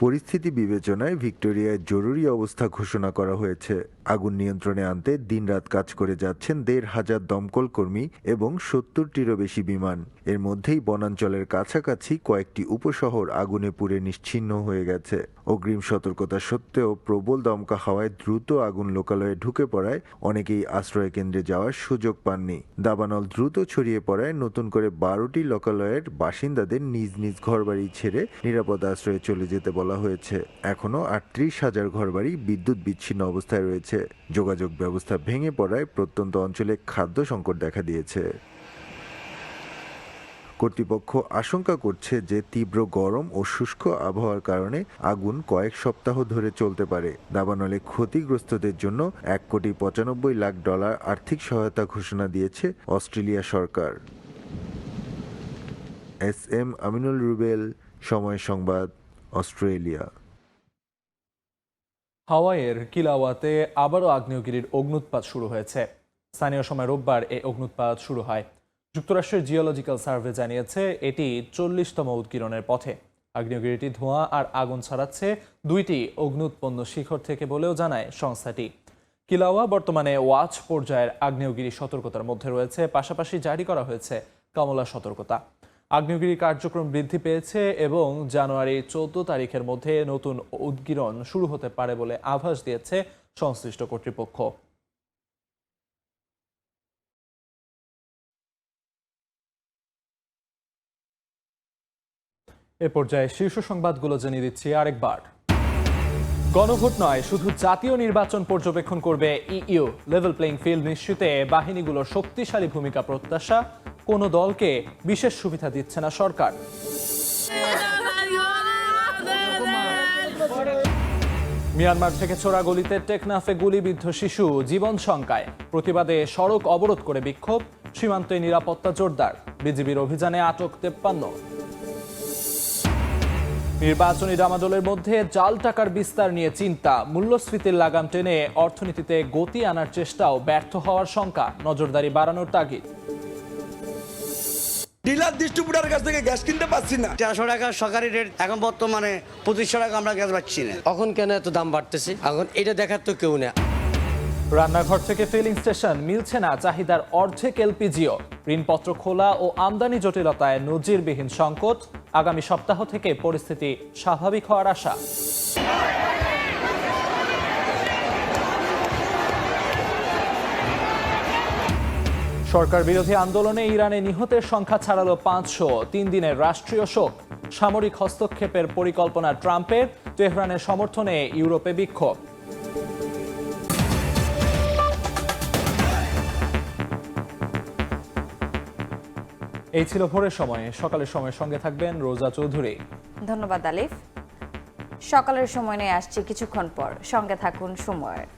পরিস্থিতি বিবেচনায় ভিক্টোরিয়ায় জরুরি অবস্থা ঘোষণা করা হয়েছে। আগুন নিয়ন্ত্রণে আনতে দিনরাত কাজ করে যাচ্ছেন 1,500 দমকল কর্মী এবং 70টিরও বেশি বিমান। এর মধ্যেই বনাঞ্চলের কাছাকাছি কয়েকটি উপশহর আগুনে পুড়ে নিশ্চিহ্ন হয়ে গেছে। অগ্রিম সতর্কতা সত্ত্বেও প্রবল দমকা হাওয়ায় দ্রুত আগুন লোকালয়ে ঢুকে পড়ায় অনেকেই আশ্রয় কেন্দ্রে যাওয়ার সুযোগ পাননি। দাবানল দ্রুত ছড়িয়ে পড়ায় নতুন করে 12টি লোকালয়ের বাসিন্দাদের নিজ নিজ ঘরবাড়ি ছেড়ে নিরাপদ আশ্রয়ে চলে যেতে বলা হয়েছে। এখনও 38,000 ঘরবাড়ি বিদ্যুৎ বিচ্ছিন্ন অবস্থায় রয়েছে। যোগাযোগ ব্যবস্থা ভেঙে পড়ায় প্রত্যন্ত অঞ্চলে খাদ্য সংকট দেখা দিয়েছে। কর্তৃপক্ষ আশঙ্কা করছে যে তীব্র গরম ও শুষ্ক আবহাওয়ার কারণে আগুন কয়েক সপ্তাহ ধরে চলতে পারে। দাবানলে ক্ষতিগ্রস্তদের জন্য $1.95 লাখ আর্থিক সহায়তা ঘোষণা দিয়েছে অস্ট্রেলিয়া সরকার। SM আমিনুল রুবেল, সময় সংবাদ, অস্ট্রেলিয়া।
হাওয়াইয়ের কিলাওয়াতে আবারও আগ্নেয়গিরির অগ্নুৎপাত শুরু হয়েছে। স্থানীয় সময় রোববার এই অগ্নুৎপাত শুরু হয়। যুক্তরাষ্ট্রের জিওলজিক্যাল সার্ভে জানিয়েছে এটি 40তম উৎগীরণের পথে। আগ্নেয়গিরিটি ধোঁয়া আর আগুন ছড়াচ্ছে 2টি অগ্নুৎপন্ন শিখর থেকে বলেও জানায় সংস্থাটি। কিলাওয়া বর্তমানে ওয়াচ পর্যায়ের আগ্নেয়গিরি সতর্কতার মধ্যে রয়েছে। পাশাপাশি জারি করা হয়েছে কমলা সতর্কতা। আগ্নেয়গিরি কার্যক্রম বৃদ্ধি পেয়েছে এবং জানুয়ারি 14 তারিখের মধ্যে নতুন উৎগীরণ শুরু হতে পারে বলে আভাস দিয়েছে সংশ্লিষ্ট কর্তৃপক্ষ। এ পর্যায়ে শীর্ষ সংবাদগুলো জানিয়ে দিচ্ছি আরেকবার। গণভোট নয়, শুধু জাতীয় নির্বাচন পর্যবেক্ষণ করবে ইইউ। লেভেল প্লেইং ফিল্ড নিশ্চিতে বাহিনীগুলোর শক্তিশালী ভূমিকা প্রত্যাশা। কোনো দলকে বিশেষ সুবিধা দিচ্ছে না সরকার। মিয়ানমার থেকে ছোড়া গলিতে টেকনাফে গুলিবিদ্ধ শিশু, জীবন শঙ্কায়। প্রতিবাদে সড়ক অবরোধ করে বিক্ষোভ। সীমান্তে নিরাপত্তা জোরদার। বিজিবির অভিযানে আটক 53। নির্বাচনী ডামাডোলের মধ্যে জাল টাকার বিস্তার নিয়ে চিন্তা। মূল্যস্ফীতির লাগাম টেনে অর্থনীতিতে গতি আনার চেষ্টাও ব্যর্থ হওয়ার শঙ্কা। নজরদারি বাড়ানোর তাগিদ।
ডিলার ডিস্ট্রিবিউটারের কাছ থেকে গ্যাস কিনতে পারছি না।
1300 টাকা সরকারি রেট, এখন বর্তমানে 2500 টাকা আমরা গ্যাস পাচ্ছি না।
এখন কেন এত দাম বাড়তেছে, এখন এটা দেখার তো কেউ না।
রান্নাঘর থেকে ফিলিং স্টেশন, মিলছে না চাহিদার অর্ধেক এলপিজিও। ঋণপত্র খোলা ও আমদানি জটিলতায় নজিরবিহীন সংকট। আগামী সপ্তাহ থেকে পরিস্থিতি স্বাভাবিক হওয়ার আশা। সরকার বিরোধী আন্দোলনে ইরানে নিহতের সংখ্যা ছাড়ালো 500। 3 দিনের রাষ্ট্রীয় শোক। সামরিক হস্তক্ষেপের পরিকল্পনা ট্রাম্পের। তেহরানের সমর্থনে ইউরোপে বিক্ষোভ। এই ছিল ভোরের সময়। সকালের সময়ের সঙ্গে থাকবেন রোজা চৌধুরী।
ধন্যবাদ আলিফ। সকালের সময় নিয়ে আসছি কিছুক্ষণ পর, সঙ্গে থাকুন সময়ের।